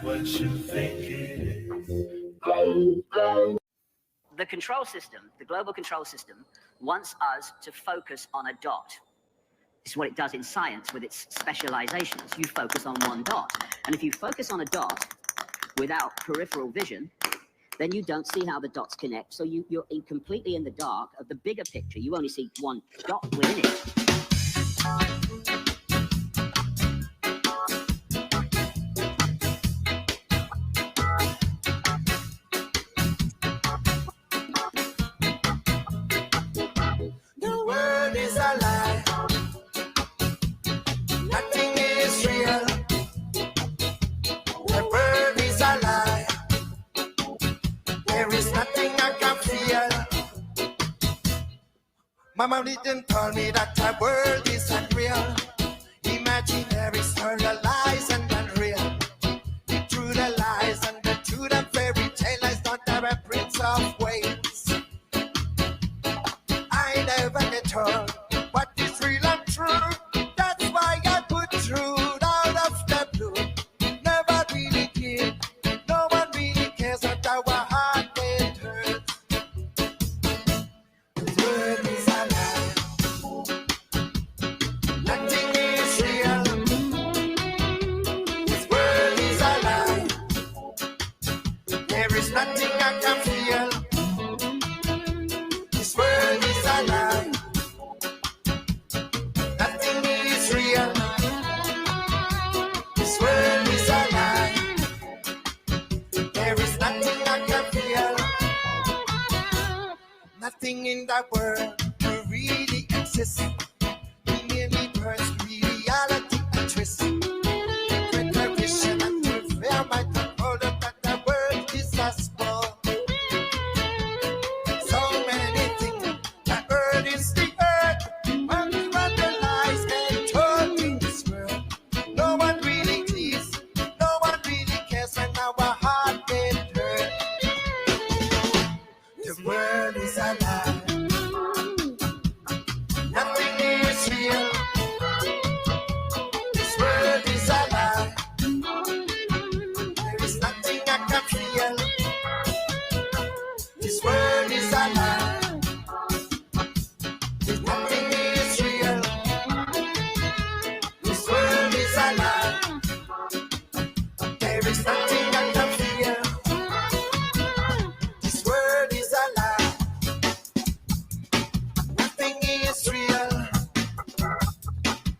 what you think it is. The control system, the global control system, wants us to focus on a dot. This is what it does in science with its specializations. You focus on one dot. And if you focus on a dot without peripheral vision, then you don't see how the dots connect. So you're completely in the dark of the bigger picture. You only see one dot within it. Mama didn't tell me that the world is unreal. Imaginary story, lies and unreal. The truth, the lies, and the truth and fairy tale lies don't have a prince of Wales. I never get told what is real and true. That's why I put truth out of the blue. Never really did. No one really cares that our heart get hurt. The world is nothing I can feel. This world is a lie. Nothing is real. This world is a lie. There is nothing I can feel. Nothing in that world will really exist. We merely burns reality and twist. With the vision and truth, where my hold up that the world is a sport. So many things, the earth is the earth. When we run the lies and told in this world, no one really clears, no one really cares, and our heart get hurt. The world is a lie. Nothing is real. This world is a lie. There is nothing I can feel. This world is a lie. There's nothing is real. This world is a lie. There is nothing I can feel. This world is a lie. Nothing is real.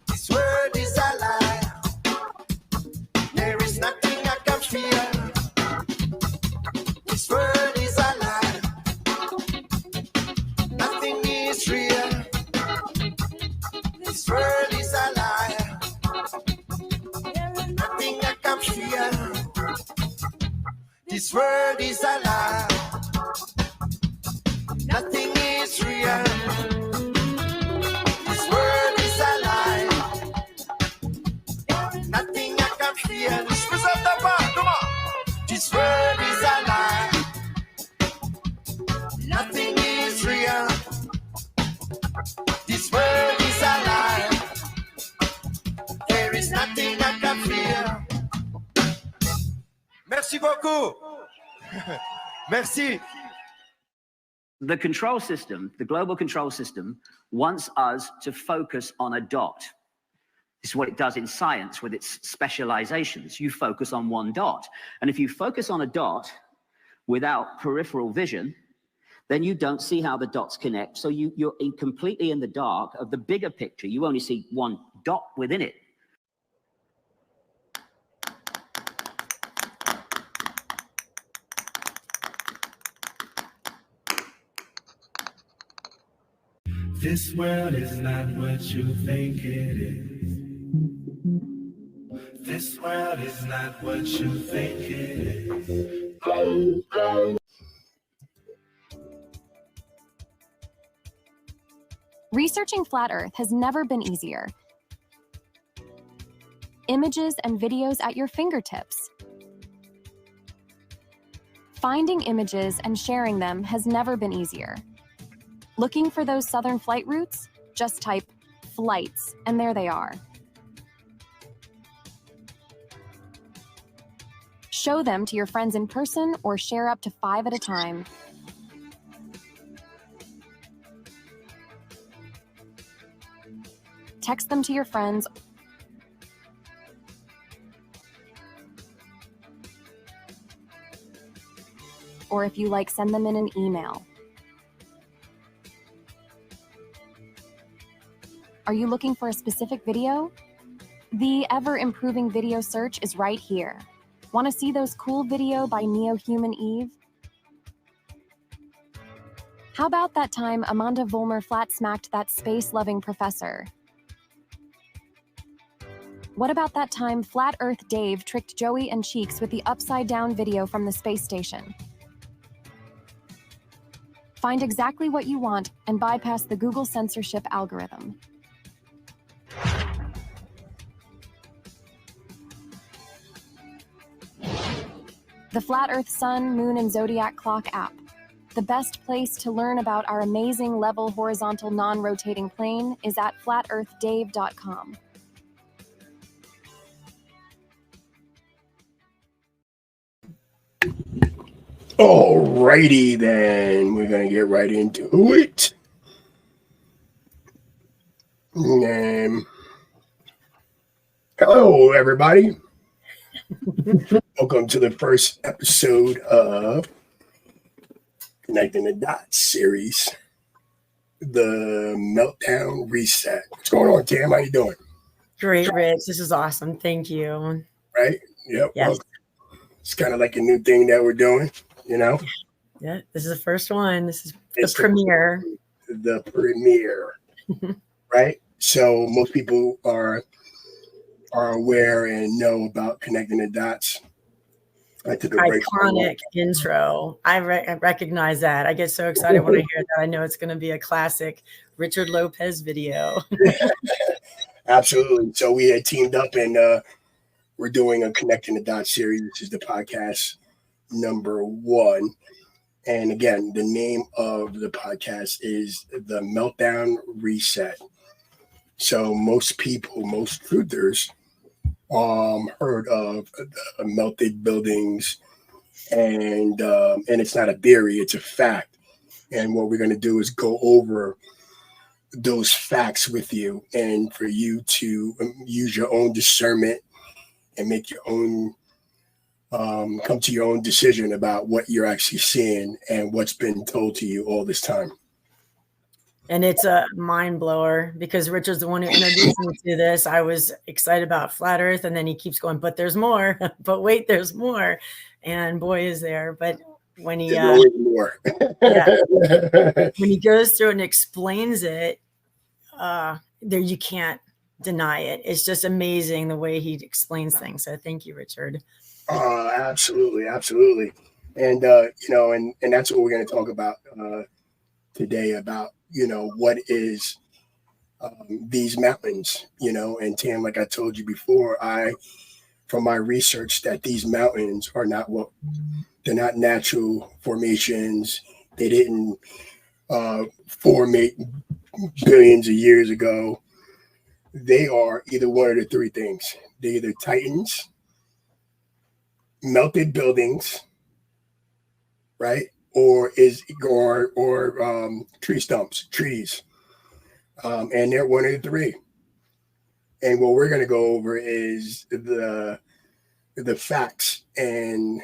This world is a lie. There is nothing I can feel. This world is a lie. Nothing is real. This world is a lie. There is nothing I can feel. This world is a lie. Nothing is real. This world is a lie. There is nothing I can feel. Come on. This world is a lie. Nothing is real. This world is a lie. There is nothing I can feel. Merci beaucoup. Merci. The control system, the global control system, wants us to focus on a dot. This is what it does in science with its specializations. You focus on one dot. And if you focus on a dot without peripheral vision, then you don't see how the dots connect. So you're completely in the dark of the bigger picture. You only see one dot within it. This world is not what you think it is. This world is not what you think it is. Researching Flat Earth has never been easier. Images and videos at your fingertips. Finding images and sharing them has never been easier. Looking for those southern flight routes? Just type flights, and there they are. Show them to your friends in person or share up to 5 at a time. Text them to your friends or if you like, send them in an email. Are you looking for a specific video? The ever-improving video search is right here. Want to see those cool video by Neo-Human Eve? How about that time Amanda Vollmer flat-smacked that space-loving professor? What about that time Flat Earth Dave tricked Joey and Cheeks with the upside-down video from the space station? Find exactly what you want and bypass the Google censorship algorithm. The Flat Earth Sun, Moon, and Zodiac Clock app. The best place to learn about our amazing level horizontal non-rotating plane is at flatearthdave.com. Alrighty then, we're gonna get right into it. Hello, everybody. Welcome to the first episode of Connecting the Dots series, the Meltdown Reset. What's going on, Tam? How you doing? Great, Rich. This is awesome. Thank you. Right? Yep. Yes. Well, it's kind of like a new thing that we're doing, you know? Yeah, this is the first one. This is It's the premiere. The premiere, right? So most people are aware and know about Connecting the Dots. I took a break. Iconic intro. I recognize that. I get so excited when I hear that. I know it's going to be a classic Richard Lopez video. Absolutely. So we had teamed up and we're doing a Connecting the Dots series. This is the podcast number 1. And again, the name of the podcast is the Meltdown Reset. So most people, most truthers, heard of melted buildings, and it's not a theory, it's a fact. And what we're going to do is go over those facts with you, and for you to use your own discernment and make your own come to your own decision about what you're actually seeing and what's been told to you all this time. And it's a mind blower because Richard's the one who introduced me to this. I was excited about Flat Earth, and then he keeps going, but there's more, but wait, there's more. And boy, is there. But when he more. when he goes through and explains it, there you can't deny it. It's just amazing the way he explains things. So thank you, Richard. Absolutely, absolutely. And and that's what we're going to talk about today, about what is these mountains, and Tam, like I told you before, from my research, that these mountains are they're not natural formations. They didn't formate billions of years ago. They are either one of the three things. They're either titans, melted buildings, right? Or tree stumps, trees. And they're one of the three. And what we're going to go over is the facts and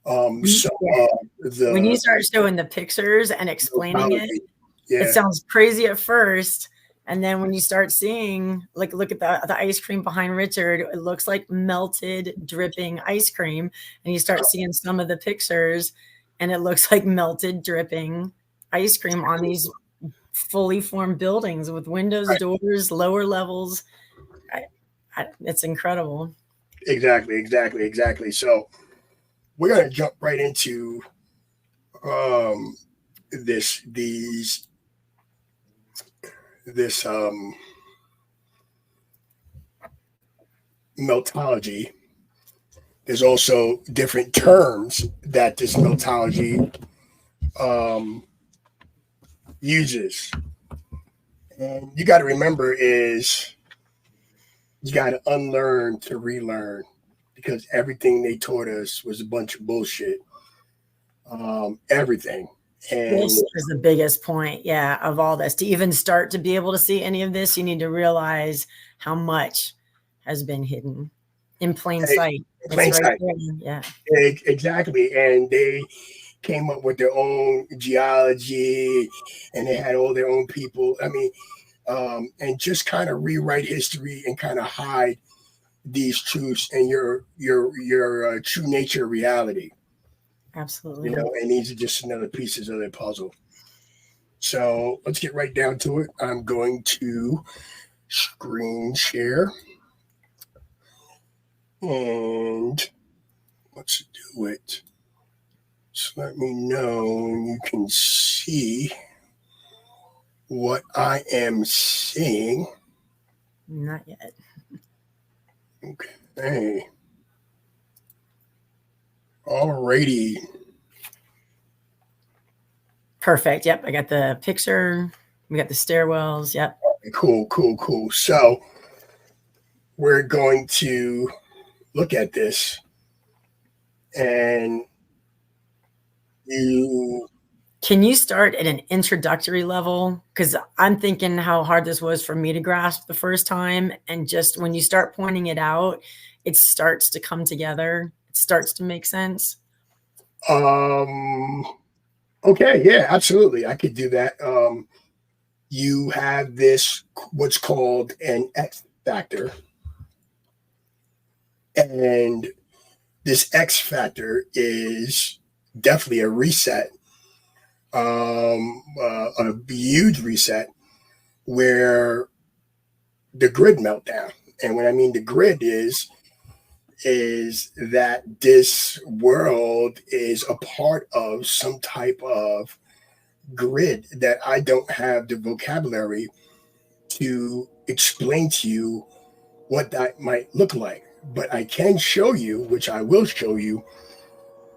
when you start showing the pictures and explaining it sounds crazy at first. And then when you start seeing, like, look at the ice cream behind Richard, it looks like melted, dripping ice cream. And you start seeing some of the pictures, and it looks like melted, dripping ice cream on these fully formed buildings with windows, doors, lower levels. It's incredible. Exactly. So we're going to jump right into this meltology. There's also different terms that this meltology uses. And you got to remember is you got to unlearn to relearn. because everything they taught us was a bunch of bullshit. Everything. And this is the biggest point, of all this. To even start to be able to see any of this, you need to realize how much has been hidden in plain sight. Plain sight. Yeah. Exactly. And they came up with their own geology, and they had all their own people. I mean, and just kind of rewrite history and kind of hide these truths and your true nature reality. Absolutely. You know, and these are just another pieces of the puzzle. So let's get right down to it. I'm going to screen share, and let's do it. So let me know when you can see what I am seeing. Not yet. Okay. Alrighty. Perfect. Yep. I got the picture. We got the stairwells. Yep. Cool. So we're going to look at this, and can you start at an introductory level? Because I'm thinking how hard this was for me to grasp the first time. And just when you start pointing it out, it starts to come together. It starts to make sense. Okay. Yeah, absolutely. I could do that. You have this, what's called an X factor. And this X factor is definitely a reset, a huge reset, where the grid meltdown. And what I mean the grid is that this world is a part of some type of grid that I don't have the vocabulary to explain to you what that might look like. But I can show you, which I will show you,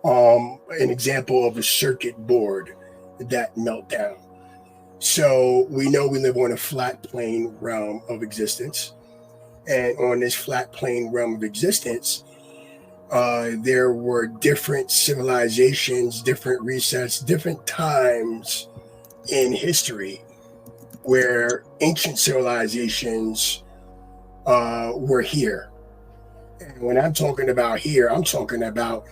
an example of a circuit board that melt down. So we know we live on a flat plane realm of existence. And on this flat plane realm of existence, there were different civilizations, different resets, different times in history where ancient civilizations were here. And when I'm talking about here, I'm talking about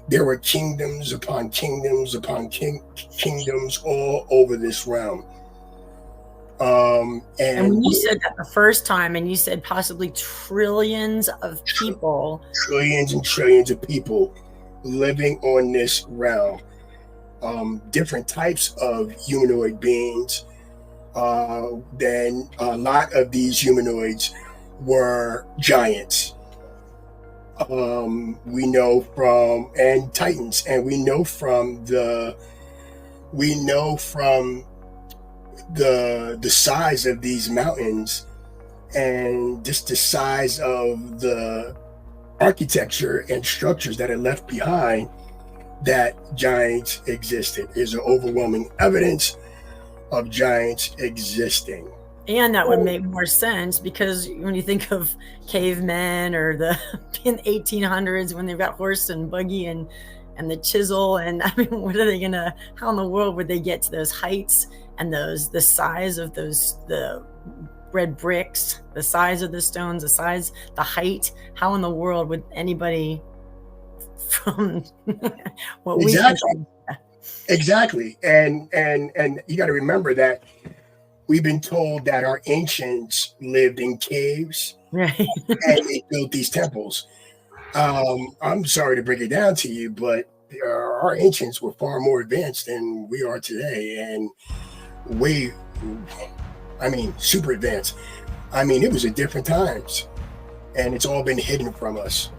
there were kingdoms upon kingdoms upon kingdoms all over this realm. And when you said that the first time, and you said possibly trillions of people, trillions and trillions of people living on this realm, different types of humanoid beings, then a lot of these humanoids were giants. We know from, and titans, and we know from the size of these mountains, and just the size of the architecture and structures that are left behind, that giants existed. There's an overwhelming evidence of giants existing. And that would make more sense, because when you think of cavemen or in the 1800s, when they've got horse and buggy and the chisel, and I mean, how in the world would they get to those heights and the size of the red bricks, the size of the stones, the height? How in the world would anybody from what Exactly. And you got to remember that we've been told that our ancients lived in caves, right, and they built these temples. I'm sorry to break it down to you, but our ancients were far more advanced than we are today, and super advanced. I mean, it was at different times, and it's all been hidden from us.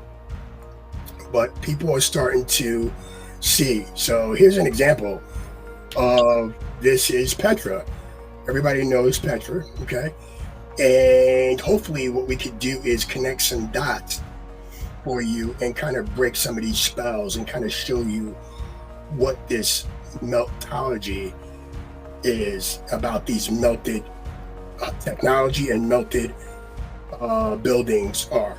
But people are starting to see. So here's an example of this is Petra. Everybody knows Petra, okay? And hopefully what we could do is connect some dots for you and kind of break some of these spells and kind of show you what this meltology is about, these melted technology and melted buildings are.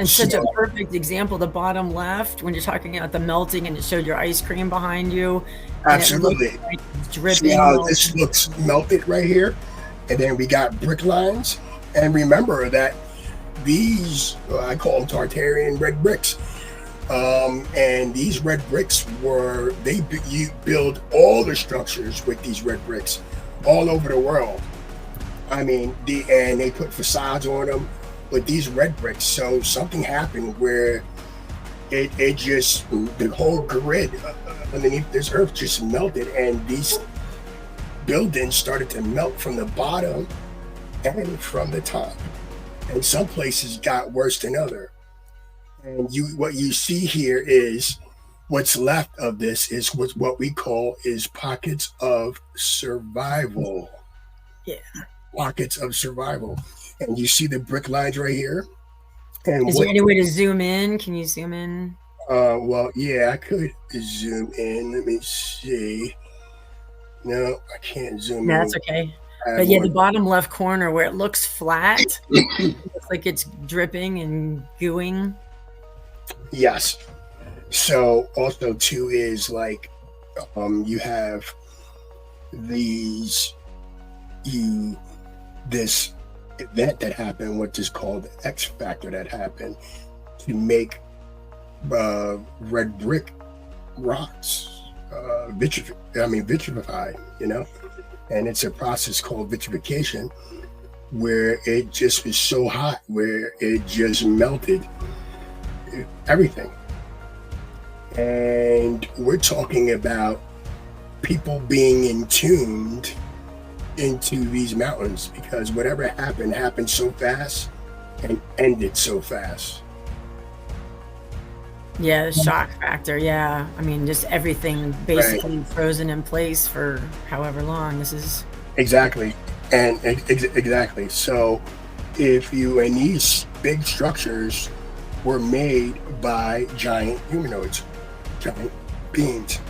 And such a perfect example, the bottom left, when you're talking about the melting and it showed your ice cream behind you. Absolutely. Like it's dripping. See how this looks melted right here? And then we got brick lines. And remember that these, I call them Tartarian red bricks. And these red bricks you build all the structures with these red bricks all over the world. I mean, and they put facades on them with these red bricks. So something happened where it just, the whole grid underneath this earth just melted, and these buildings started to melt from the bottom and from the top. And some places got worse than other. And what you see here is what's left of this is what we call is pockets of survival. Yeah. Pockets of survival. And you see the brick lines right here. And is there any way to zoom in? Can you zoom in? Well, yeah, I could zoom in. Let me see. No, I can't zoom in. That's okay. But yeah, the bottom left corner where it looks flat, it looks like it's dripping and gooing. Yes. So also too is like you have this event that happened, what is called the X factor that happened to make red brick rocks vitrified, you know, and it's a process called vitrification where it just was so hot where it just melted everything. And we're talking about people being tuned into these mountains because whatever happened so fast and ended so fast. Yeah, the shock factor. Yeah, I mean, just everything basically frozen in place for however long. This is exactly, and exactly. So, and these big structures were made by giant humanoids, giant beings.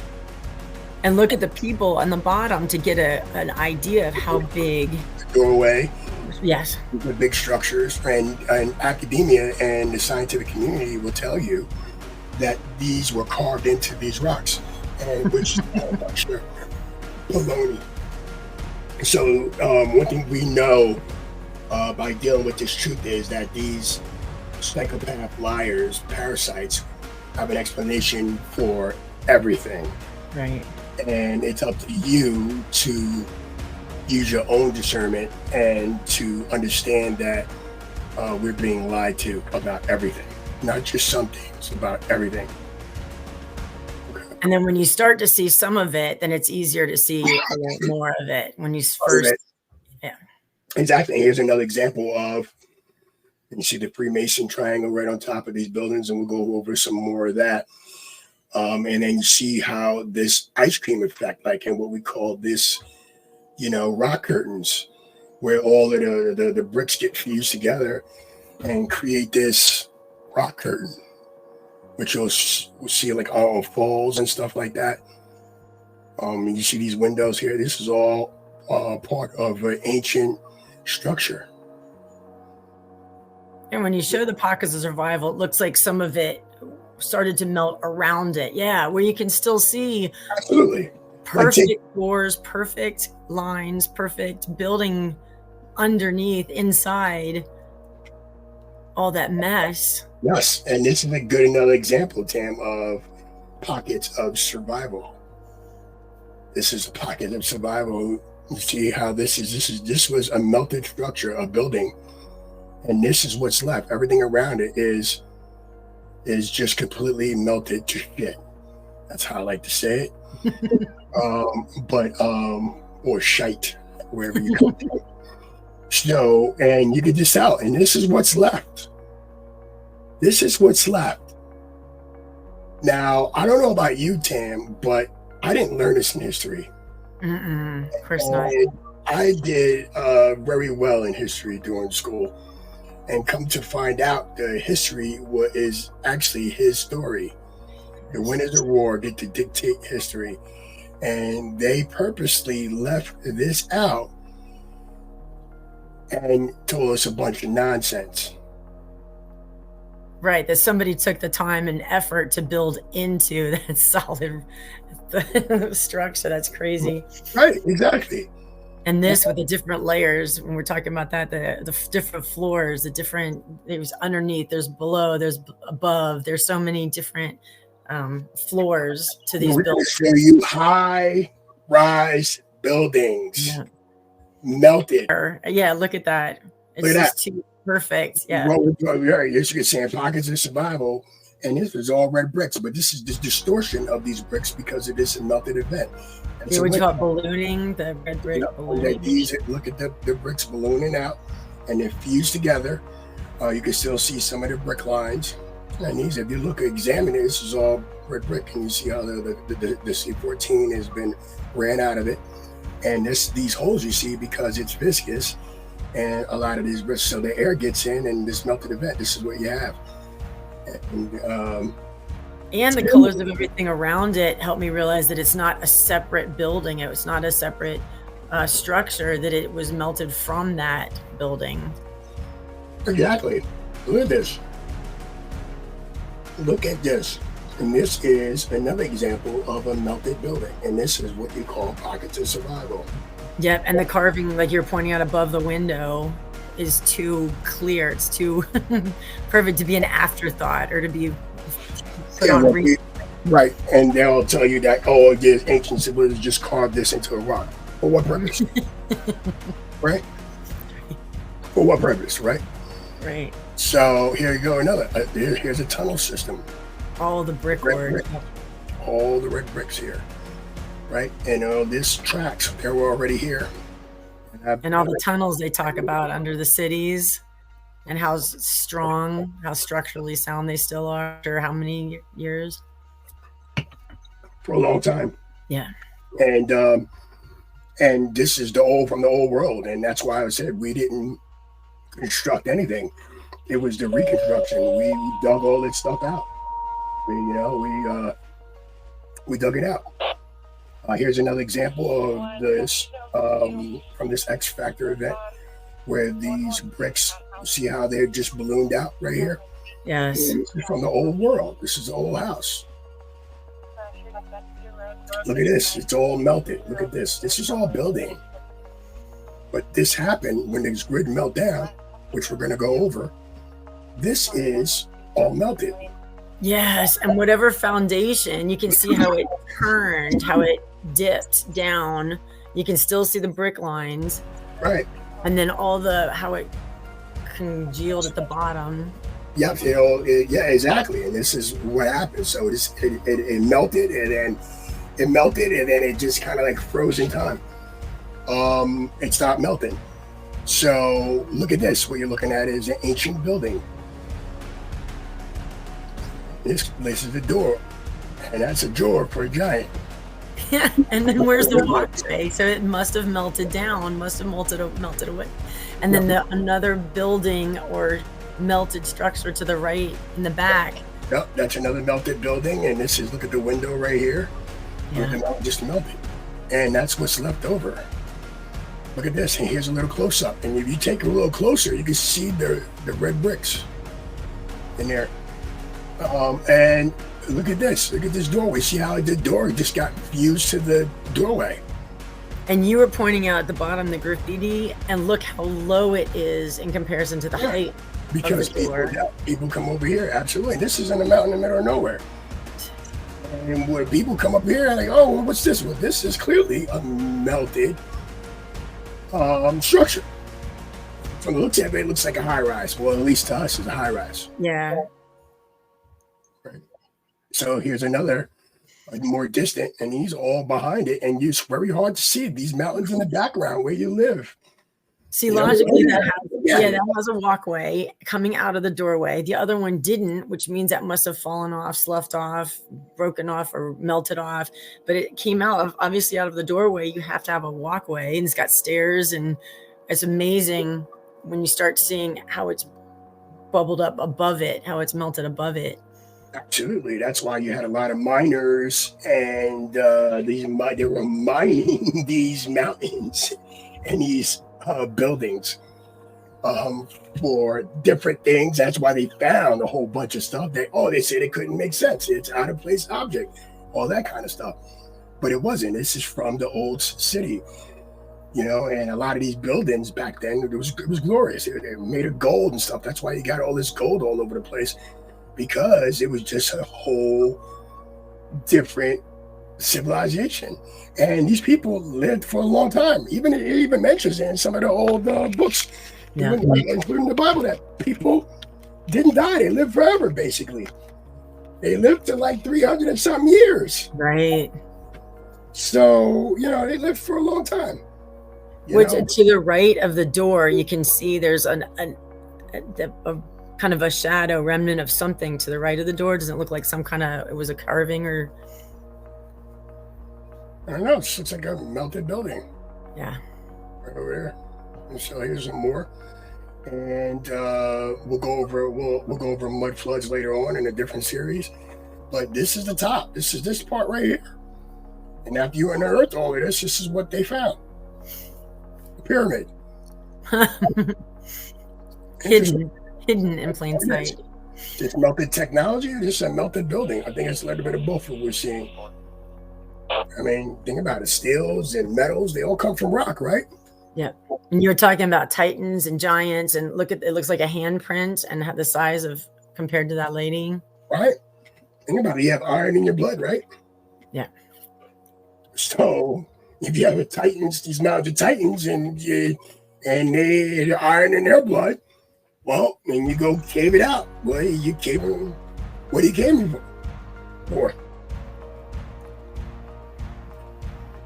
And look at the people on the bottom to get an idea of how big. The doorway. Yes. The big structures, and academia and the scientific community will tell you that these were carved into these rocks, and which is sure, baloney. So one thing we know by dealing with this truth is that these psychopath liars, parasites, have an explanation for everything. Right. And it's up to you to use your own discernment and to understand that we're being lied to about everything, not just some things, about everything. Okay. And then when you start to see some of it, then it's easier to see a lot more of it when you first. Yeah. Exactly. Here's another example of, you see the Freemason triangle right on top of these buildings, and we'll go over some more of that. And then you see how this ice cream effect, like in what we call this, rock curtains, where all of the bricks get fused together and create this rock curtain, which you'll see like on falls and stuff like that. You see these windows here. This is all part of an ancient structure. And when you show the pockets of survival, it looks like some of it started to melt around it. Yeah, where you can still see absolutely perfect floors, perfect lines, perfect building underneath, inside all that mess. Yes, and this is another example, Tam, of pockets of survival. This is a pocket of survival. You see how this was a melted structure, a building, and this is what's left. Everything around it is just completely melted to shit. That's how I like to say it. Or shite, wherever you come from. So, and you get this out, and this is what's left. This is what's left. Now, I don't know about you, Tam, but I didn't learn this in history. Of course not. I did very well in history during school. And come to find out, the history is actually his story. The winners of war get to dictate history. And they purposely left this out and told us a bunch of nonsense. Right, that somebody took the time and effort to build into that solid structure. That's crazy. Right, exactly. And this with the different layers, when we're talking about that, the different floors, there's underneath, there's below, there's above, there's so many different floors to these buildings. Show you high-rise buildings, melted. Yeah, look at that. It's just too perfect. Yeah. Yes, you can say pockets of survival, and this is all red bricks, but this is the distortion of these bricks because it is a melted event. Yeah, what you call ballooning, the red brick ballooning. Look at the bricks ballooning out, and they're fused together. You can still see some of the brick lines. And these, if you examine it, this is all red brick, and you see how the C14 has been ran out of it. And these holes you see because it's viscous, and a lot of these bricks, so the air gets in, and this melted event, this is what you have. And the colors of everything around it helped me realize that it's not a separate building. It's not a separate structure, that it was melted from that building. Exactly. Look at this. Look at this. And this is another example of a melted building. And this is what you call pockets of survival. Yep. And the carving, like you're pointing out above the window, is too clear. It's too perfect to be an afterthought or to be put on. Right. And they'll tell you that, oh, the ancient civilizations just carved this into a rock. For what purpose? Right? For what purpose, right? Right. So here you go, another. Here's a tunnel system. All the brickwork. All the red bricks here, right? And all this tracks, they were already here. And all the tunnels they talk about under the cities, and how strong, how structurally sound they still are after how many years? For a long time. Yeah. And this is from the old world, and that's why I said we didn't construct anything. It was the reconstruction. We dug all that stuff out. We dug it out. Here's another example of this from this X Factor event, where these bricks, see how they're just ballooned out right here? Yes. And this is from the old world. This is the old house. Look at this. It's all melted. Look at this. This is all building. But this happened when this grid melt down, which we're going to go over. This is all melted. Yes, and whatever foundation, you can see how it turned, how it dipped down. You can still see the brick lines. Right. And then how it congealed at the bottom. Yep, yeah, exactly. And this is what happened. So it melted, and then it just kind of like froze in time. It stopped melting. So look at this. What you're looking at is an ancient building. This is the door, and that's a door for a giant. Yeah, and then where's the walkway? So it must have melted down, must have melted away. And then another building or melted structure to the right in the back. Yep, that's another melted building, and this is, look at the window right here. Yeah. Just melted, and that's what's left over. Look at this, and here's a little close-up, and if you take a little closer, you can see the red bricks in there. And look at this doorway. See how the door just got fused to the doorway. And you were pointing out at the bottom the graffiti, and look how low it is in comparison to the height because of the door. People come over here, absolutely. This is in the mountain in the middle of nowhere. And when people come up here, like, oh, well, what's this? Well, this is clearly a melted structure. From the looks of it, it looks like a high-rise. Well, at least to us, it's a high-rise. Yeah. Right. So here's another, more distant, and he's all behind it, and it's very hard to see these mountains in the background where you live. See, logically, that has a walkway coming out of the doorway. The other one didn't, which means that must have fallen off, sloughed off, broken off, or melted off. But it came out, obviously, out of the doorway. You have to have a walkway, and it's got stairs, and it's amazing when you start seeing how it's bubbled up above it, how it's melted above it. Absolutely. That's why you had a lot of miners, and they were mining these mountains and these buildings. for different things. That's why they found a whole bunch of stuff that, they said it couldn't make sense. It's out of place object, all that kind of stuff. But it wasn't. This is from the old city, and a lot of these buildings back then, it was glorious. They were made of gold and stuff. That's why you got all this gold all over the place, because it was just a whole different civilization. And these people lived for a long time. It even mentions in some of the old books, including the Bible, that people didn't die. They lived forever, basically. They lived to like 300 and some years. Right. So, they lived for a long time. Which to the right of the door, you can see there's a kind of a shadow remnant of something to the right of the door. Doesn't look like it was a carving or... I don't know. It's like a melted building. Yeah. Right over there. And so here's some more. And we'll go over mud floods later on in a different series. But this is the top. This is this part right here. And after you unearth all of this is what they found. A pyramid. Hidden in plain sight. It's melted technology. This is a melted building. I think it's a little bit of both of what we're seeing. I mean, think about it. Steels and metals, they all come from rock, right? Yeah. And you're talking about titans and giants, and it looks like a handprint and the size of compared to that lady. Right. Think about it. You have iron in your blood, right? Yeah. So if you have these mounted titans and they have iron in their blood, well, then you go cave it out. What are you caving for?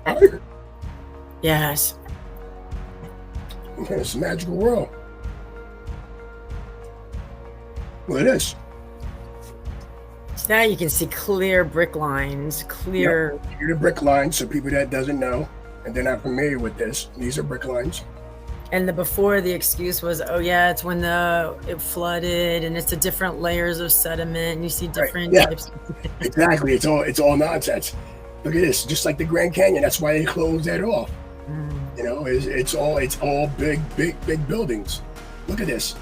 Iron. Yes. It's a magical world. Look at this. So now you can see clear brick lines, clear. Yep. Here are the brick lines, so people that doesn't know and they're not familiar with this, these are brick lines. And before the excuse was, it's when it flooded and it's the different layers of sediment and you see different types. Exactly. It's all nonsense. Look at this, just like the Grand Canyon. That's why they closed that off. It's all big buildings. Look at this.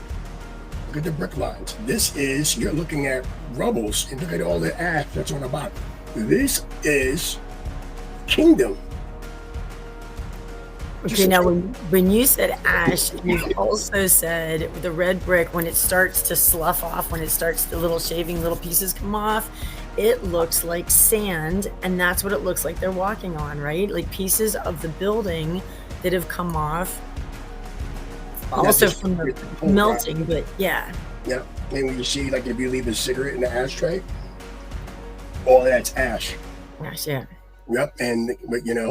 Look at the brick lines. You're looking at rubbles, and look at all the ash that's on the bottom. This is kingdom. Okay, now when you said ash, you also said the red brick, when it starts to slough off, the little pieces come off, it looks like sand, and that's what it looks like they're walking on, right? Like pieces of the building that have come off. Also from the melting, but yeah. Yeah, and when you see, like, if you leave a cigarette in the ashtray, all that's ash. Ash, yeah. Yep,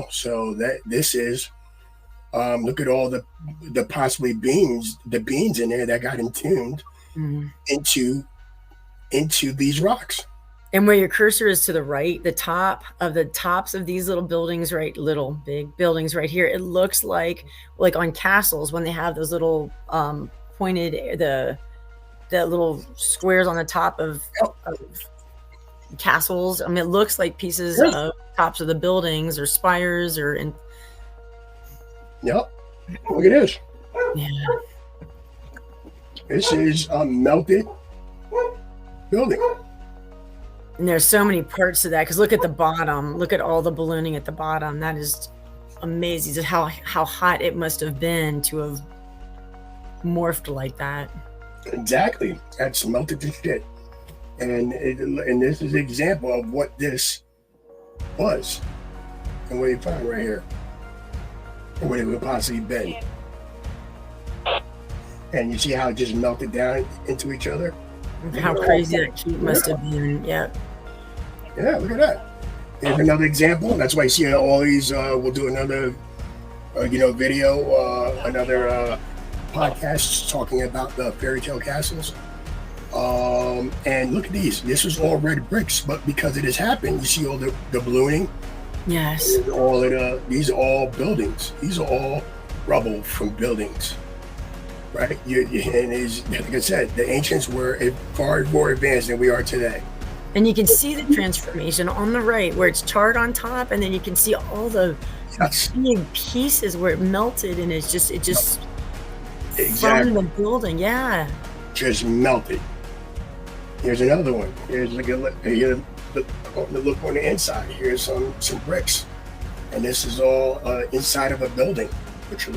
so this is, look at all the possibly beans in there that got entombed into these rocks. And where your cursor is to the right, the tops of these little buildings, right, little big buildings right here, it looks like on castles when they have those little pointed the little squares on the top of castles. I mean, it looks like pieces of tops of the buildings or spires or. Yep. Look at this. Yeah. This is a melted building. And there's so many parts to that, because look at the bottom. Look at all the ballooning at the bottom. That is amazing. Just how hot it must have been to have morphed like that. Exactly. That's melted to shit. And this is an example of what this was and what you find right here. Or what it would possibly been. And you see how it just melted down into each other? How crazy that heat must have been. Yeah. Yeah, look at that. Here's another example. That's why you see all these. We'll do another, video, another podcast talking about the fairy tale castles. And look at these. This is all red bricks, but because it has happened, you see all the ballooning. Yes. These are all buildings. These are all rubble from buildings. Right? Like I said, the ancients were far more advanced than we are today. And you can see the transformation on the right where it's charred on top, and then you can see all the big pieces where it melted, and it just from the building. Yeah. Just melted. Here's another one. Here's look on the inside. Here's some bricks, and this is all inside of a building.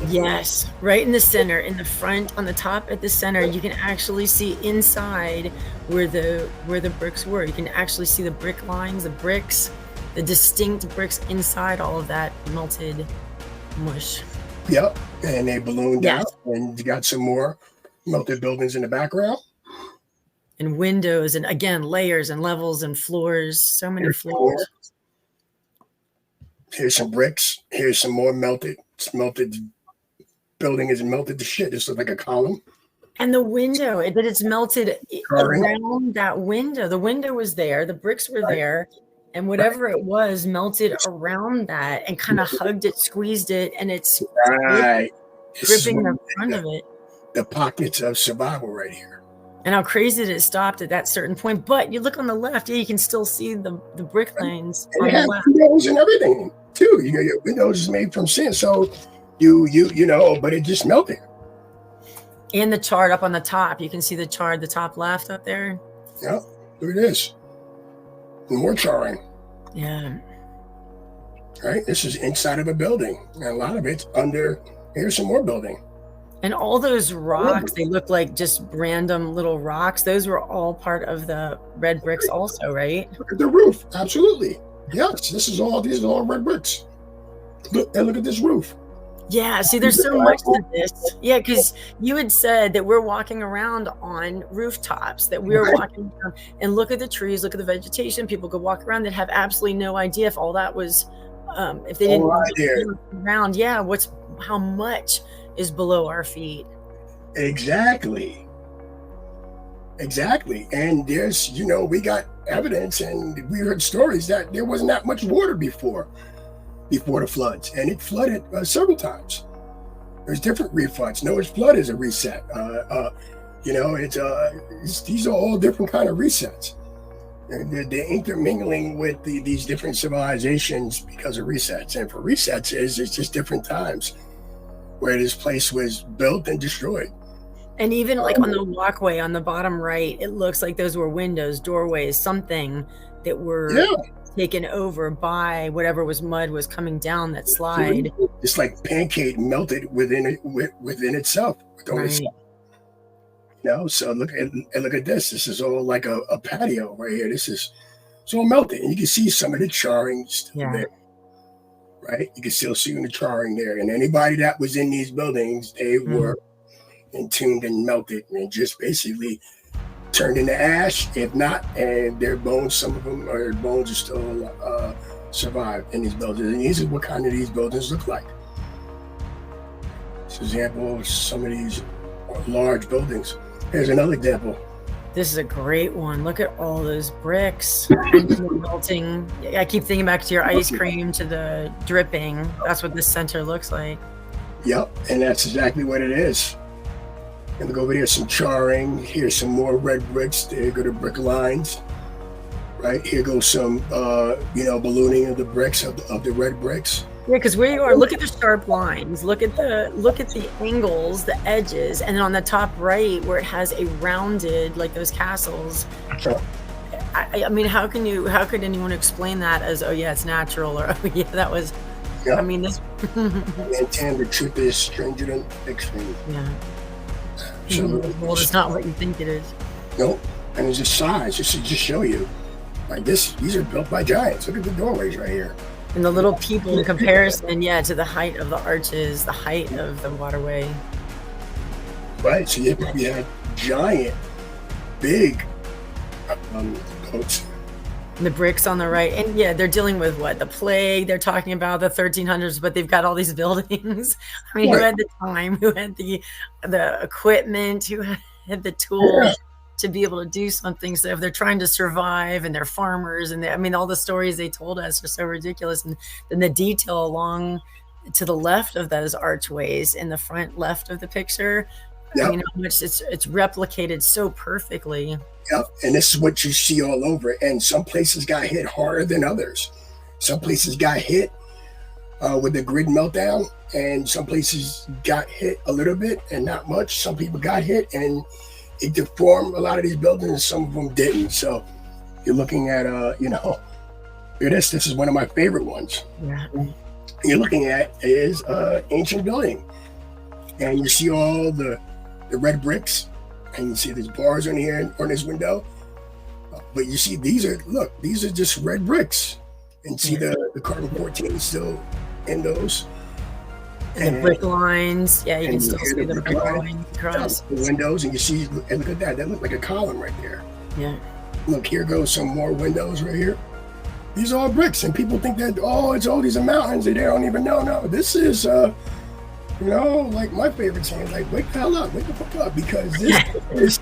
Yes, right in the center, in the front, on the top at the center, you can actually see inside where the bricks were. You can actually see the brick lines, the bricks, the distinct bricks inside all of that melted mush. Yep, and they ballooned out, and you got some more melted buildings in the background. And windows, and again, layers and levels and floors, so many floors. Here's some bricks. Here's some more melted. It's melted. Building is melted to shit. This looks like a column. And the window, that it's melted around that window. The window was there. The bricks were there. And whatever it was melted around that and kind of hugged it, squeezed it, and it's gripping the front of it. The pockets of survival right here. And how crazy that it stopped at that certain point. But you look on the left, you can still see the brick lanes on the left. Windows and everything too. You know, your windows is made from sand, so you know, but it just melted. And the chart up on the top, you can see the chart, the top left up there. Yeah, look at this. More charring. Yeah. Right. This is inside of a building, and a lot of it's under. Here's some more building. And all those rocks, they look like just random little rocks. Those were all part of the red bricks also, right? Look at the roof. Absolutely. Yes, these are all red bricks. Look at this roof. Yeah, see, there's so much to this. Yeah, because you had said that we're walking around on rooftops, that we're walking around and look at the trees, look at the vegetation. People could walk around that have absolutely no idea if all that was, if they didn't look around. Yeah, how much is below our feet. Exactly. And there's, we got evidence and we heard stories that there wasn't that much water before the floods, and it flooded several times. There's different refloods. Noah's flood is a reset. These are all different kind of resets. And they're intermingling with these different civilizations because of resets. And for resets, it's just different times where this place was built and destroyed. And even like on the walkway on the bottom right, it looks like those were windows, doorways, something that were taken over by whatever was mud was coming down that slide. It's like pancake melted within itself. Right. So look at this. This is all like a patio right here. It's all melted, and you can see some of the charring still there. Right, you can still see the charring there, and anybody that was in these buildings, they were entombed and melted, and just basically turned into ash. If not, and their bones, some of them, or their bones are still survived in these buildings. And these are what kind of these buildings look like. This example of some of these large buildings. Here's another example. This is a great one. Look at all those bricks melting. I keep thinking back to your ice cream, to the dripping. That's what this center looks like. Yep, and that's exactly what it is. And look over here, some charring. Here's some more red bricks. There go the brick lines. Right here goes some, ballooning of the bricks of the red bricks. Yeah, because where you are, look at the sharp lines. Look at the angles, the edges, and then on the top right where it has a rounded, like those castles. Sure. I mean, how could anyone explain that as, oh yeah, it's natural, or oh yeah, that was. Yeah. I mean, this. And the truth is stranger than extreme. Yeah. So well, it's not what you think it is. Nope. And it's just size, just to show you. Like this, these are built by giants. Look at the doorways right here. And the little people in comparison, to the height of the arches, the height of the waterway. Right, so you had giant, big boats. The bricks on the right. And they're dealing with what? The plague. They're talking about the 1300s, but they've got all these buildings. I mean, who had the time? Who had the equipment? Who had the tools to be able to do something? So if they're trying to survive and they're farmers, and all the stories they told us are so ridiculous. And then the detail along to the left of those archways in the front left of the picture, how much it's replicated so perfectly. Yep, and this is what you see all over. And some places got hit harder than others. Some places got hit with the grid meltdown, and some places got hit a little bit and not much. Some people got hit and it deformed a lot of these buildings, and some of them didn't. So you're looking at, this is one of my favorite ones. Yeah. You're looking at is ancient building, and you see all the red bricks, and you see there's bars on here on this window. But you see, these are just red bricks, and see the carbon 14 still in those. And the brick lines, yeah, you can still see the brick lines across the windows, and you see, and look at that looked like a column right there. Yeah. Look, here goes some more windows right here. These are all bricks, and people think that these are mountains, and they don't even know. No, this is like my favorite saying, like, wake the hell up, wake the fuck up, because this is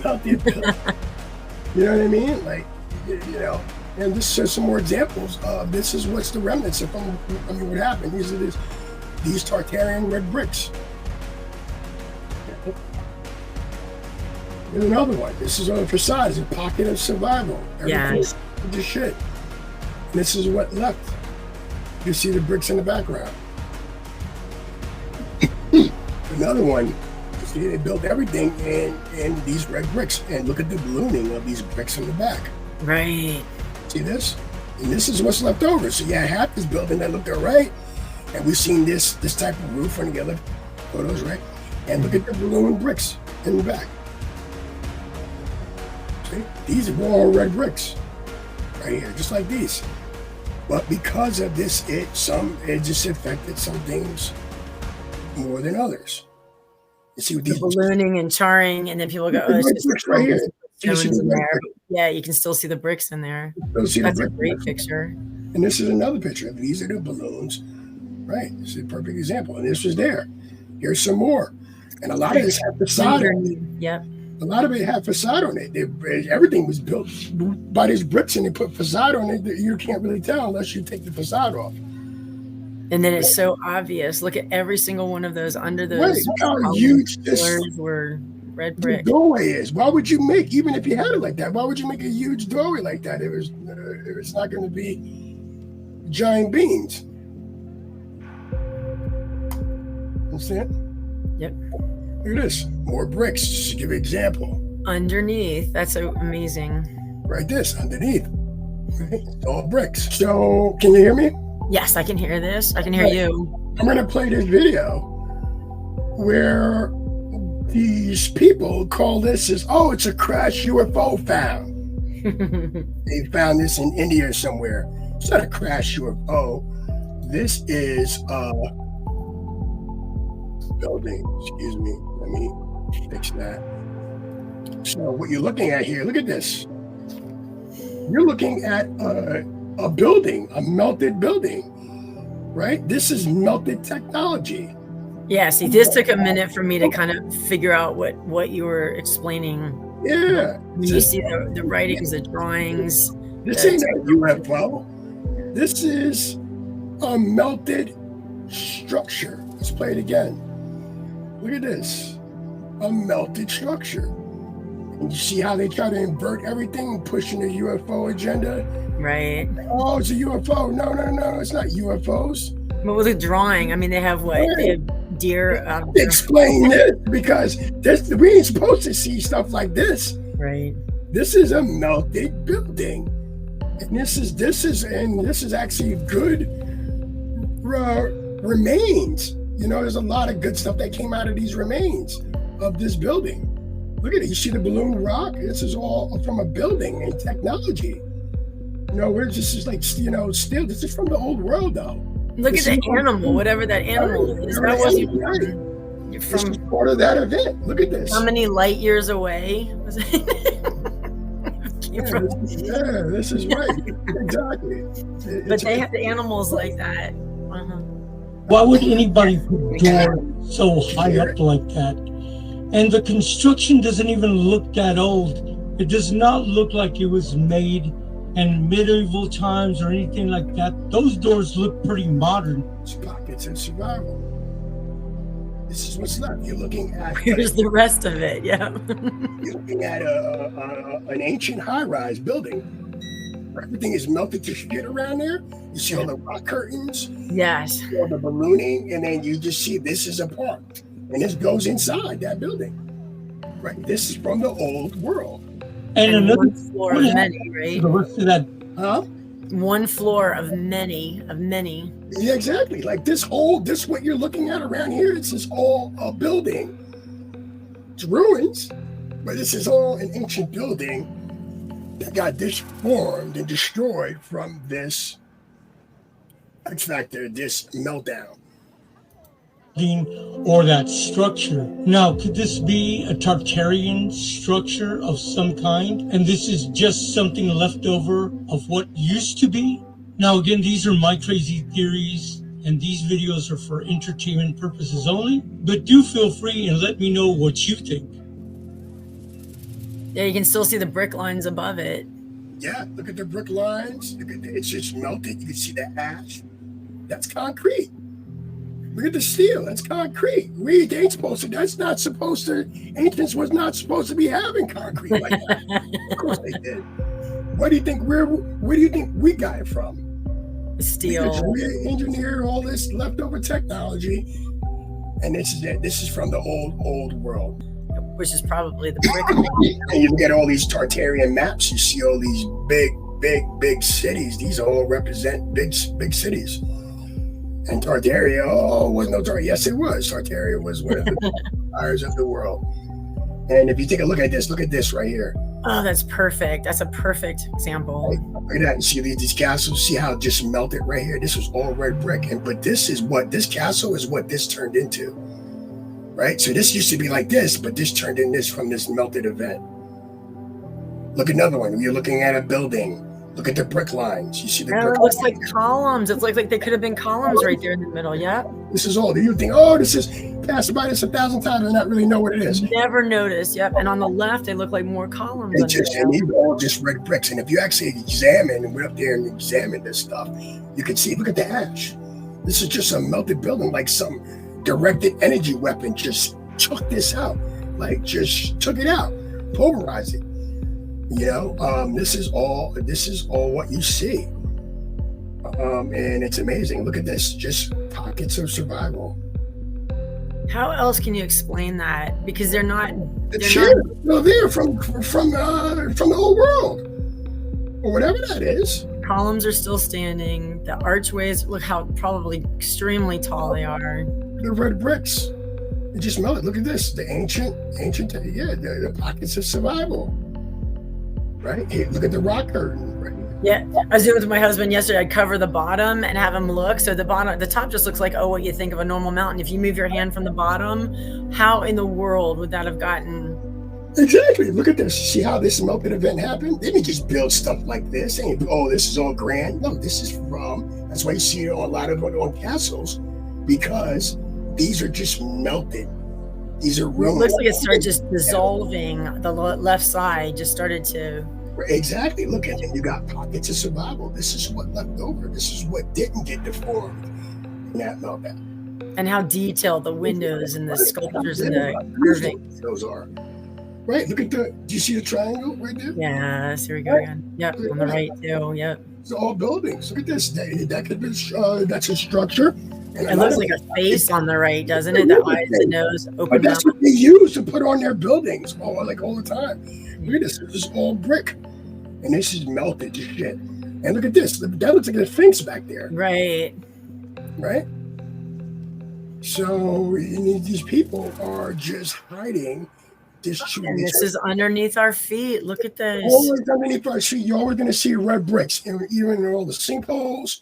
melted. You know what I mean? Like, and this is some more examples of this is what's the remnants of what happened. These are these Tartarian red bricks. Here's another one. This is on the facade. It's a pocket of survival. Everything's just shit. And this is what left. You see the bricks in the background. Another one. See, they built everything in these red bricks. And look at the ballooning of these bricks in the back. Right. See this? And this is what's left over. So you had half this building that looked all right. And we've seen this type of roof on the other photos, right? And look at the balloon bricks in the back. See? These are all red bricks right here, just like these. But because of this, it just affected some things more than others. You see what these ballooning and charring, and then people go, "Oh, it's just bricks right here." stones in there." Yeah, you can still see the bricks in there. That's a great picture. And this is another picture. These are the balloons, right? This is a perfect example. And this was there. Here's some more, and a lot of this had facade on it. Yep. A lot of it had facade on it. Everything was built by these bricks, and they put facade on it that you can't really tell unless you take the facade off. And then it's so obvious. Look at every single one of those under those. Right. Look how huge this were red brick. Doorway is. Why would you make, even if you had it like that, why would you make a huge doorway like that? It was not going to be giant beams. Understand? Yep. Look at this. More bricks, just to give you an example. Underneath. That's so amazing. Right, this, underneath. Right? It's all bricks. So, can you hear me? Yes, I can hear this. I can hear you. I'm going to play this video where these people call this it's a crash UFO found. They found this in India somewhere. It's not a crash UFO. This is a building. Excuse me. Let me fix that. So what you're looking at here, look at this. You're looking at a building, a melted building, right? This is melted technology. Yeah, see, this took a minute for me to kind of figure out what you were explaining. Yeah. You see the writings, the drawings. This ain't a UFO. This is a melted structure. Let's play it again. Look at this. A melted structure. And you see how they try to invert everything, pushing the UFO agenda? Right. Oh, it's a UFO. No, it's not UFOs. But with a drawing, I mean, they have what? Right. They have deer. Explain this, because we ain't supposed to see stuff like this. Right. This is a melted building, and this is actually good remains. There's a lot of good stuff that came out of these remains of this building. Look at it. You see the balloon rock? This is all from a building and technology. We're just like, still, this is from the old world, though. Look at the animal, whatever that animal is. That wasn't This was part of that event. Look at this. How many light years away was it? This is right. Exactly. But they have the animals like that. Why would anybody put doors so high up like that? And the construction doesn't even look that old. It does not look like it was made in medieval times or anything like that. Those doors look pretty modern. It's pockets of survival. This is what's left. You're looking at. Here's the rest of it. Yeah. You're looking at an ancient high-rise building. Right? everything is melted to shit around there. You see all the rock curtains. Yes. You see all the ballooning, and then you just see this is a park, and this goes inside that building. Right. This is from the old world. And another one floor of many, right? The rest of that, huh? One floor of many. Yeah, exactly. Like this what you're looking at around here, this is all a building. It's ruins, but this is all an ancient building that got disformed and destroyed from this X Factor, this meltdown. or that structure. Now, could this be a Tartarian structure of some kind? And this is just something left over of what used to be? Now, again, these are my crazy theories, and these videos are for entertainment purposes only, but do feel free and let me know what you think. Yeah, you can still see the brick lines above it. Yeah, look at the brick lines. It's just melted. You can see the ash. That's concrete. Look at the steel. That's concrete. That's not supposed to. Ancients was not supposed to be having concrete like that. Of course they did. Where do you think we got it from? Steel. We engineered all this leftover technology, and this is it. This is from the old world, which is probably the brick. And you look at all these Tartarian maps. You see all these big cities. These all represent big cities. And Tartaria, was no Tartaria. Yes, it was. Tartaria was one of the empires of the world. And if you take a look at this right here. Oh, that's perfect. That's a perfect example. Right? Look at that. You see these castles? See how it just melted right here? This was all red brick. But this castle is what this turned into. Right? So this used to be like this, but this turned in this from this melted event. Look at another one. You're looking at a building. Look at the brick lines. You see the brick it looks like columns. It's like they could have been columns right there in the middle. Yeah. This is all. You think, this is passed by this 1,000 times and not really know what it is. Never noticed. Yep. And on the left, they look like more columns. And these are all just red bricks. And if you actually examine and went up there and examined this stuff, you can see, look at the ash. This is just a melted building, like some directed energy weapon just took this out. Like just took it out, pulverized it. This is all what you see. And it's amazing. Look at this, just pockets of survival. How else can you explain that? Because they're not they're from the old world. Or whatever that is. Columns are still standing. The archways, look how probably extremely tall they are. The red bricks. It just melted. Look at this. The ancient, the pockets of survival. Right? Hey, look at the rock curtain. Right? Yeah. I was doing it with my husband yesterday. I'd cover the bottom and have him look. So the top just looks like, what you think of a normal mountain. If you move your hand from the bottom, how in the world would that have gotten? Exactly. Look at this. See how this melted event happened? They didn't just build stuff like this. They ain't, this is all grand. No, this is that's why you see it on a lot of on castles, because these are just melted. These are ruins. It looks like it started just dissolving. The left side just started to. Exactly. Look at it. You got pockets of survival. This is what left over. This is what didn't get deformed in that meltdown. And how detailed the windows and the sculptures and the curving. Those are. Right. Look at do you see the triangle right there? Yes. Here we go again. Yep. On the right too. Yep. It's all buildings. Look at this. That could be. That's a structure. It looks like a face on the right, doesn't it? That eyes, the nose, open. But that's what they use to put on their buildings all the time. Look at this. This is all brick. And this is melted to shit. And look at this. That looks like a Sphinx back there. Right. Right? So these people are just hiding this truth. And this is underneath our feet. Look at this. Always underneath our feet. You're always going to see red bricks. And even in all the sinkholes.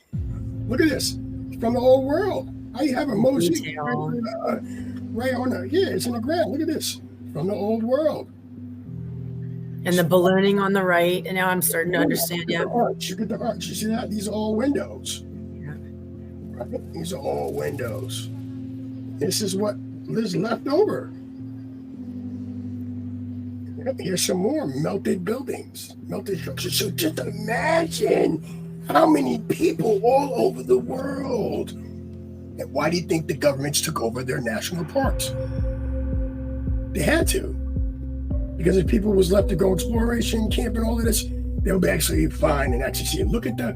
Look at this. From the whole world. How you have a mosaic right on the, it's in the ground. Look at this. From the old world. And the ballooning on the right. And now I'm starting to understand. Yeah. Look at the arch. You see that? These are all windows. Yeah. Right? These are all windows. This is what is left over. Here's some more melted buildings, melted structures. So just imagine how many people all over the world. And why do you think the governments took over their national parks? They had to. Because if people was left to go exploration, camping, all of this, they'll be actually fine and actually see it. Look at the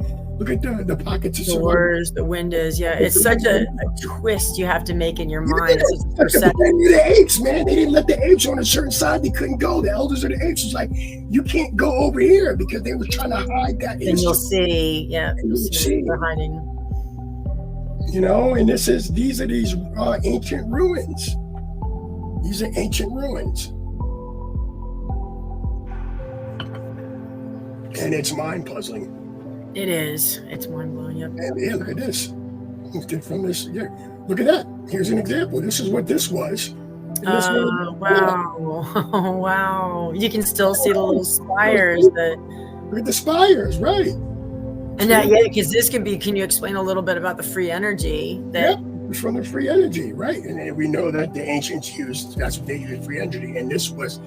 pockets of doors, the windows. Yeah, it's such a twist you have to make in your mind. The apes, man, they didn't let the apes on a certain side. They couldn't go. The elders of the apes was like, you can't go over here because they were trying to hide that. And you'll see, you'll see they're hiding. You know, and these are ancient ruins. These are ancient ruins. And it's mind puzzling. It is. It's mind blowing. Yep. And yeah, look at this. From this. Yeah, look at that. Here's an example. This is what this was. Wow! Wow! You can still see the little spires. Look at the spires, right? And that, because this can be. Can you explain a little bit about the free energy? From the free energy, right? And we know that the ancients used. That's what they used, free energy. And this was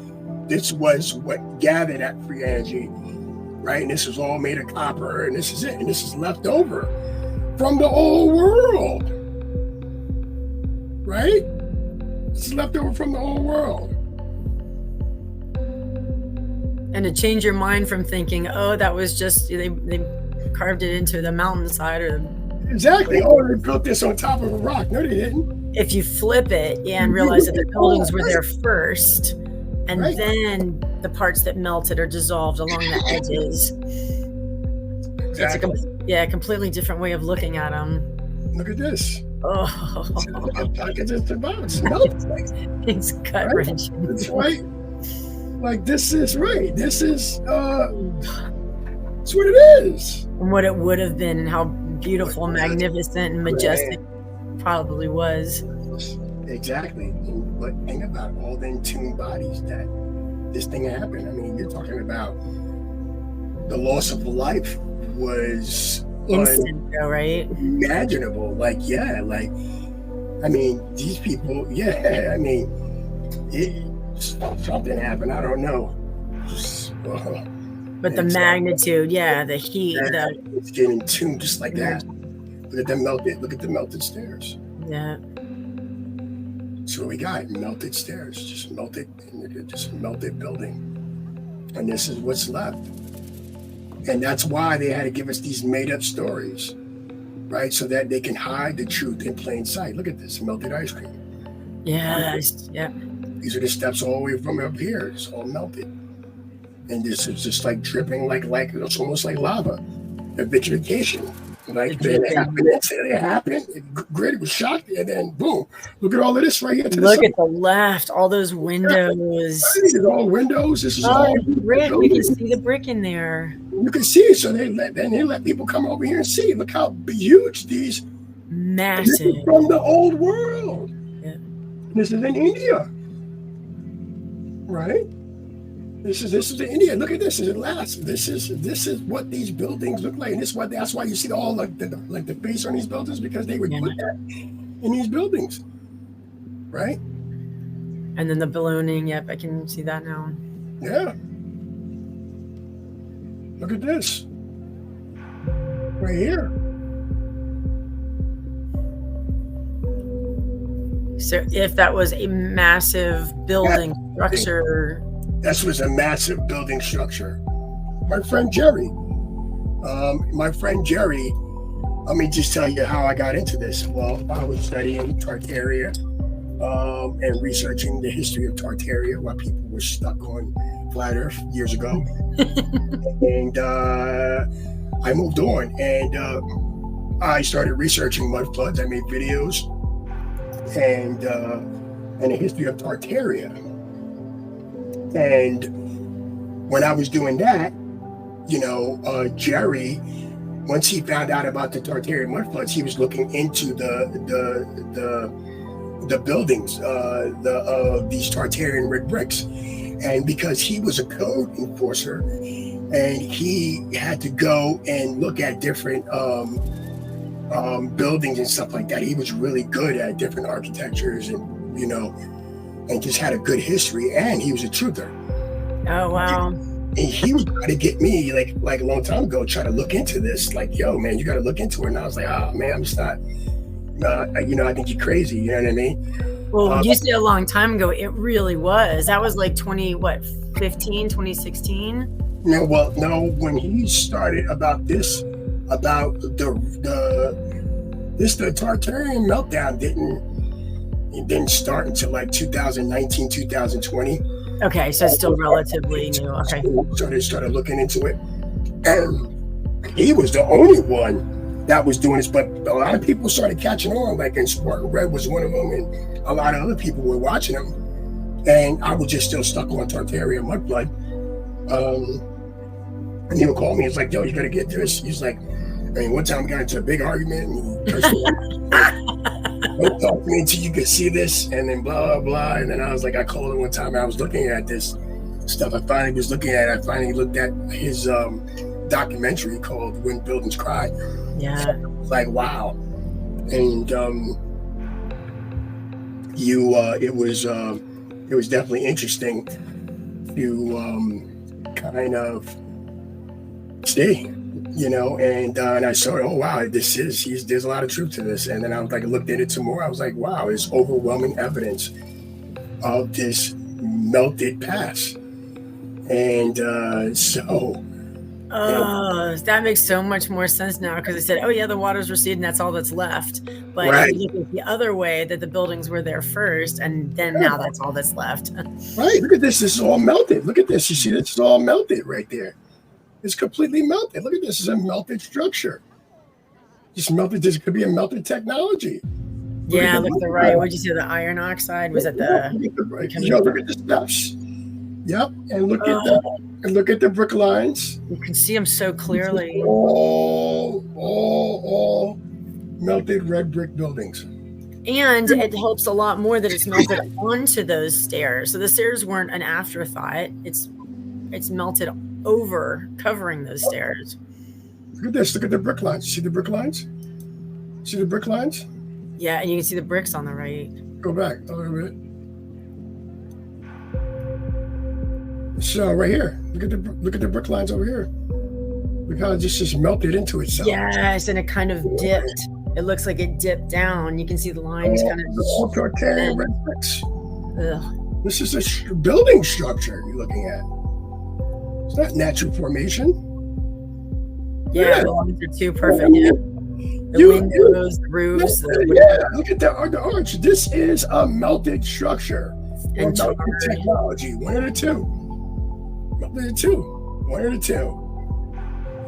what gathered that free energy. Right, and this is all made of copper, and this is it, and this is left over from the old world, right? This is left over from the old world. And to change your mind from thinking, oh, that was just they carved it into the mountainside or exactly. Oh, they built this on top of a rock. No, they didn't. If you flip it, and realize that the buildings were there first. And then the parts that melted or dissolved along the edges. Exactly. It's a completely different way of looking at them. Look at this. Oh, it's gut wrenching. That's right. Like this is right. This is it's what it is. And what it would have been, and how beautiful, magnificent, and majestic it probably was. Exactly. But think about all the entombed bodies that this thing happened. I mean, you're talking about the loss of life was instant, right? Imaginable. Like, I mean, these people, I mean, something happened. I don't know. But the magnitude, the heat, it's getting entombed just like that. Look at the melted stairs. Yeah. So we got melted stairs, just melted building. And this is what's left. And that's why they had to give us these made up stories, right? So that they can hide the truth in plain sight. Look at this, melted ice cream. Yes, yeah. These are the steps all the way from up here. It's all melted. And this is just like dripping like it's almost like lava. The vitrification. Like it happened. Grid was shocked, and then boom! Look at all of this right here. Look at the left, all those windows. This is all windows. This is all brick. We can see the brick in there. You can see it. So they let people come over here and see. Look how huge these massive from the old world. Yeah. This is in India, right? This is in India. Look at this. This is what these buildings look like. And that's why you see all the face on these buildings, because they would put that in these buildings. Right? And then the ballooning, yep, I can see that now. Yeah. Look at this. Right here. So if that was a massive building structure. This was a massive building structure. My friend Jerry, let me just tell you how I got into this. Well, I was studying Tartaria and researching the history of Tartaria while people were stuck on flat Earth years ago. And I moved on, and I started researching mud floods. I made videos and the history of Tartaria. And when I was doing that, Jerry, once he found out about the Tartarian mud floods, he was looking into the buildings, these Tartarian red bricks. And because he was a code enforcer, and he had to go and look at different buildings and stuff like that, he was really good at different architectures, and just had a good history, and he was a truther. Oh wow! And he was trying to get me like a long time ago, try to look into this. Like, yo, man, you got to look into it. And I was like, oh man, I'm just not. I think you're crazy. You know what I mean? Well, you said a long time ago. It really was. That was like 2016. No, well, no. When he started about the Tartarian meltdown didn't start until like 2019, 2020. Okay, so it's still relatively new. Okay. So they started looking into it, and he was the only one that was doing this. But a lot of people started catching on, like, and Spartan Red was one of them, and a lot of other people were watching him. And I was just still stuck on Tartarian mudblood. And he would call me. He's like, "Yo, you gotta get this." He's like, one time we got into a big argument, and he cursed me out. Don't talk to me until you can see this, and then blah, blah. And then I was like, I called him one time, and I was looking at this stuff. I finally looked at his documentary called When Buildings Cry. Yeah. So I was like, wow. And it was definitely interesting to kind of see. And I saw, oh wow, there's a lot of truth to this. And then I was like, looked at it some more. I was like, wow, there's overwhelming evidence of this melted past. And that makes so much more sense now, because they said, oh yeah, the water's receding, that's all that's left. But right. If you look at the other way, that the buildings were there first, and then now that's all that's left. Right. Look at this. This is all melted. Look at this. You see, this is all melted right there. It's completely melted. Look at this. It's a melted structure. Just melted. This could be a melted technology. Yeah, look at the right. What'd you say? The iron oxide was at the right. Look at the steps. Yep. And look at the brick lines. You can see them so clearly. All melted red brick buildings. And it helps a lot more that it's melted onto those stairs. So the stairs weren't an afterthought. It's melted over, covering those stairs. Look at this. Look at the brick lines. See the brick lines? See the brick lines? Yeah, and you can see the bricks on the right. Go back a little bit. So right here, look at the brick lines over here. Look how it just melted into itself. Yes, and it kind of dipped. It looks like it dipped down. You can see the lines kind of. The Tartarian red bricks. Ugh. This is a building structure you're looking at. It's not natural formation. Yeah, the lines are too perfect. Yeah. The windows, the roofs. Look at the arch. This is a melted structure. And melted technology. One of the two.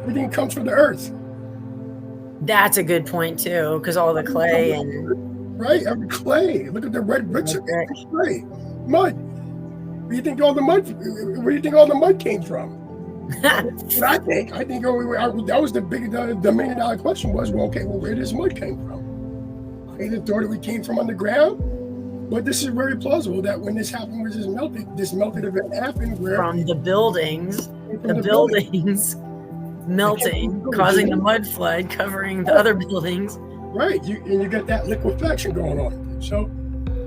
Everything comes from the earth. That's a good point too, because all the clay and right, every clay. Look at the red bricks of clay, mud. Where do you think all the mud came from? What I think that was the $1 million question was, well, okay, well, where does mud came from? I either thought it came from underground, but this is very plausible that when this happened, when this melted event happened, where from the buildings, melting, causing the mud flood, covering the other buildings. Right, you got that liquefaction going on. So,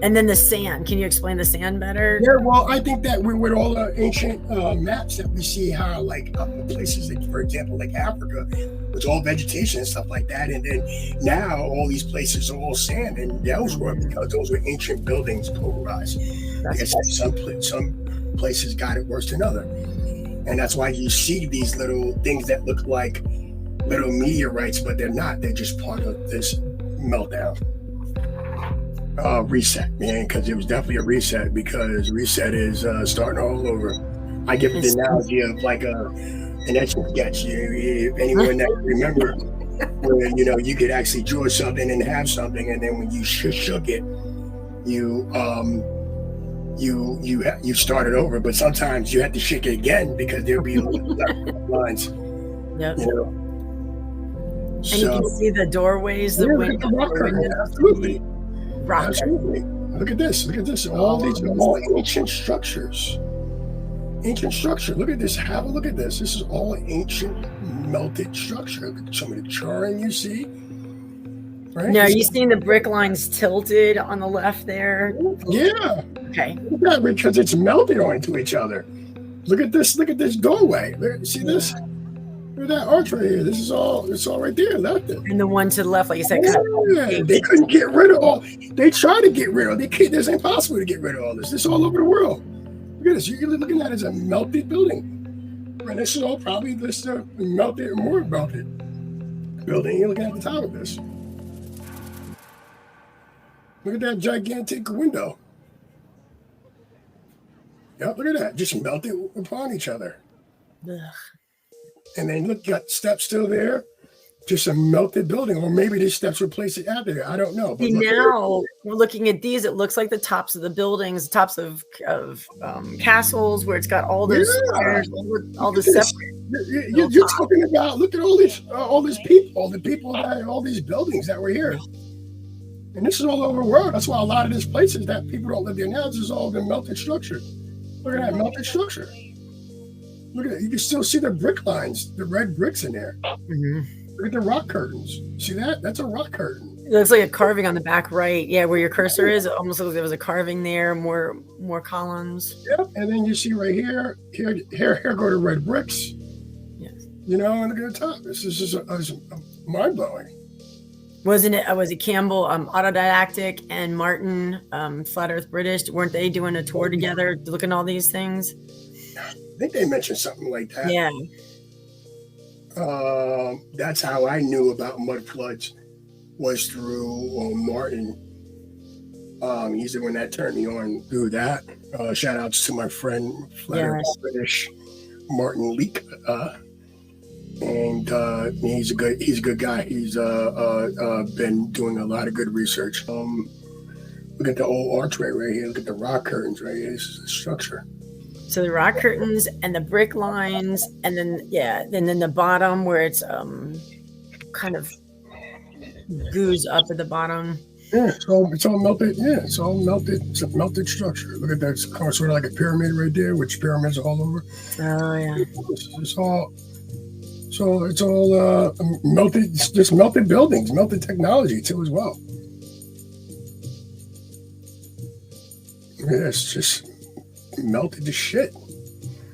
and then the sand. Can you explain the sand better? Yeah, well, I think that with all the ancient maps that we see, how like places, like, for example, like Africa, it's all vegetation and stuff like that, and then now all these places are all sand, and those were because those were ancient buildings pulverized. I guess some places got it worse than others. And that's why you see these little things that look like little meteorites, but they're not. They're just part of this meltdown. Reset, man, because it was definitely a reset, because reset is starting all over. I give the analogy of like an etching sketch. If anyone that remember where, you could actually draw something and have something, and then when you shook it, you started over, but sometimes you have to shake it again because there'll be lines. Yep. And you can see the doorways, the windows. Absolutely. Absolutely. Look at this. All these ancient structures. Ancient structure. Look at this. Have a look at this. This is all ancient melted structure. Some of the charring you see. Right? Now, are you seeing the brick lines tilted on the left there? Yeah. Okay. Yeah, because it's melted onto each other. Look at this. Look at this doorway. See this? Look at that arch right here. It's all right there, left it. And the one to the left, like you said, they couldn't get rid of all. They tried to get rid of. They can't. It's impossible to get rid of all this. This is all over the world. Look at this. You're looking at it as a melted building And this is all probably this melted, more melted building. You're looking at the top of this. Look at that gigantic window. Yep, look at that. Just melted upon each other. Ugh. And then look, got steps still there. Just a melted building, or maybe these steps were placed out there. I don't know. But now we're looking at these. It looks like the tops of the buildings, tops of castles, where it's got all this, all the separate. You're talking about. Look at all these people, all these buildings that were here, and this is all over the world. That's why a lot of these places that people don't live there now. This is all been melted structure. Look at that melted structure. Look at it. You can still see the brick lines, the red bricks in there. Mm-hmm. Look at the rock curtains. See that? That's a rock curtain. It looks like a carving on the back right. Yeah, where your cursor is. It almost looks like there was a carving there, more columns. Yep. And then you see right here go the red bricks. Yes. You know, and look at the top. This is just mind-blowing. Was it Campbell, Autodidactic, and Martin, Flat Earth British? Weren't they doing a tour together, looking at all these things? I think they mentioned something like that. Yeah. That's how I knew about mud floods, was through Martin. He's the one that turned me on through that. Shout outs to my friend Flat Earth British, Martin Leak, and he's a good guy. He's been doing a lot of good research. Look at the old archway right here. Look at the rock curtains right here. This is the structure. So the rock curtains and the brick lines, and then the bottom where it's kind of goos up at the bottom. Yeah, it's all melted. Yeah, it's all melted. It's a melted structure. Look at that. It's kind of sort of like a pyramid right there, which pyramids are all over. Oh yeah. It's all. So it's all melted. It's just melted buildings, melted technology too as well. Yeah, it's just melted to shit.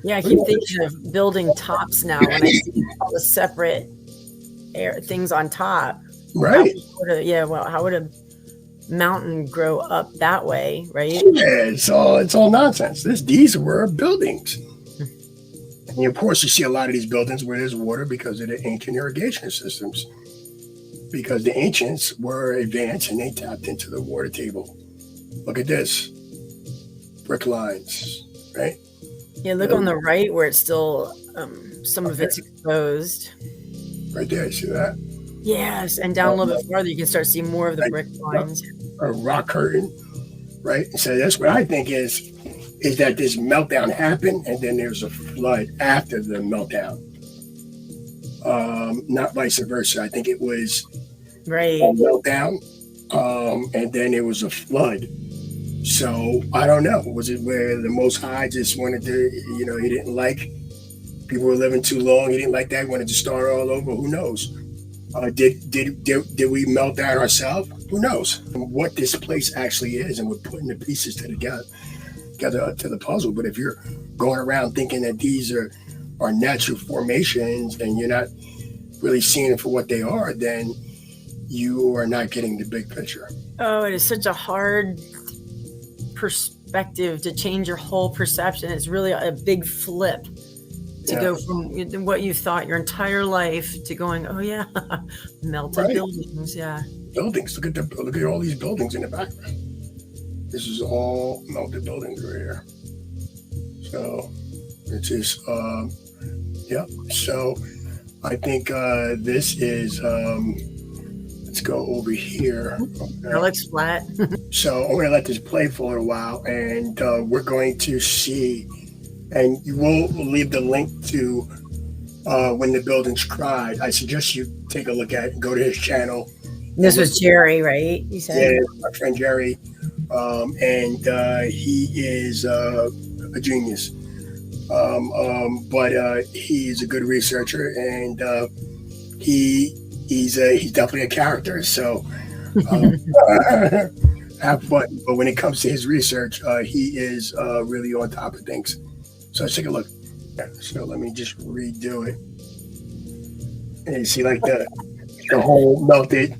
Yeah, I keep thinking of building tops now when I see all the separate things on top. Right. How would a mountain grow up that way, right? Yeah, it's all nonsense. These were buildings. And of course you see a lot of these buildings where there's water because of the ancient irrigation systems. Because the ancients were advanced and they tapped into the water table. Look at this. Brick lines, right? Yeah, look on the right where it's still some of it's exposed. Right there, see that? Yes, and down a little bit farther, you can start seeing more of the brick lines. A rock curtain, right? So that's what I think is that this meltdown happened, and then there's a flood after the meltdown. Not vice versa. I think it was a meltdown, and then there was a flood. So I don't know. Was it where the Most High just wanted to, he didn't like people were living too long. He didn't like that. He wanted to start all over. Who knows? Did we melt down ourselves? Who knows? What this place actually is, and we're putting the pieces together to the puzzle. But if you're going around thinking that these are natural formations and you're not really seeing it for what they are, then you are not getting the big picture. Oh, it is such a hard perspective to change your whole perception. It's really a big flip to go from what you thought your entire life to going, oh yeah, melted buildings. Yeah, buildings. Look at all these buildings in the background. This is all melted buildings right here. So it's just So I think this is let's go over here. That looks flat. So I'm going to let this play for a while, and we're going to see, and you will leave the link to When the Buildings Cried. I suggest you take a look at it, go to his channel. This was Jerry, right? You said? Yeah, my friend Jerry. And he is a genius. But he's a good researcher, and he's definitely a character. So have fun. But when it comes to his research, he is really on top of things. So let's take a look. So let me just redo it. And you see like the whole melted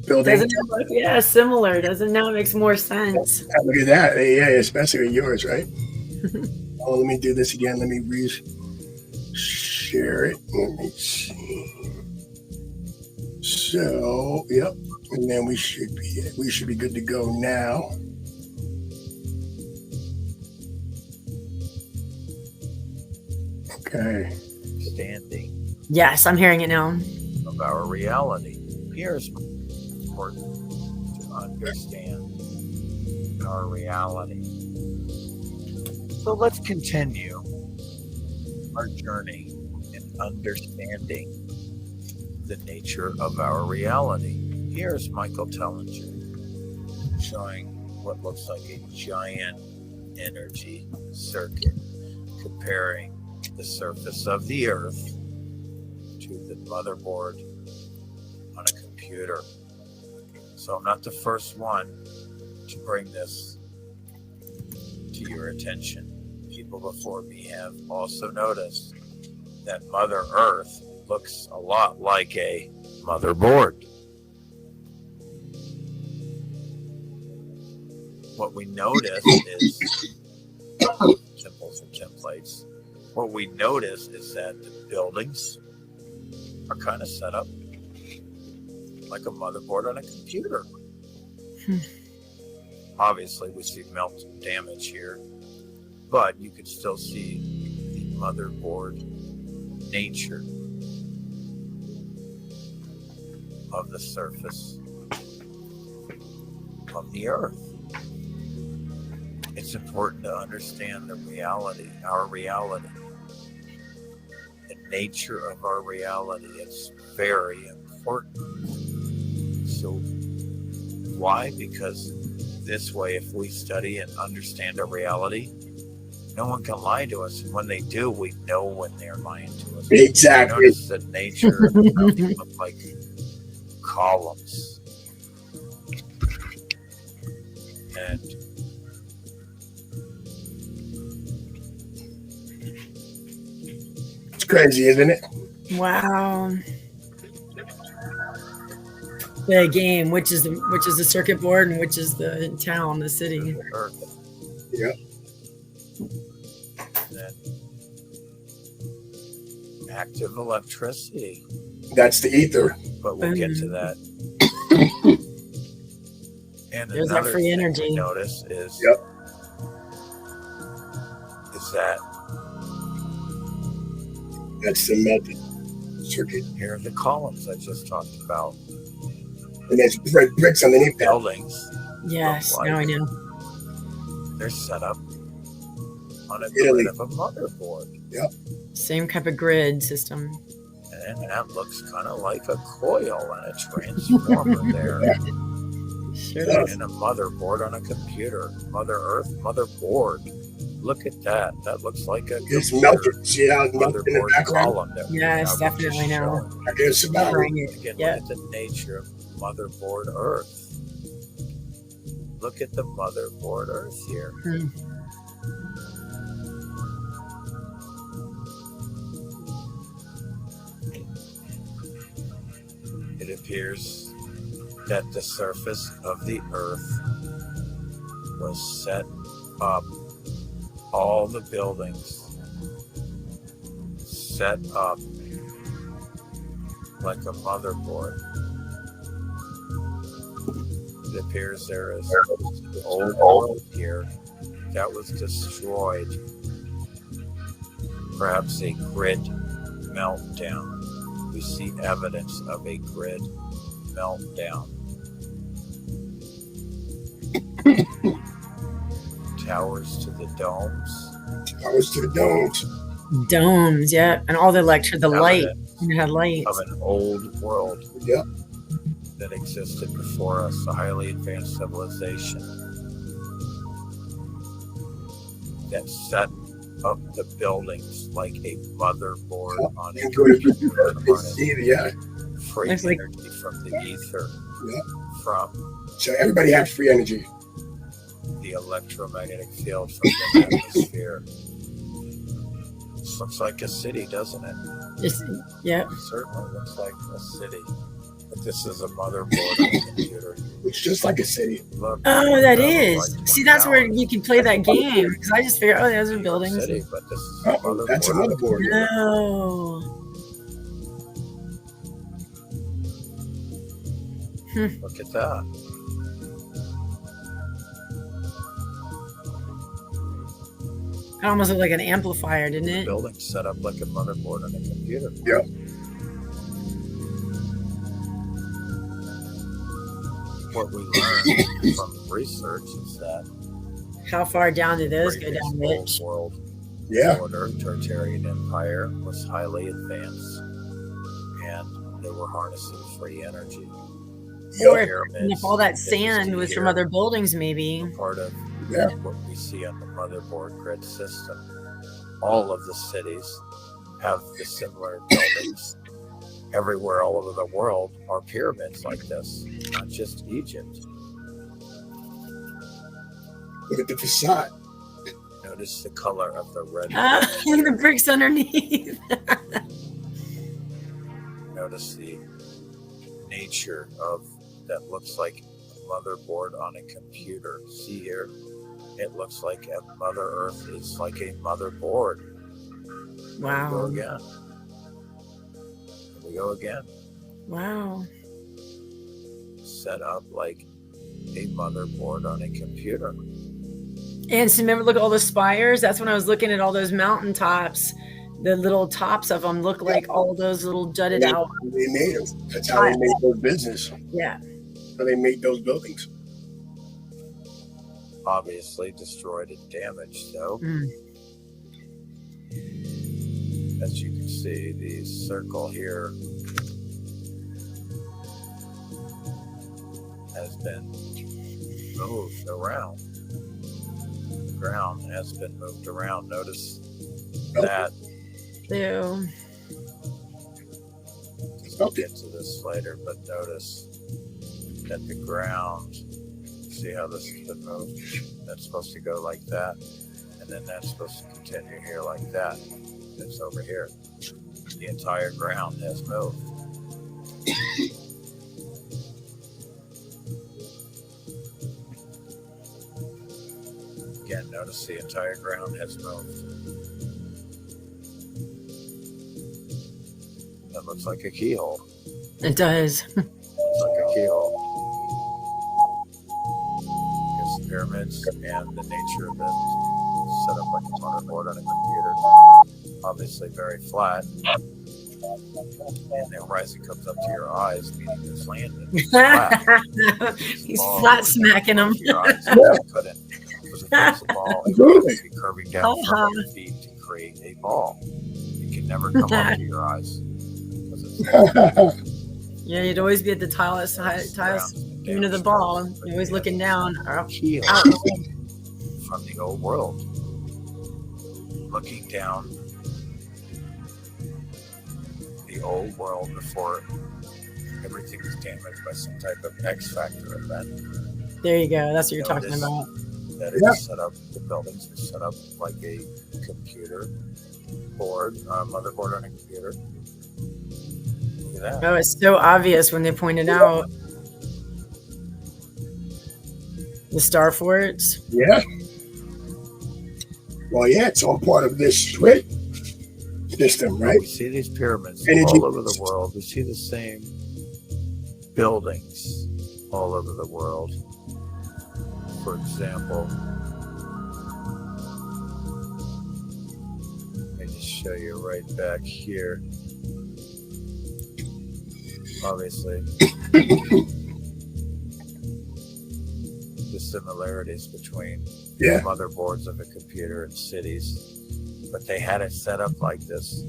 building. Doesn't it look, similar. Doesn't now it makes more sense. Look at that. Yeah, especially with yours, right? Oh, let me do this again. Let me share it. Let me see. So, yep. And then we should be good to go now. Okay. Understanding Yes, I'm hearing it now. of our reality. Here's important to understand our reality. So let's continue our journey in understanding the nature of our reality. Here's Michael Tellinger showing what looks like a giant energy circuit, comparing the surface of the Earth to the motherboard on a computer. So I'm not the first one to bring this to your attention. People before me have also noticed that Mother Earth looks a lot like a motherboard. What we notice is symbols and templates. What we notice is that the buildings are kind of set up like a motherboard on a computer. Obviously, we see melt damage here, but you can still see the motherboard nature of the surface of the Earth. It's important to understand the reality, our reality, the nature of our reality. It's very important. So why? Because this way, if we study and understand our reality, no one can lie to us. And when they do, we know when they're lying to us. Exactly. Notice the nature of them look like columns. And It's crazy, isn't it? Wow. The game, which is the circuit board and which is the town, the city. Earth. Yep. And active electricity. That's the ether. But we'll get to that. And There's that another free thing energy. we notice is that That's the melted circuit. here are the columns I just talked about. And there's bricks underneath that. Buildings. Yes, look now I like know. they're set up on a Italy. grid of a motherboard. Same type of grid system. And that looks kind of like a coil and a transformer there. Sure does. And a motherboard on a computer. Mother Earth, motherboard. Look at that. That looks like a It's computer melted. See how it's melted in the motherboard background? column. That Yes, that was just definitely now. shown. I guess about it. Covering it. Again, Yeah. look at the nature of motherboard Earth. Look at the motherboard Earth here. It appears that the surface of the Earth was set up, all the buildings set up like a motherboard. It appears there is an old world here that was destroyed. Perhaps a grid meltdown. We see evidence of a grid meltdown. Towers to the domes. Towers to the domes. Domes, yeah. And all the the light. Evidence You had lights. of an old world Yep. that existed before us, a highly advanced civilization that set up the buildings like a motherboard on a And go to computer, see, yeah. free Looks like- energy from the ether, Yeah. from So everybody has free energy. the electromagnetic field from the atmosphere. This looks like a city, doesn't it? Just, yeah. It certainly looks like a city. But this is a motherboard on a computer. It's just like a city. Look, Oh, that looks is. like See, one that's where house. you can play that game. Because I just figured, oh, those are buildings. City, but this is a Oh, that's a motherboard. No. Look at that. It almost looked like an amplifier, didn't it? Building set up like a motherboard on a computer. Yep. What we learned from research is that How far down do those go previous down, old Rich? world Yeah. order, Tertiary Empire, was highly advanced, and they were harnessing free energy. Or Pyramids and if all that that you sand see was from here other buildings, maybe. are part of Yeah. what we see on the motherboard grid system. All of the cities have the similar buildings. Everywhere all over the world are pyramids like this, not just Egypt. Look at the facade. Notice the color of the red. Look at the bricks underneath. Notice the nature of that looks like a motherboard on a computer. See here, it looks like a Mother Earth is like a motherboard. Here we go Wow. again. Here we go again. Wow. Set up like a motherboard on a computer. And so remember, look at all the spires. That's when I was looking at all those mountain tops. The little tops of them look like all those little jutted out. They made them. That's how they made those business. Yeah. How they made those buildings. Obviously destroyed and damaged though. Mm. As you can see, the circle here has been moved around. The ground has been moved around. Notice that. Ew. We'll get to this later, but notice that the ground, see how this has been moved? That's supposed to go like that, and then that's supposed to continue here like that. It's over here. The entire ground has moved. Again, notice the entire ground has moved. That looks like a keyhole. It does. Looks like a keyhole. Because the pyramids and the nature of it set up like a motherboard on a computer. Obviously very flat. And the horizon comes up to your eyes, meaning this land is flat. He's flat smacking them. Your eyes, you couldn't. Because if it's a ball, it would be curving down from your feet to create a ball. It can never come up to your eyes. Yeah, you'd always be at the tiles even to the ball. You're always looking down or out. From the old world. Looking down the old world before everything was damaged by some type of X factor event. There you go. That's what you're talking about. That is set up, the buildings are set up like a computer board, motherboard on a computer. Look at that. Oh, it's so obvious when they point it out. The star forts. Yeah. Well, yeah, it's all part of this split system, right? We see these pyramids Energy. all over the world. We see the same buildings all over the world. For example, let me just show you right back here. Obviously, the similarities between Yeah. motherboards of a computer and cities, but they had it set up like this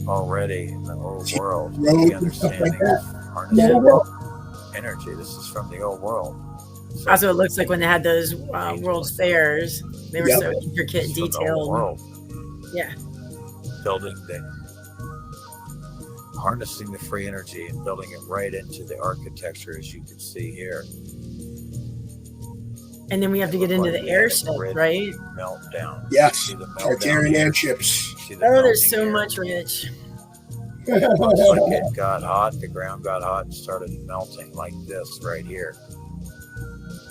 already in the old world. Roads The and stuff like understanding that. of harnessing energy. This is from the old world. So That's what it looks like when they had those World Fairs. They were Yep. so intricate and it's from the old detailed. world. Yeah. Building the harnessing the free energy and building it right into the architecture, as you can see here. And then we have to get into the airship, right? Meltdown. Yes. See the meltdown Tertiary here? airships. See the Oh, there's melting so here? much, Rich. Looks like it got hot, the ground got hot and started melting like this right here.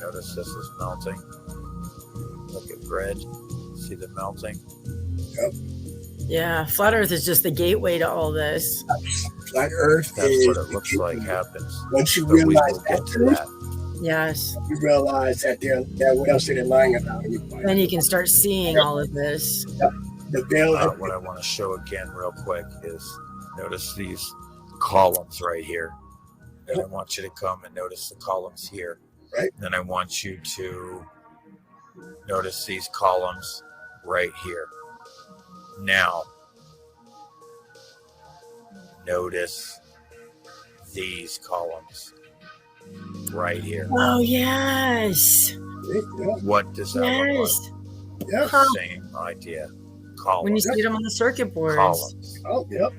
Notice this is melting. Look at grid. See the melting? Yep. Yeah, flat Earth is just the gateway to all this. Flat Earth. That's what it looks like happens. Once you But we realize will get to that, that. Yes. you realize that what else are they lying about? Then you can start seeing all of this. The veil. What I want to show again real quick is notice these columns right here. And I want you to come and notice the columns here. Right. Then I want you to notice these columns right here. Now, notice these columns right here. Oh, yes. What does that look like? Yeah. Same idea. Columns. When you see them on the circuit boards. Columns. Oh, yep.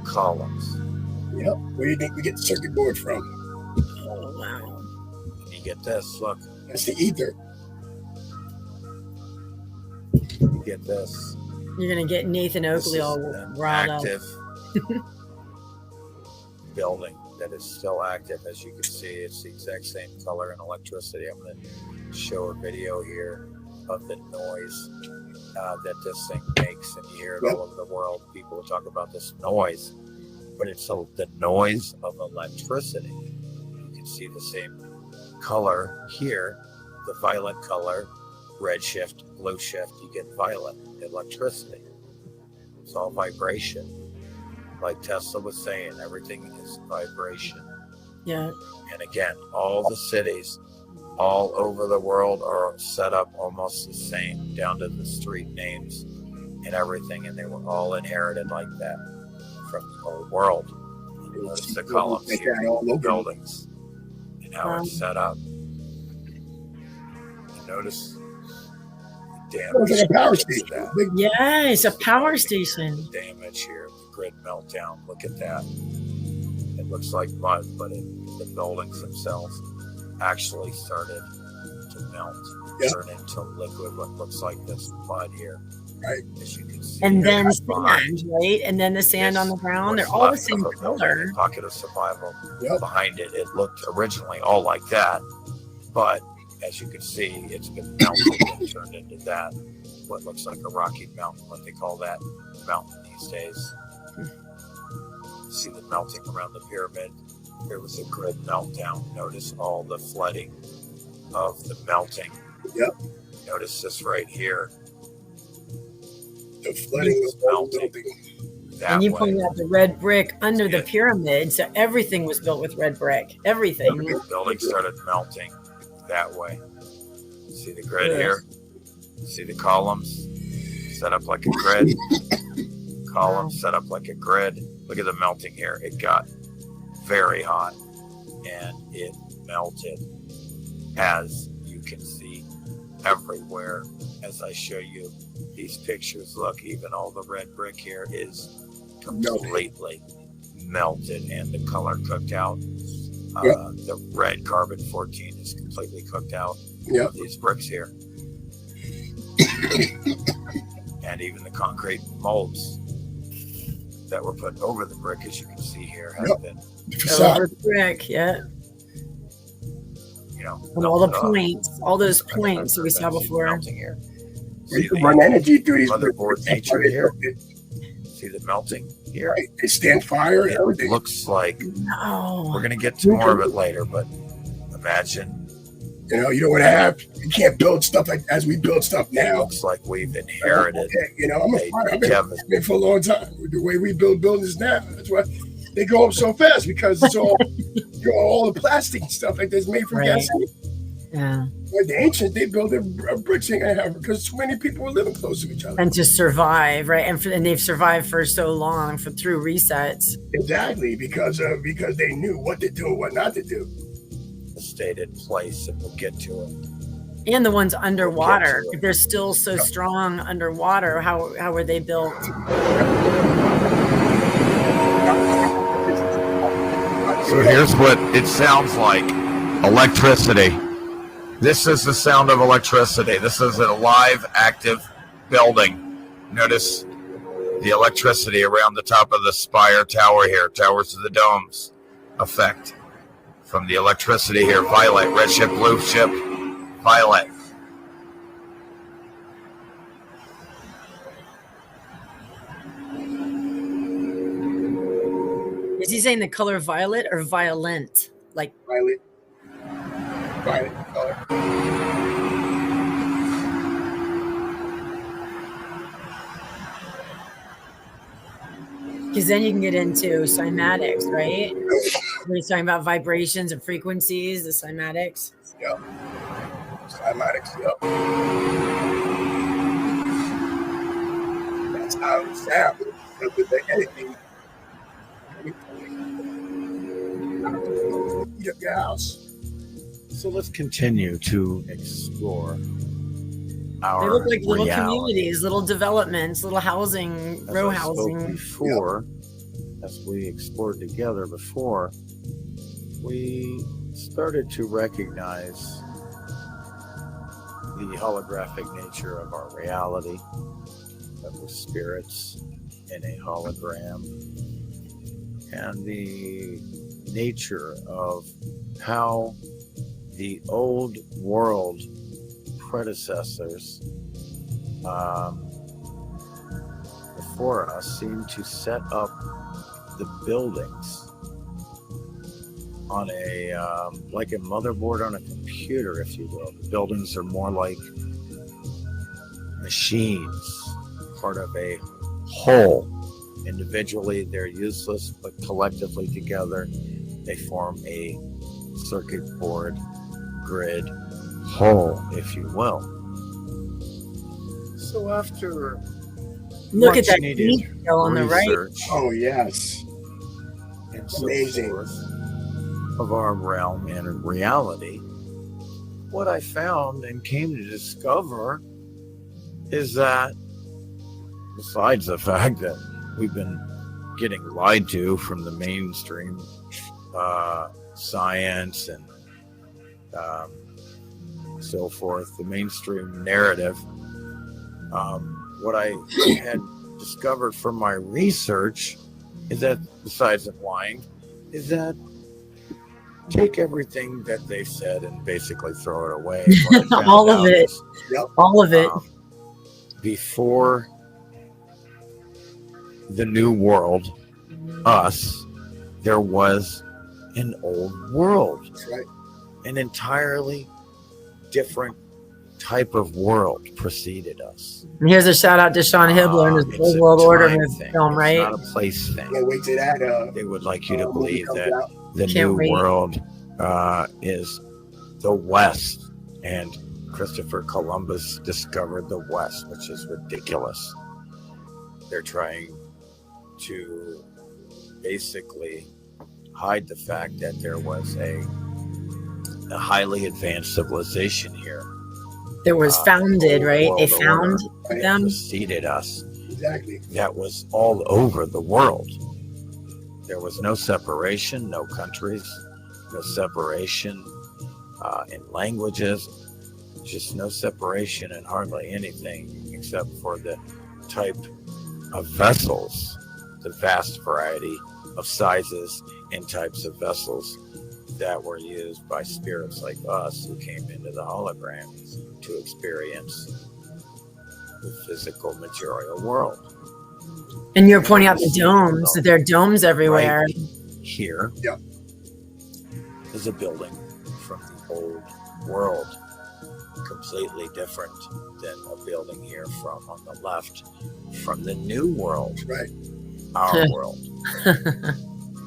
Columns. Yep. Where do you think we get the circuit board from? Oh, wow. And you get this. Look. That's the ether. You get this. You're going to get Nathan Oakley all riled up. Active building that is still active. As you can see, it's the exact same color and electricity. I'm going to show a video here of the noise that this thing makes, and you hear it all over the world. People will talk about this noise, but it's the noise of electricity. You can see the same color here, the violet color, red shift, blue shift, you get violet electricity. It's all vibration. Like Tesla was saying, everything is vibration. Yeah. And again, all the cities all over the world are set up almost the same, down to the street names and everything, and they were all inherited like that from the whole world. You notice the columns here, the buildings, and how it's set up. You notice the damage. It's like a power station. Yes, a power station. Damage here, the grid meltdown. Look at that. It looks like mud, but the buildings themselves actually started to melt, turn into liquid, what looks like this mud here. Right. As you can see. And then sand, right? And then the sand on the ground, they're all the same color. Pocket of survival. Behind it, it looked originally all like that, but as you can see, it's been melted and turned into that, what looks like a rocky mountain, what they call that mountain these days. See the melting around the pyramid. There was a grid meltdown. Notice all the flooding of the melting. Yep. Notice this right here. The flooding of melting. And you pointed out the red brick under the pyramid, so everything was built with red brick. Everything. The building started melting that way. See the grid here? See the columns set up like a grid? Columns set up like a grid. Look at the melting here. It got very hot and it melted, as you can see everywhere. As I show you these pictures, look, even all the red brick here is completely melted and the color cooked out. The red carbon 14 is completely cooked out of these bricks here. And even the concrete molds that were put over the brick, as you can see here, have been over the brick, you know, and all the points, all those points that we saw before. Here. You can run energy through these motherboard nature here. See the melting here. Right. They stand fire and everything. Looks like we're going to get to more of it later, but imagine. You know, you don't want to have, you can't build stuff like as we build stuff now. It looks like we've inherited. You know, I've been for a long time. The way we build buildings now, that's why they go up so fast, because it's all all the plastic stuff like that's made from gasoline. Yeah. Like the ancients, they built their bricks ain't gonna have, because too many people were living close to each other. And to survive, right? And they've survived for so long through resets. Exactly, because they knew what to do and what not to do. Stayed in place, and we'll get to it. And the ones underwater, if they're still so strong underwater, how were they built? So here's what it sounds like: electricity. This is the sound of electricity. This is a live, active building. Notice the electricity around the top of the spire tower here, towers of the domes, effect from the electricity here. Violet, red ship, blue ship, violet. Is he saying the color violet or violent? Like Violet. Violet color. because then you can get into cymatics, right? We're talking about vibrations and frequencies, the cymatics. Yep. Cymatics, yep. That's how it sounds. With the anything. Your house. So let's continue to explore our They look like little reality. communities, little developments, little housing, row As I spoke housing. before, as we explored together before, we started to recognize the holographic nature of our reality, that we're spirits in a hologram, and the nature of how the old world predecessors before us seem to set up the buildings on a like a motherboard on a computer, if you will. The buildings are more like machines, part of a whole. Individually they're useless, but collectively together they form a circuit board grid whole, if you will. So after Look at much that needed detail on the right. research Oh, yes. and so Amazing. forth of our realm and reality, what I found and came to discover is that besides the fact that we've been getting lied to from the mainstream science and so forth, the mainstream narrative, what I had discovered from my research is that, besides the lying, is that take everything that they said and basically throw it away. What I found All of out it. is, All of it. before the new world, us, there was an old world. That's right. An entirely different type of world preceded us. And here's a shout out to Sean Hibbler and his It's Old a World Order time movie thing. film, It's right? not a place thing. Can't wait till that. They would like you to movie believe comes that out. the Can't new wait. world is the West, and Christopher Columbus discovered the West, which is ridiculous. They're trying to basically hide the fact that there was a highly advanced civilization here. That was founded, Old right? They world found order Right. them. preceded us. Exactly. That was all over the world. There was no separation, no countries, no separation in languages, just no separation in hardly anything except for the type of vessels, the vast variety of sizes and types of vessels that were used by spirits like us who came into the holograms to experience the physical material world. And you're pointing out the domes, that there are domes everywhere. Right here Yep. is a building from the old world, completely different than a building here from on the left from the new world, Right. our world.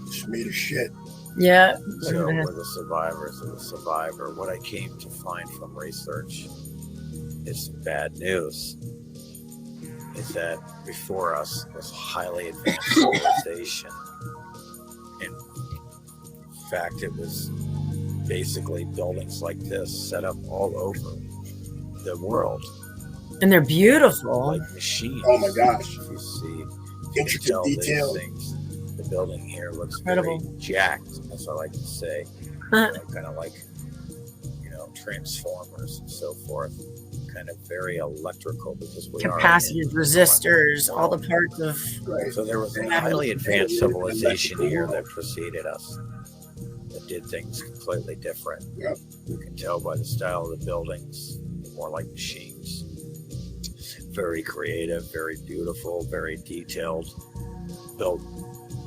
It's made of shit. Yeah. So we're the survivors of the survivor. What I came to find from research is bad news. Is that before us was highly advanced civilization. In fact, it was basically buildings like this set up all over the world, And they're beautiful. like machines. Oh my gosh. If you see, if you Intricate can tell these detail. things, the building here looks Incredible. very jacked, as I like to say. Huh. Kind of like, transformers and so forth, kind of very electrical because we capacitors, resistors, all the parts of. Right. So there was a highly advanced civilization here that preceded us that did things completely different. Yep. You can tell by the style of the buildings, more like machines. Very creative, very beautiful, very detailed, built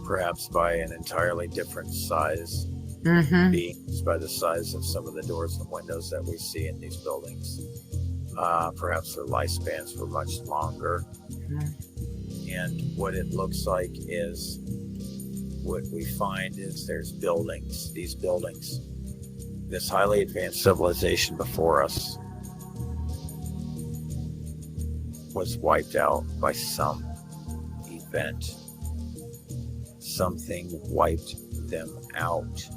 perhaps by an entirely different size beings, by the size of some of the doors and windows that we see in these buildings. Perhaps their lifespans were much longer. And what it looks like is, what we find is there's buildings, these buildings, this highly advanced civilization before us was wiped out by some event. Something wiped them out,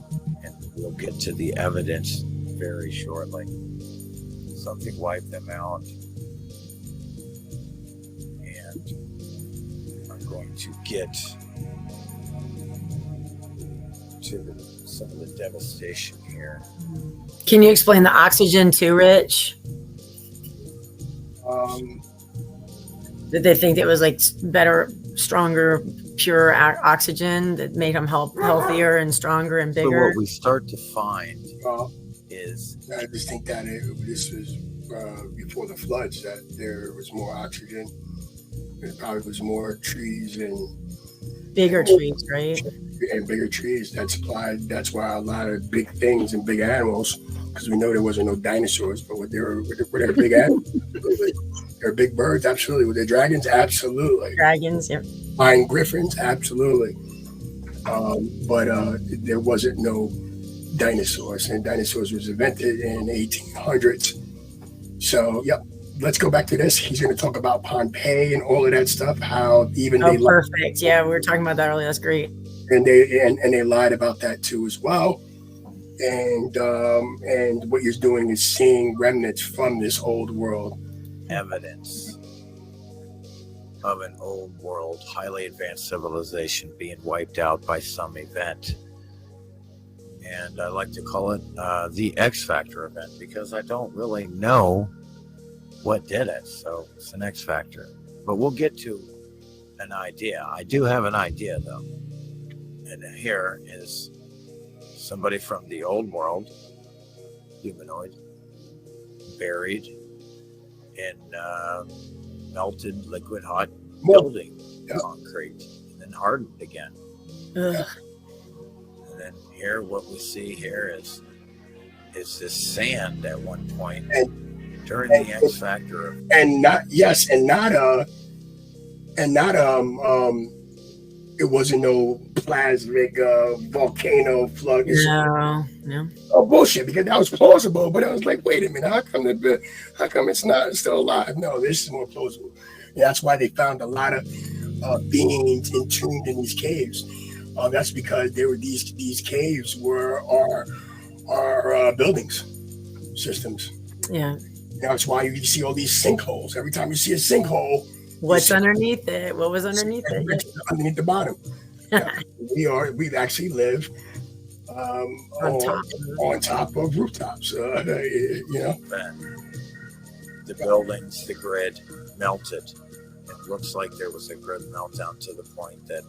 and we'll get to the evidence very shortly. Something wiped them out, and I'm going to get to some of the devastation here. Can you explain the oxygen too, Rich? Did they think it was like better, stronger, pure oxygen that made them healthier and stronger and bigger? So what we start to find is... I just think that this was before the floods, that there was more oxygen. There probably was more trees and... Bigger trees, right? And bigger trees that supplied. That's why a lot of big things and big animals, because we know there wasn't no dinosaurs, but were there big animals? They're big birds, absolutely. Were there dragons? Absolutely. Dragons, yep. Flying griffins, absolutely. But there wasn't no dinosaurs, and dinosaurs was invented in the 1800s. So, yep. Let's go back to this. He's going to talk about Pompeii and all of that stuff. How even they perfect. Yeah, we were talking about that earlier. That's great. And they lied about that too as well. And what you're doing is seeing remnants from this old world. Evidence of an old world, highly advanced civilization being wiped out by some event. And I like to call it the X Factor event, because I don't really know what did it. So it's an X Factor. But we'll get to an idea. I do have an idea, though. And here is somebody from the old world, humanoid, buried in melted liquid hot building concrete, and then hardened again. And then here, what we see here is this sand at one point during the X Factor, it wasn't no plasmic volcano plug. No. Oh, bullshit, because that was plausible, but I was like, wait a minute, how come it's not still alive? No, this is more plausible. And that's why they found a lot of beings entombed in these caves. That's because there were these caves were our buildings systems. Yeah. That's why you see all these sinkholes. Every time you see a sinkhole, what's underneath it? What was underneath it? Underneath the bottom. We actually live on top of rooftops. The buildings, the grid melted. It looks like there was a grid meltdown to the point that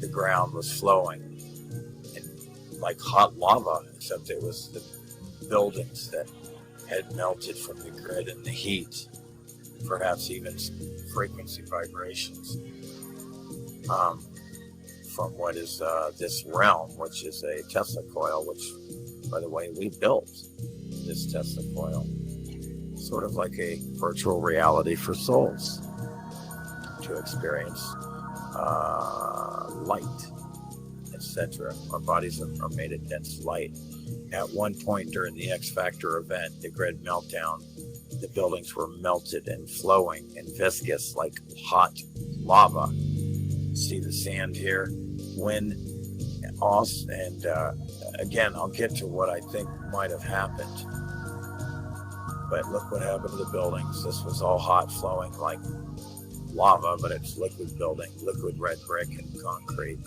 the ground was flowing in like hot lava, except it was the buildings that had melted from the grid and the heat, perhaps even frequency vibrations from what is this realm, which is a Tesla coil, which, by the way, we built this Tesla coil, sort of like a virtual reality for souls to experience light, etc. Our bodies are made of dense light. At one point during the X Factor event, the grid meltdown, the buildings were melted and flowing and viscous like hot lava. See the sand here, wind, and again, I'll get to what I think might have happened. But look what happened to the buildings. This was all hot, flowing like lava, but it's liquid building, liquid red brick and concrete.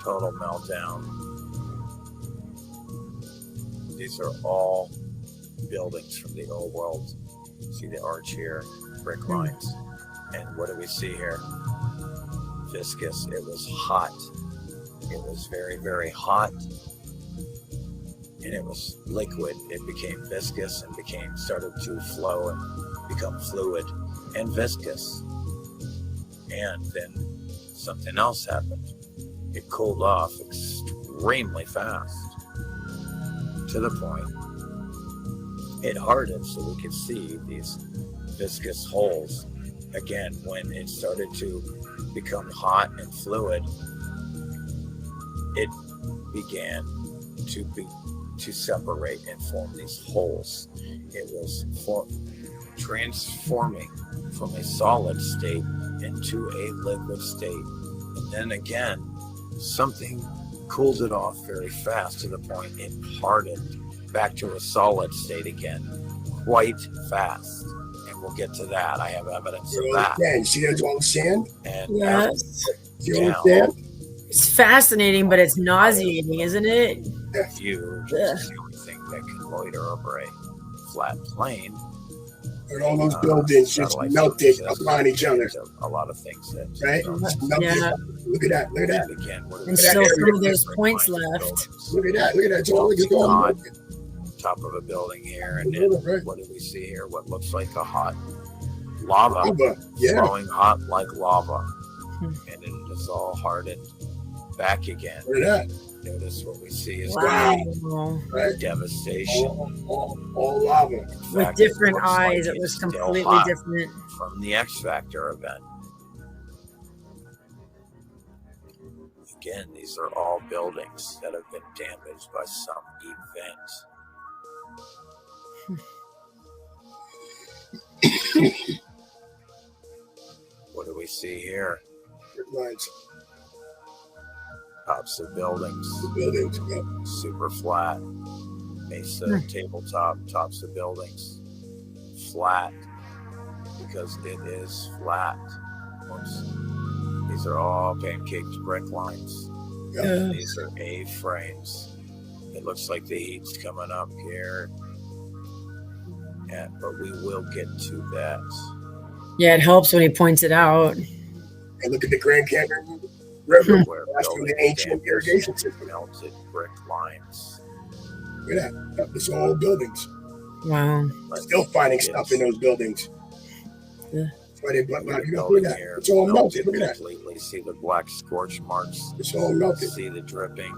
Total meltdown. These are all buildings from the old world. See the arch here, brick lines. And what do we see here? Viscous. It was hot. It was very, very hot. And it was liquid. It became viscous and started to flow and become fluid and viscous. And then something else happened. It cooled off extremely fast to the point it hardened, so we could see these viscous holes. Again, when it started to become hot and fluid, it began to separate and form these holes. It was transforming from a solid state into a liquid state. And then again, something cooled it off very fast to the point it hardened back to a solid state again, quite fast. And we'll get to that. I have evidence of that. You see that's all the sand? And yes. You understand? It's fascinating, but it's nauseating, isn't it? You just the only thing that can loiter over a flat plane. And all those buildings just melted upon each other. A lot of things that right? Yeah. Look at that. Look at that. Again, and still some of those points left. Look at that. Look at that. It's all top of a building here, and then what do we see here? What looks like a hot lava. Flowing hot like lava. And it is all hardened back again. Look at that. Notice what we see is devastation. All lava. With different eyes, it was completely different. From the X Factor event. Again, these are all buildings that have been damaged by some event. What do we see here? Lines. Tops of buildings. Super flat. Mesa, tabletop, tops of buildings. Flat. Because it is flat. Oops. These are all pancaked brick lines. These are A-frames. It looks like the heat's coming up here. But we will get to that. Yeah, it helps when he points it out. And look at the Grand Canyon River. That's through the ancient irrigation system. Melted brick lines. Look at that. It's all buildings. Wow. Still finding stuff in those buildings. Yeah. That's why they look at that. It's all melted. Look at that. Completely. See the black scorch marks. It's all melted. See the dripping.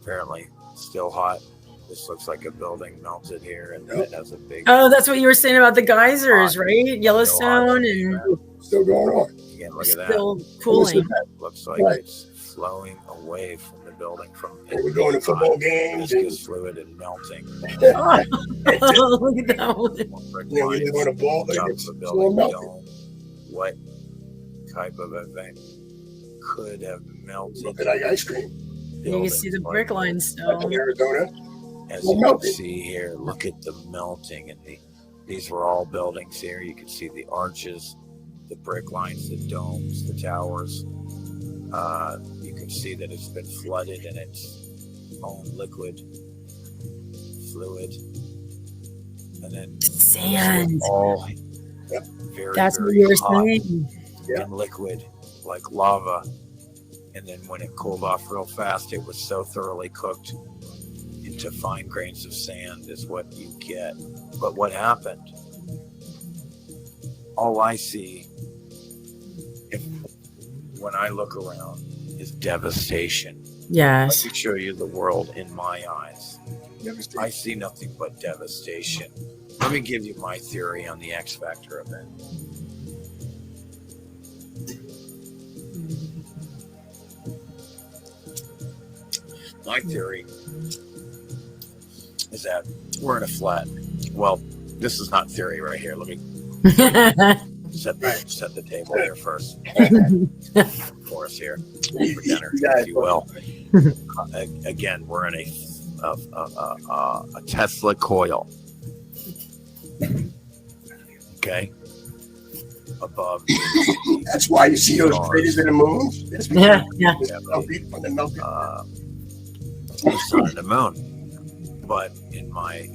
Apparently, still hot. This looks like a building melted here, and then it has a big. Oh, that's what you were saying about the geysers, right? Yellowstone and still going on. Again, look at that. Still cooling. Looks like it's flowing away from the building. We're going to football games. It's fluid and melting. Look at that one. Yeah, we live on a ball. What type of event could have melted? Look at that ice cream. You can see the brick lines still. In Arizona. As you can see here, look at the melting, and these were all buildings here. You can see the arches, the brick lines, the domes, the towers. You can see that it's been flooded in its own liquid, fluid, and then sand. All very, that's very what you were hot saying. and liquid, like lava. And then when it cooled off real fast, it was so thoroughly cooked into fine grains of sand is what you get. But what happened? All I see when I look around is devastation. Yes. Let me show you the world in my eyes. I see nothing but devastation. Let me give you my theory on the X Factor event. My theory is that we're in a flat. Well, this is not theory right here. Let me set the table here first for us here for dinner, if you will. Again, we're in a Tesla coil. Okay. Above. That's why you see those craters in the moon. Yeah. From the melting. the sun and the moon. But in my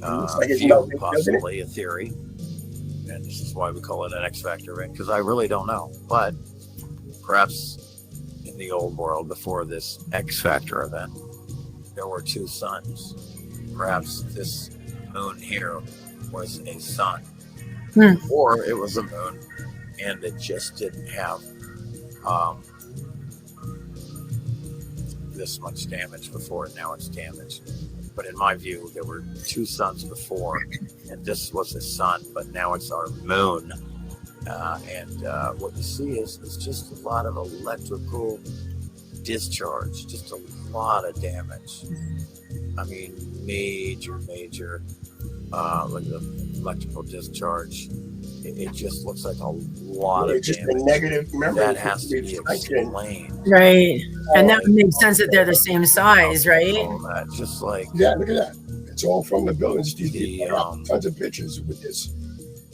view, possibly a theory, and this is why we call it an X factor event, because I really don't know. But perhaps in the old world, before this X factor event, there were two suns. Perhaps this moon here was a sun, or it was a moon, and it just didn't have this much damage before, and now it's damaged. But in my view, there were two suns before, and this was a sun, but now it's our moon. And what you see is just a lot of electrical discharge, just a lot of damage. I mean, major, like the electrical discharge. It just looks like a lot of just damage. A negative. Remember, that has to be explained. Right. And that would make sense that they're the same size, right? All that, just like... Yeah, look at that. It's all from the buildings. These people tons of pictures with this,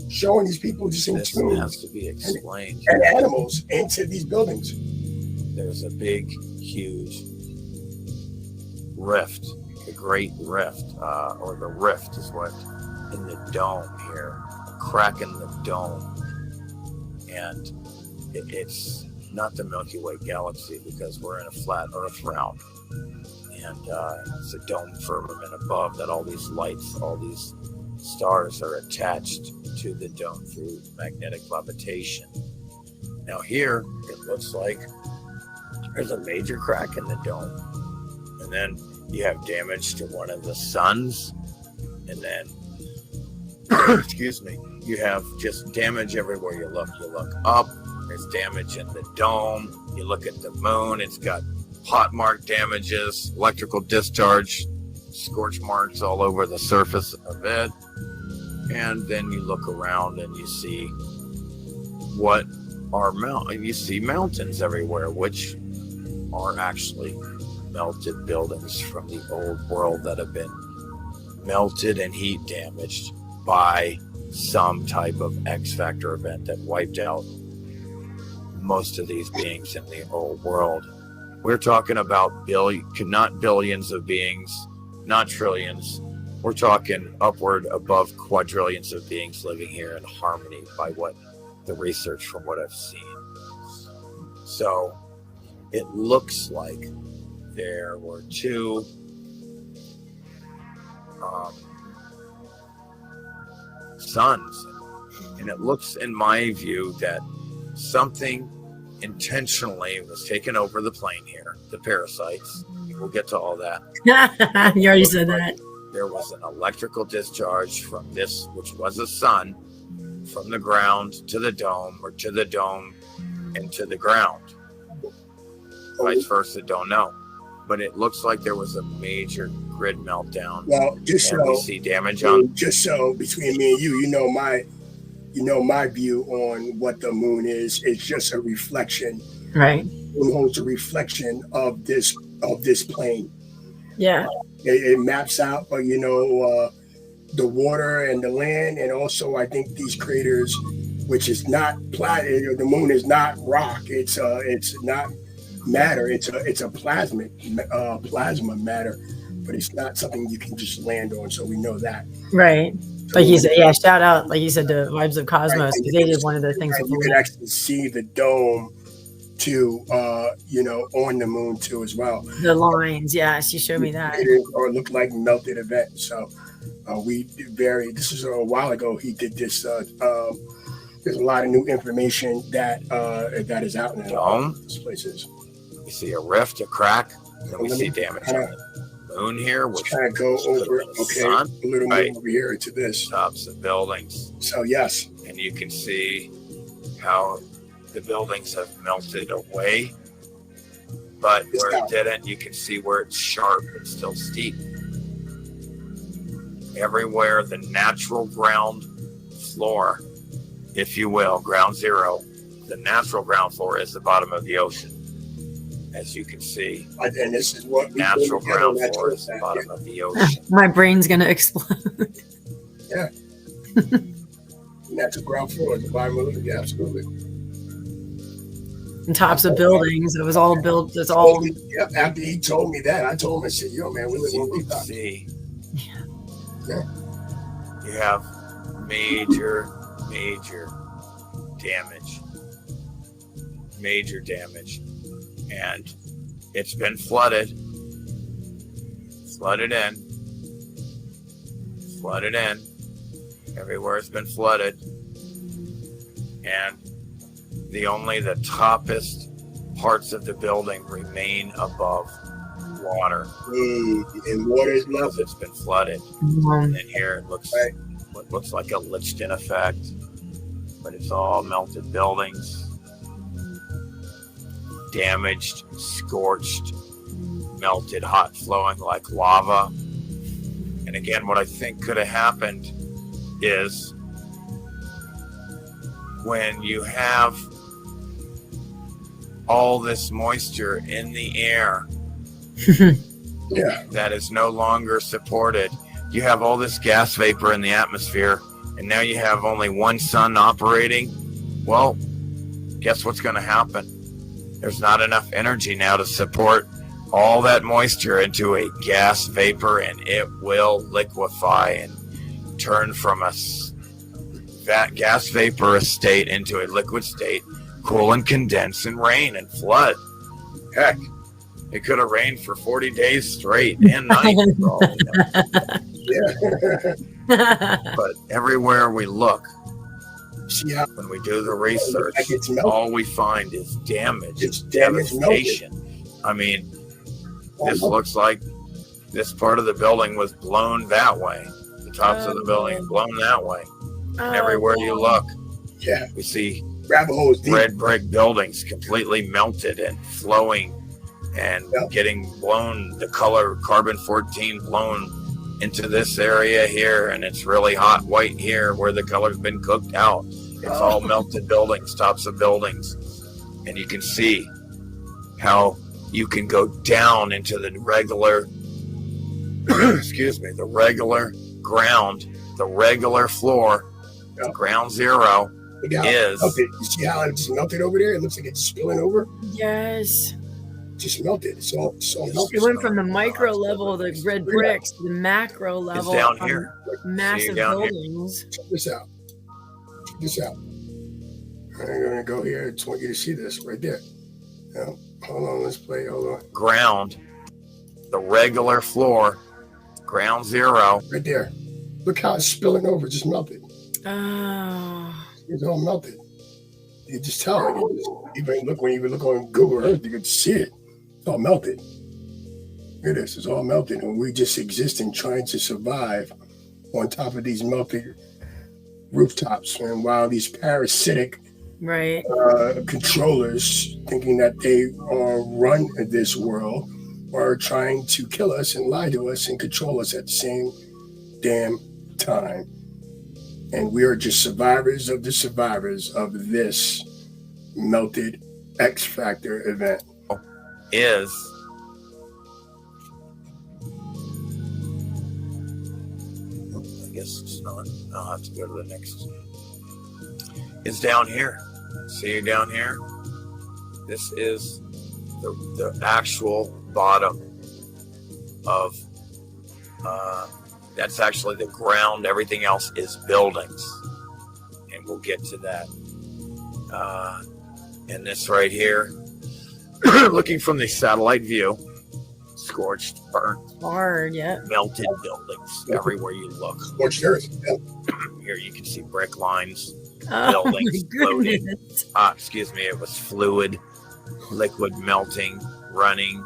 showing these people just in tune. Has to be explained. And animals into these buildings. There's a big, huge rift, the Great Rift, or the rift is what, in the dome here, a crack in the dome. And it's not the Milky Way galaxy, because we're in a flat Earth round. And it's a dome firmament above that all these lights, all these stars are attached to the dome through magnetic levitation. Now here, it looks like there's a major crack in the dome. And then you have damage to one of the suns. And then, excuse me, you have just damage everywhere you look. You look up, there's damage in the dome. You look at the moon, it's got hot mark damages, electrical discharge, scorch marks all over the surface of it. And then you look around and you see what are you see mountains everywhere, which are actually melted buildings from the old world that have been melted and heat damaged by some type of X factor event that wiped out most of these beings in the old world. We're talking about not billions of beings, not trillions. We're talking upward above quadrillions of beings living here in harmony by what the research from what I've seen. So it looks like there were two suns, and it looks, in my view, that something intentionally was taken over the plane here, the parasites. We'll get to all that. You already said that. There was an electrical discharge from this, which was a sun, from the ground to the dome, or to the dome and to the ground. Vice versa, don't know. But it looks like there was a major grid meltdown. Well, just so we see damage on. Just so between me and you know my view on what the moon is. It's just a reflection. Right. The moon is a reflection of this plane. Yeah. It maps out, the water and the land, and also I think these craters, which is not the moon is not rock. It's not matter. It's a plasma matter, but it's not something you can just land on. So we know that. Right. Like you said, yeah. Shout out, like you said, to Vibes of Cosmos, because they did one of the things. You can actually see the dome too, on the moon too as well. The lines, yes, you showed me that. Or look like melted event. So this is a while ago he did this. There's a lot of new information that is out in all these places. We see a rift, a crack, and we see damage on the moon here. Which kind of go over, a little more over here to this. Tops of buildings. So yes. And you can see how the buildings have melted away, but where it didn't, you can see where it's sharp but still steep. Everywhere the natural ground floor, if you will, ground zero, the natural ground floor is the bottom of the ocean. As you can see, and this is what natural ground floor is the bottom of the ocean. My brain's gonna explode. Yeah. Natural ground floor is the bottom of the ocean. Yeah, absolutely. And tops of buildings. It was all built. It's all. Yeah, after he told me that, I told him, I said, yo, man, we live on rooftops. See, Yeah. you have major damage, and it's been flooded in. Everywhere it's been flooded, and the toppest parts of the building remain above water. And water is Because nothing. it's been flooded. And then here it looks what looks like a Lichtenstein effect, but it's all melted buildings, damaged, scorched, melted, hot flowing like lava. And again, what I think could have happened is when you have all this moisture in the air Yeah. that is no longer supported, you have all this gas vapor in the atmosphere, and now you have only one sun operating. Well, guess what's going to happen? There's not enough energy now to support all that moisture into a gas vapor, and it will liquefy and turn from that gas vapor state into a liquid state, cool and condense and rain and flood. Heck, it could have rained for 40 days straight and nights. For all we know. But everywhere we look, See how when we do the research, like it's melted. all we find is damage. It's damage, devastation. I mean, this looks like this part of the building was blown that way. The tops of the building are blown that way. And everywhere you look, Yeah. we see Rabbit holes deep. red brick buildings completely melted and flowing and getting blown, the color carbon-14 blown into this area here, and it's really hot white here where the color's been cooked out. It's all melted buildings, tops of buildings. And you can see how you can go down into the regular, the regular ground, the regular floor, ground zero is. Melted. You see how it just melted over there? It looks like it's spilling over. Yes. Just melted. It's all melted. It went from the micro level of the red bricks to the macro level. down on here. Massive down here. buildings. Check this out. I'm gonna go here. I just want you to see this right there. Yeah. Hold on, let's play. Hold on. Ground, the regular floor, ground zero. Right there. Look how it's spilling over. Just melted. Oh. It's all melted. You just tell it. Even look when you look on Google Earth, you can see it. It's all melted. Look at this. It's all melted, and we just exist and trying to survive on top of these melted rooftops. And while these parasitic controllers, thinking that they run this world, are trying to kill us and lie to us and control us at the same damn time. And we are just survivors of the survivors of this melted X Factor event. Is I guess it's not. I'll have to go to the next. It's down here. See down here? This is the actual bottom of that's actually the ground. Everything else is buildings, and we'll get to that. And this right here, looking from the satellite view, scorched, burnt, hard, melted buildings everywhere you look. Scorched earth. Here you can see brick lines, Oh, buildings my floating. goodness. It was fluid, liquid melting, running,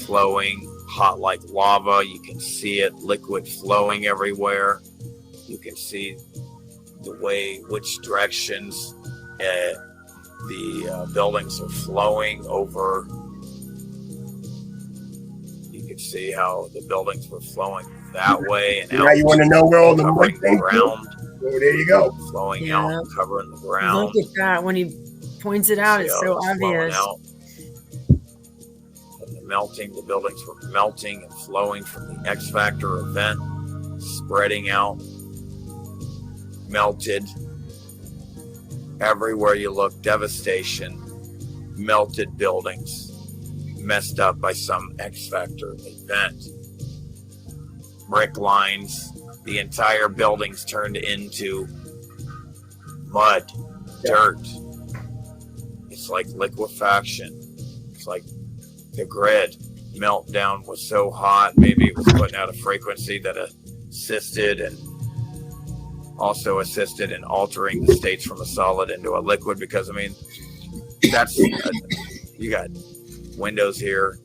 flowing, hot like lava. You can see it, liquid flowing everywhere. You can see which directions the buildings are flowing over. You can see how the buildings were flowing that way and Now out. you want to know where all the covering the ground? ground, Oh, there you go. flowing out, and covering the ground. Look at that. When he points it out, See it's how so it's flowing obvious. out. And the buildings were melting and flowing from the X Factor event, spreading out, melted. Everywhere you look, devastation. melted buildings messed up by some X factor event. Brick lines, the entire buildings turned into mud, dirt. It's like liquefaction. It's like the grid meltdown was so hot, maybe it was putting out a frequency that assisted and also assisted in altering the states from a solid into a liquid, because I mean, that's you got windows here,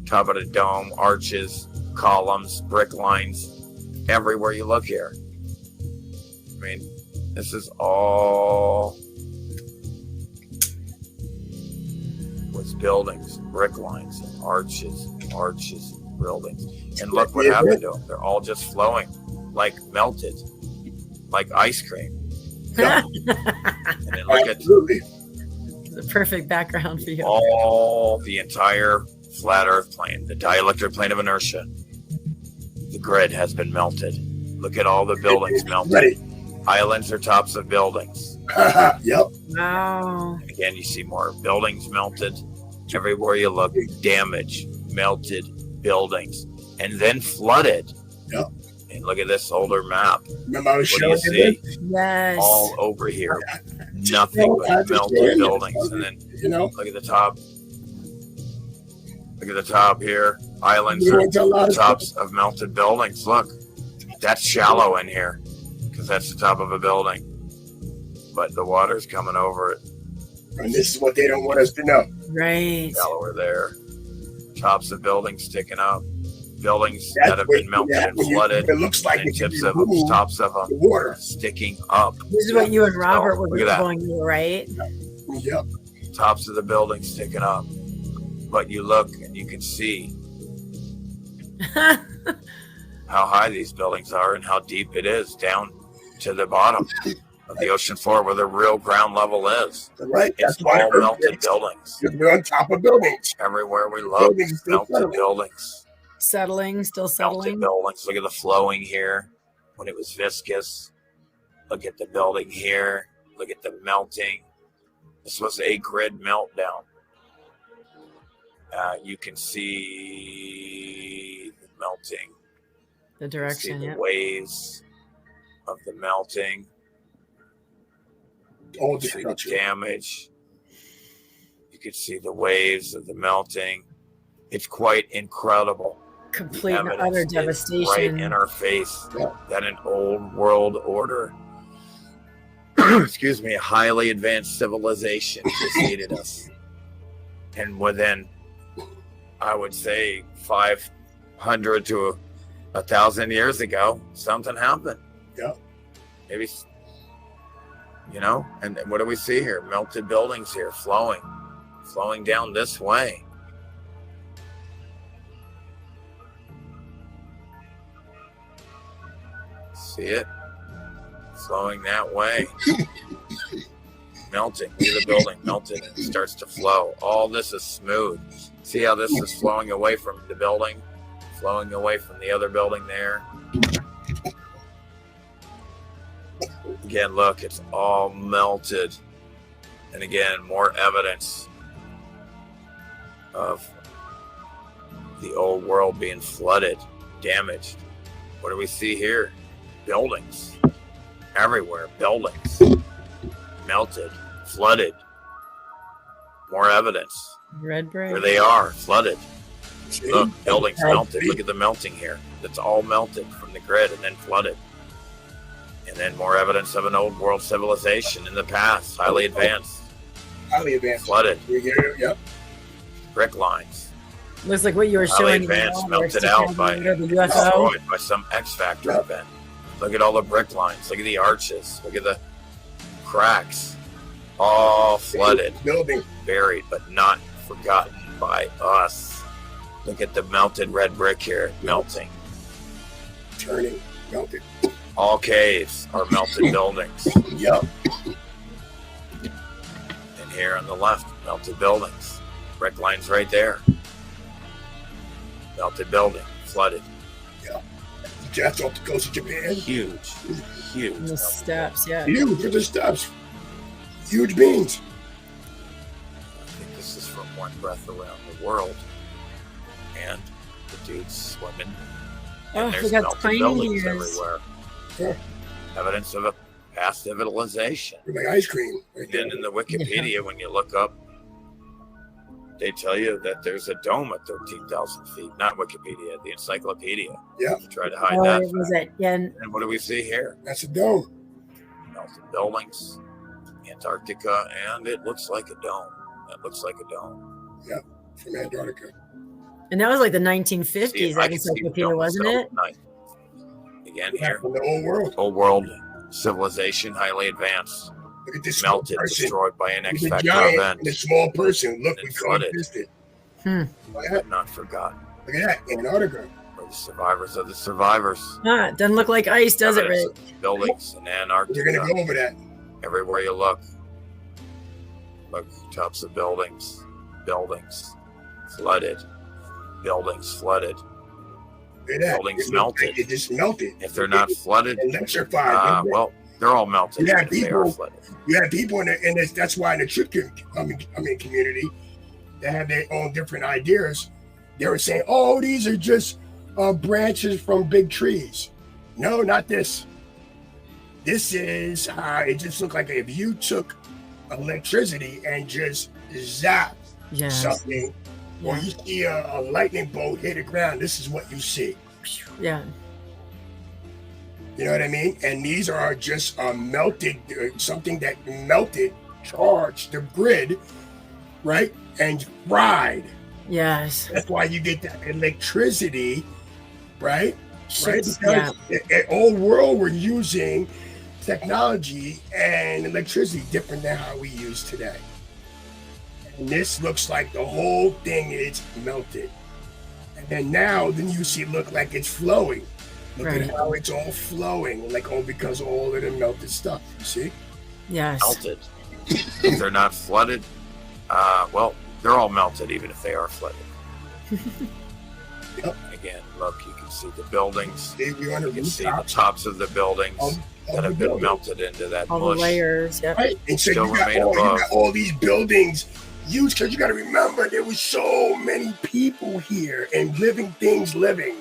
top of the dome, arches, columns, brick lines, everywhere you look here. I mean, this is all was buildings, brick lines, and arches, buildings. And look what happened to them. They're all just flowing, like melted, like ice cream. Yeah. And then look at the perfect background for you. All the entire flat Earth plane, the dielectric plane of inertia. The grid has been melted. Look at all the buildings melted. Islands are tops of buildings. Yep. Wow. And again, you see more buildings melted. Everywhere you look, damage, melted buildings, and then flooded. Yep. And look at this older map. Remember I was What do you showing see? Yes. All over here. Nothing but melted buildings. And then look at the top. Look at the top here. Islands are the tops of melted buildings. Look, that's shallow in here because that's the top of a building. But the water's coming over it. And this is what they don't want us to know. Right. Shallower there. Tops of buildings sticking up. Buildings that have been melted and flooded. It looks like and it tips of them, tops of them, water sticking up. This is what you and Robert were look at that. going through, right? Yep. Tops of the buildings sticking up. But you look and you can see how high these buildings are and how deep it is down to the bottom of the ocean floor where the real ground level is. Right. It's all melted buildings. We're on top of buildings. Everywhere we look, melted buildings. Still settling. Melted buildings. Look at the flowing here when it was viscous. Look at the building here. Look at the melting. This was a grid meltdown. You can see the melting. The direction, the waves of the melting. All see the damage. You can see the waves of the melting. It's quite incredible. Complete and utter devastation. Right in our face. That an old world order, excuse me, a highly advanced civilization preceded us. And within, I would say, 500 to 1,000 years ago, something happened. Yeah. Maybe, and what do we see here? Melted buildings here, flowing down this way. See it? Flowing that way. Melting. Look at the building melted and it starts to flow. All this is smooth. See how this is flowing away from the building? Flowing away from the other building there. Again, look, it's all melted. And again, more evidence of the old world being flooded, damaged. What do we see here? Buildings. Everywhere, buildings. Melted, flooded. More evidence. Red brick. There they are, flooded. Look, buildings melted. Look at the melting here. It's all melted from the grid and then flooded. And then more evidence of an old world civilization in the past, highly advanced. Flooded. Yep. Brick lines. Looks like what you were Highly showing. advanced, melted out by destroyed by some X factor event. Look at all the brick lines. Look at the arches. Look at the cracks. All flooded. Building. Buried, but not forgotten by us. Look at the melted red brick here, melting. Turning, melted. All caves are melted buildings. Yep. And here on the left, melted buildings. Brick lines right there. Melted building, flooded. Yeah. That's off the coast of Japan. Huge. And the steps, yeah. Huge for the steps. Huge beans. I think this is from one breath around the world. And the dude's swimming. And there's got melted tiny buildings ears. everywhere. Yeah. Evidence of a past civilization. Like ice cream. Right there. And in the Wikipedia, when you look up, they tell you that there's a dome at 13,000 feet. Not Wikipedia, the encyclopedia. Yeah. To try to hide that. Was it? Yeah. And what do we see here? That's a dome. Melted buildings, Antarctica, and it looks like a dome. That looks like a dome. Yeah, from Antarctica. And that was like the 1950s, that encyclopedia, wasn't it? Again, Yeah, here, from the old world. old world civilization, highly advanced, Look at this small melted, person. destroyed by an X He's a factor giant event. and a small person. Look, we And flooded. coexisted. Hmm. Look at that. Not forgotten. Look at that. Antarctica. We're the survivors of the survivors. Ah, it doesn't look like ice, does it, Evidence Rick? of buildings in We're Antarctica. going to go over that. Everywhere you look, tops of buildings, flooded, buildings flooded. Look at that. Buildings It looks melted. like it just melted. If they're not flooded, Electrified. well, they're all melted. Yeah, if they are people- flooded. You have people in this. That's why in the trip community, they have their own different ideas. They were saying, "Oh, these are just branches from big trees." No, not this. This is it just looked like if you took electricity and just zapped Yes. something, or Yeah. you see a lightning bolt hit the ground. This is what you see. Yeah. You know what I mean? And these are just melted, something that melted, charged the grid, right? And fried. Yes. That's why you get that electricity, right? Right? Shit's- Because in old world, we're using technology and electricity different than how we use today. And this looks like the whole thing is melted. And then now, then you see it look like it's flowing. Look Right. at how it's all flowing, like all because of all of the melted stuff. You see? Yes. Melted. If they're not flooded, well, they're all melted, even if they are flooded. Yep. Again, look, you can see the buildings. See, we're on the You can see the rooftops tops of the buildings of that the have been building. melted into that All mush. the layers. Yep. Right. And so Still you got, remain you above. got all these buildings used, because you got to remember there was so many people here and living things living.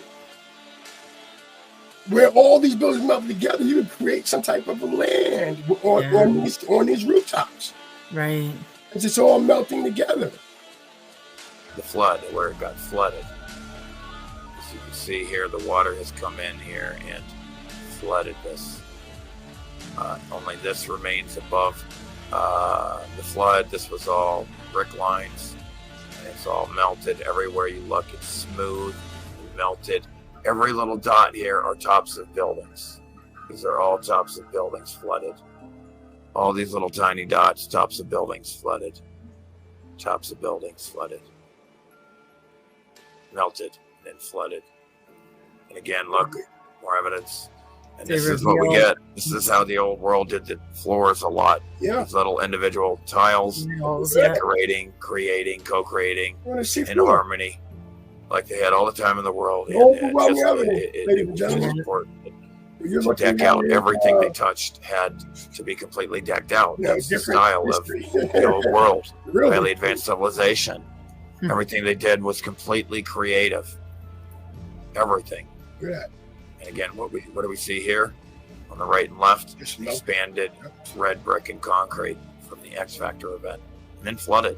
Where all these buildings melted together, you would create some type of a land on these rooftops. Right. Because it's all melting together. The flood, where it got flooded. As you can see here, the water has come in here and flooded this. Only this remains above the flood. This was all brick lines, and it's all melted. Everywhere you look, it's smooth and melted. Every little dot here are tops of buildings. These are all tops of buildings flooded. All these little tiny dots, tops of buildings flooded. Tops of buildings flooded. Melted and then flooded. And again, look, more evidence. And They this is what we reveal- get. This is how the old world did the floors a lot. Yeah. These little individual tiles, Nails, yeah. decorating, creating, co-creating I want to see in floor. harmony, like they had all the time in the world. No And overwhelming evidence, it ladies and was just gentlemen. important You're to looking deck at out it, everything they touched had to be completely decked out. you know, That's the different style of history. the old world, Really? highly advanced civilization. Hmm. Everything they did was completely creative. Everything. Look at that. And again, what do we see here? On the right and left, Just melted. expanded red brick and concrete from the X Factor event, and then flooded.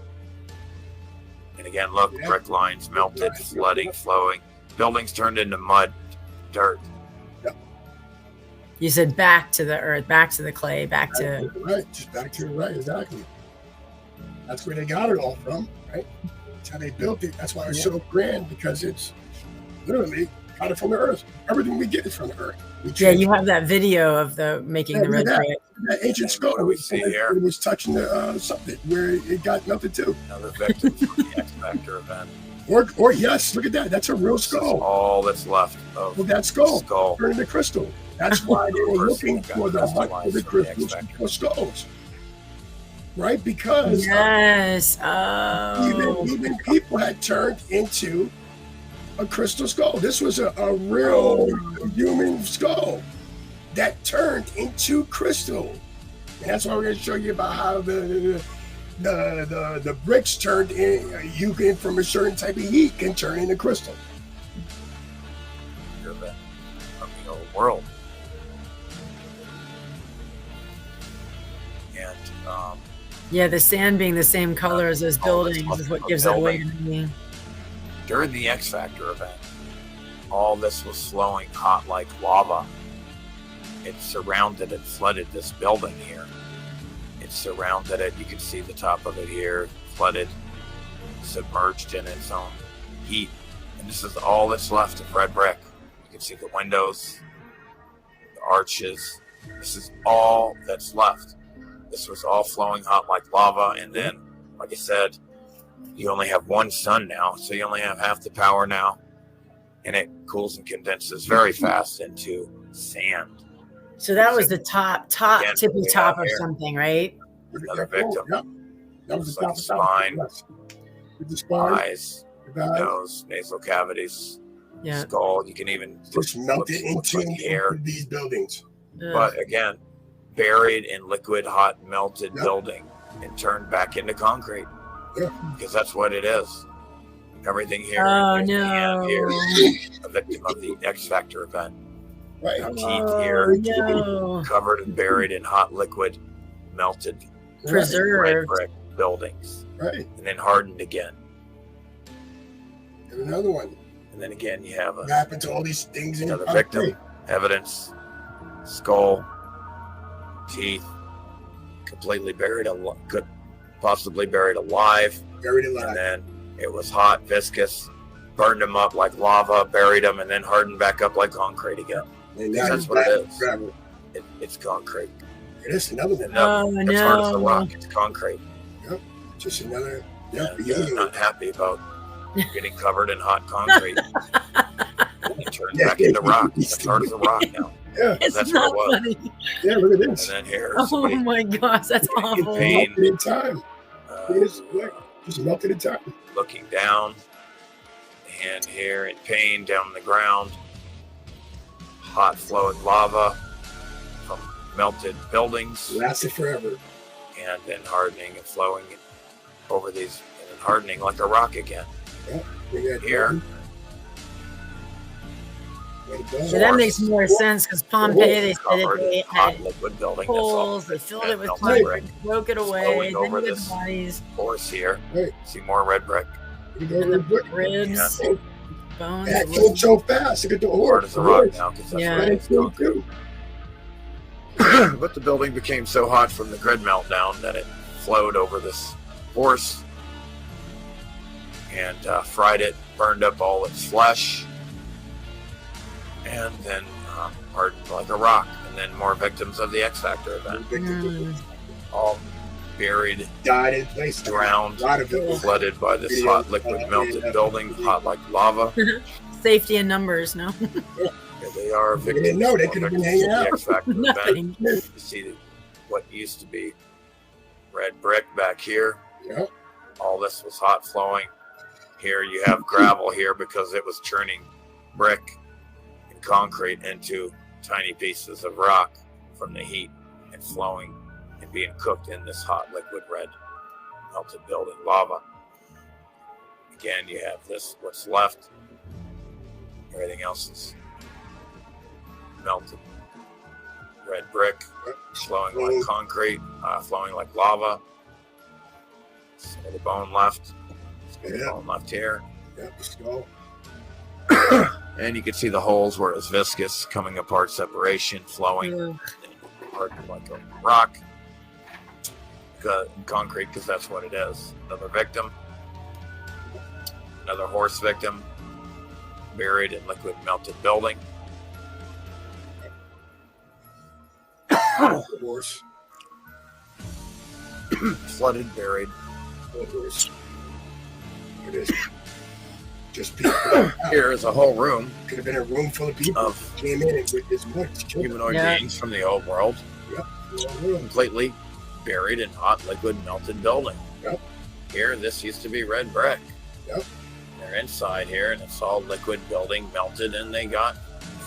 And again, look, Yeah. brick lines melted, flooding, flowing. Buildings turned into mud, dirt. You said back to the earth, back to the clay, back to. Right, just back to the right, exactly. That's where they got it all from, right? That's how they built it. That's why it's so grand, because it's literally got it from the earth. Everything we get is from the earth. We Yeah, you have that video of the making the look red at brick. that ancient skull. What do we see here? It was touching the something where it got melted too. Another victim from the X Factor event. Or yes, look at that. That's a real This is skull. all that's left of Well, that skull skull. turned into crystal. That's why they were looking for the Crystallized heart of the from the crystals X-Factor. for skulls, right? Because Yes. Oh. even people had turned into a crystal skull. This was a real human skull that turned into crystal. And that's why we're going to show you about how the bricks turned in, you can, from a certain type of heat, can turn into crystal. Event of the old world. And yeah, the sand being the same color as those buildings is what gives it away to me. During the X Factor event, all this was flowing hot like lava. It surrounded and flooded this building here. It surrounded it. You can see the top of it here, flooded, submerged in its own heat. And this is all that's left of red brick. You can see the windows, the arches. This is all that's left. This was all flowing hot like lava. And then, like I said, you only have one sun now, so you only have half the power now. And it cools and condenses very fast into sand. So that was the tippy top of something, right? Another victim. Yep. That was Like the spine, with the spine, eyes, nose, nasal cavities, Yeah. skull. You can even just melted into hair. these buildings. But again, buried in liquid, hot, melted building and turned back into concrete. Yeah. Because that's what it is. Everything here. Oh, is no. here, a victim of the X Factor event. Right. Teeth here, No. covered and buried in hot liquid, melted, red Preserved. brick buildings. Right. And then hardened again. And another one. And then again, you have What happened to all these things in another the victim, evidence, skull, teeth, completely buried, possibly buried alive. Buried alive. And then it was hot, viscous, burned them up like lava, buried them, and then hardened back up like concrete again. And Because now that's what it is. gravel. It's concrete. It is another one. And no, Oh, it's hard as a no. rock. It's concrete. Just another. Yeah. And, not happy about getting covered in hot concrete. It turned back into rock. It's hard as a rock now. Yeah. It's That's not what it was. funny. Yeah. Look at this. And then here, Oh somebody my gosh, that's awful. pain. Melted in time. Look at this. Look. Just melted in time. looking down, and here in pain down on the ground, hot flowing lava from melted buildings, Lasted forever. and then hardening and flowing over these, and then hardening like a rock again. Yeah. Here. So that makes more sense because Pompeii, they said that Covered they in hot had liquid building. holes, they filled it with melted concrete, brick. broke it away, Flowing then you over had the this bodies, Horse here. Right. See more red brick. You and know, the ribs, Yeah. bones. that killed so fast. Look at the Hard horse. as a rock now because that's Yeah. what it That is. killed too. But the building became so hot from the grid meltdown that it flowed over this horse and fried it, burned up all its flesh, and then hardened like a rock. And then more victims of the X Factor event, all buried, Died in place. drowned, A lot of it. flooded by this hot liquid melted building, hot like lava. Safety in numbers, no? Yeah, they are They victims. didn't know. They of could have the been hanging out. X Factor event. Nothing. You see what used to be red brick back here. Yep. All this was hot flowing. Here you have gravel here because it was churning brick and concrete into tiny pieces of rock from the heat and flowing and being cooked in this hot liquid red melted building lava. Again, you have this, what's left. Everything else is melted red brick, flowing like concrete, flowing like lava. So the bone left. Yeah. Bone left here. Yep. Skull. And you can see the holes where it's viscous, coming apart, separation, flowing, Ugh. hardened like a rock. Concrete, because that's what it is. Another victim. Another horse victim. Buried in liquid melted building. Horse. Flooded, buried. Horse. It is. Just people. Here is a whole room Could have been a room full of people. of Came in and with this much. humanoid Yeah. beings from the old world, completely buried in hot liquid melted building. Yep. Here, this used to be red brick. Yep. They're inside here, and it's all liquid building, melted, and they got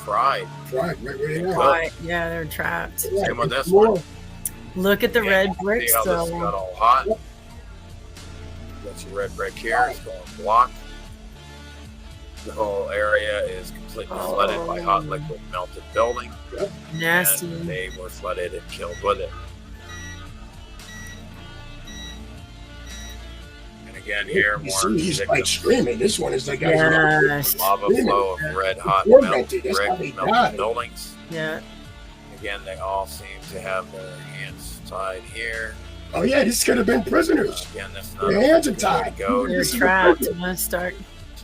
fried. Right where they are. Right. Yeah, they're trapped. Same with this More. one. Look at the Yeah, red you can bricks, see how this though. got all hot. See red brick here. It's going block. The whole area is completely flooded by hot liquid melted building. Nasty. And they were flooded and killed with it. And again here, You more see, he's like victims. screaming. This one is like Yes. Lava flow of red hot Before melted melted, that's how brick, they melted died. buildings. Yeah. Again, they all seem to have their hands tied here. Oh yeah, this could have been prisoners. Again, that's not Their hands a are good way to tied. go. They're This is a trapped. prison. I'm gonna start.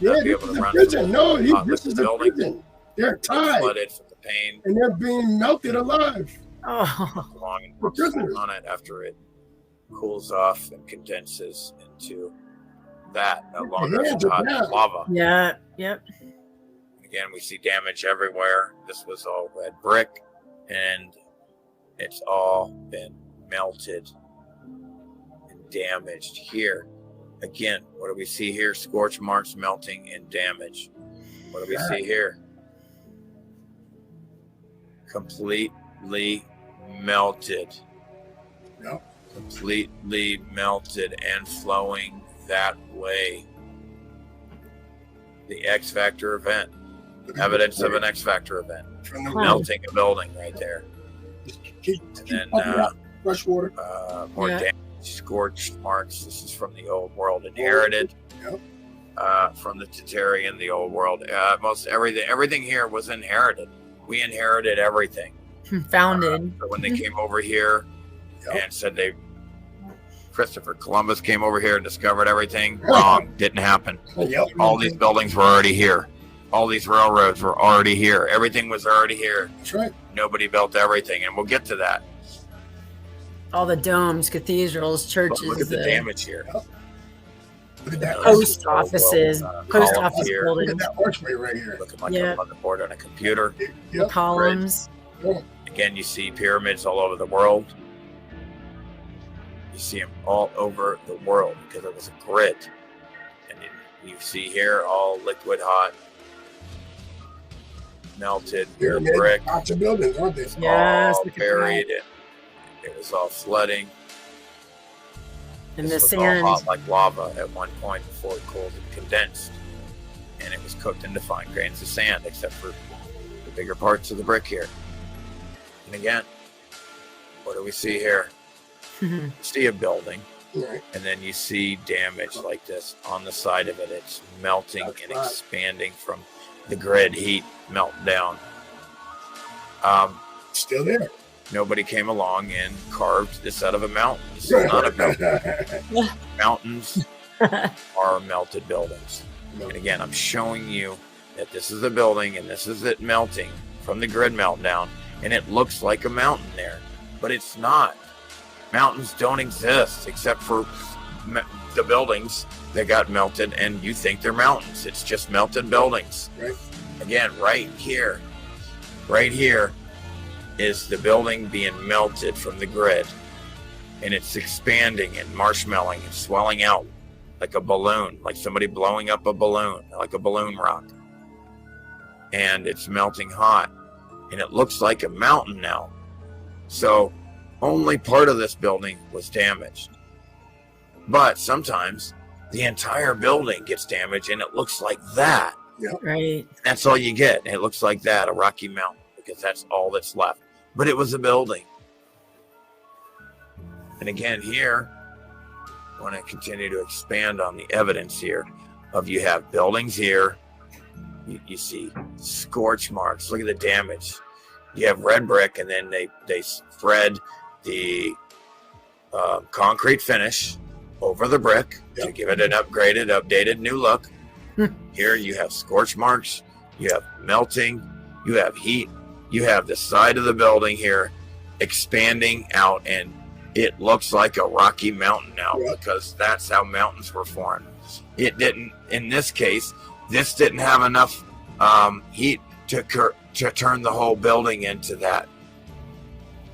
Yeah, Not be this able to is a run prison. from No, the hot this is a liquid building. prison. They're They're tied, flooded from the pain. and they're being melted alive. Oh. Long and For prisoners. on it after it cools off and condenses into that. No longer hands are hot down. lava. Yeah. Yep. Again, we see damage everywhere. This was all red brick, and it's all been melted and damaged here. Again, what do we see here? Scorch marks, melting, and damage. What do we see here? Completely melted. Yep. Completely melted and flowing that way. The X Factor event. Evidence of an X Factor event. From the Melting a building right there. keep And pumping then out fresh water. more Yeah. damage, scorched marks. This is from the old world inherited. Yep. From the Tatarian, the old world. Most everything here was inherited. We inherited everything. Founded. So when they came over here Yep. and said Christopher Columbus came over here and discovered everything, wrong. Didn't happen. Yep. All these buildings were already here. All these railroads were already here. Everything was already here. That's right. Nobody built everything, and we'll get to that. All the domes, cathedrals, But churches, look at the damage here. Look at that. post offices, post column office here. Look at buildings, that archway right here. Looking like Yeah. a motherboard on a computer. Yep. columns. Again, you see pyramids all over the world. You see them all over the world because it was a grid. And you see here all liquid hot, melted Pyramid, brick, lots of buildings, aren't they? Yes, all look at buried. And it was all flooding. And the This was sand. all hot like lava at one point before it cooled and condensed. And it was cooked into fine grains of sand, except for the bigger parts of the brick here. And again, what do we see here? You see a building, Right. and then you see damage like this on the side of it. It's melting That's and right. expanding from the grid heat meltdown. Still there. Nobody came along and carved this out of a mountain. This is not a mountain. Mountains are melted buildings. And again, I'm showing you that this is a building and this is it melting from the grid meltdown, and it looks like a mountain there, but it's not. Mountains don't exist except for the buildings that got melted, and you think they're mountains. It's just melted buildings. Right. Again, right here is the building being melted from the grid, and it's expanding and marshmallowing and swelling out like a balloon, like somebody blowing up a balloon, like a balloon rock. And it's melting hot, and it looks like a mountain now. So only part of this building was damaged. But sometimes the entire building gets damaged, and it looks like that. Right. That's all you get. It looks like that, a rocky mountain, because that's all that's left. But it was a building. And again, here, I want to continue to expand on the evidence here of you have buildings here. You see scorch marks. Look at the damage. You have red brick, and then they spread the concrete finish over the brick to give it an upgraded, updated, new look. Here you have scorch marks. You have melting. You have heat. You have the side of the building here expanding out, and it looks like a rocky mountain now because that's how mountains were formed. It didn't, in this case, this didn't have enough heat to turn the whole building into that.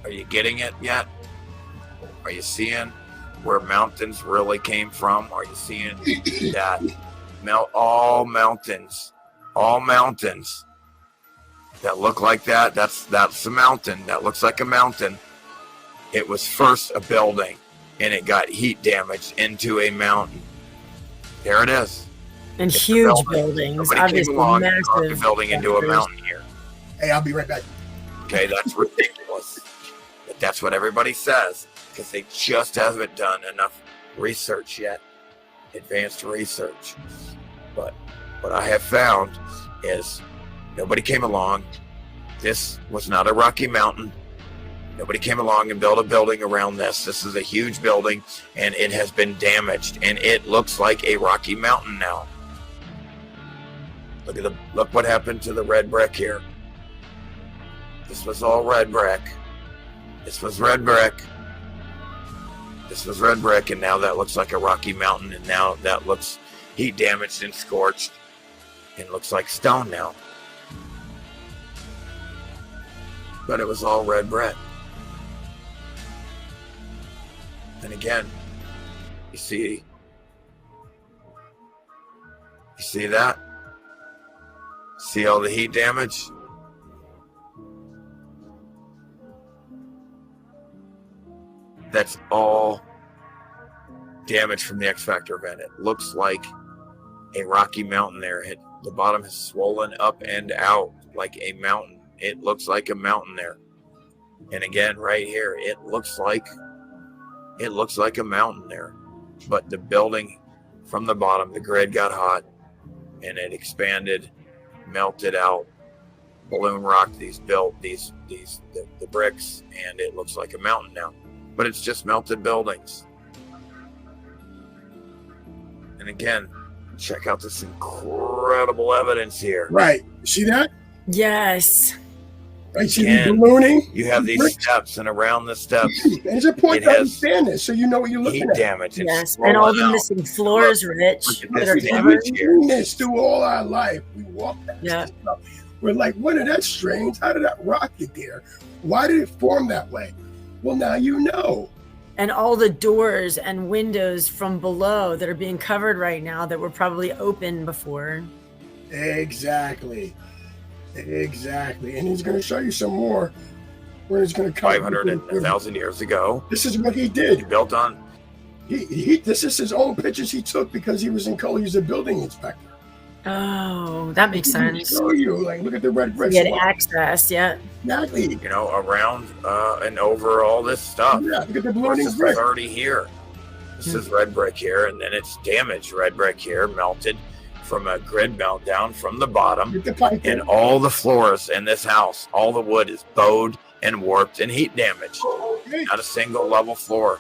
Are you getting it yet? Are you seeing where mountains really came from? Are you seeing that all mountains that look like that? That's a mountain that looks like a mountain. It was first a building, and it got heat damaged into a mountain. There it is. And It's a huge building. buildings, Nobody obviously came along and carved the massive. building into a structures. mountain here. Hey, I'll be right back. Okay, that's ridiculous. But that's what everybody says because they just haven't done enough research yet, advanced research. But what I have found is nobody came along. This was not a Rocky Mountain. Nobody came along and built a building around this. This is a huge building, and it has been damaged, and it looks like a Rocky Mountain now. Look what happened to the red brick here. This was all red brick. This was red brick. This was red brick, and now that looks like a Rocky Mountain, and now that looks heat damaged and scorched, and looks like stone now. But it was all red brick. And again, you see that? See all the heat damage? That's all damage from the X Factor event. It looks like a Rocky Mountain there. The bottom has swollen up and out like a mountain. It looks like a mountain there. And again, right here, it looks like a mountain there. But the building from the bottom, the grid got hot and it expanded, melted out, balloon rocked the bricks, and it looks like a mountain now. But it's just melted buildings. And again, check out this incredible evidence here. Right. You see that? Yes. Right. See the ballooning? You have these bricks? steps, and around the steps, It's important to understand this so you know what you're looking heat at. damage. Yes. And all the missing floors, Rich, Look that at are this covered. damage here. We've seen this through all our life. We walk past Yeah. this stuff. We're like, what is that strange? How did that rock get there? Why did it form that way? Well, now you know. And all the doors and windows from below that are being covered right now that were probably open before. Exactly. And he's going to show you some more where he's going to come. 500 and 1,000 years ago. This is what he He did. built on. This is his own pictures he took because he was in color. He's a building inspector. Oh, that makes He can sense. show you, like, look at the red bricks. He had access, yeah. Exactly. You know, around and over all this stuff. Yeah, look at the This ballooning is brick. already here. This is red brick here, and then it's damaged red brick here, melted from a grid meltdown from the bottom. Get the pipe in. And all the floors in this house, all the wood is bowed and warped and heat damaged. Okay. Not a single level floor.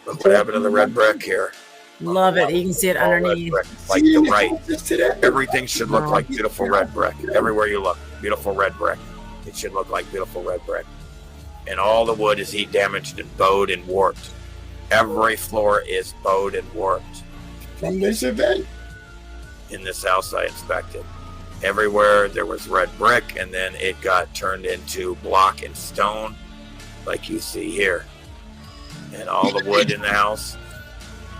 Look what happened to the red brick here. Love it. You can see it All red underneath. brick, like See, the and right. it's today. Everything should look like beautiful red brick. Everywhere you look, beautiful red brick. It should look like beautiful red brick. And all the wood is heat damaged and bowed and warped. Every floor is bowed and warped From this event. in this house I inspected. Everywhere there was red brick, and then it got turned into block and stone, like you see here. And all the wood in the house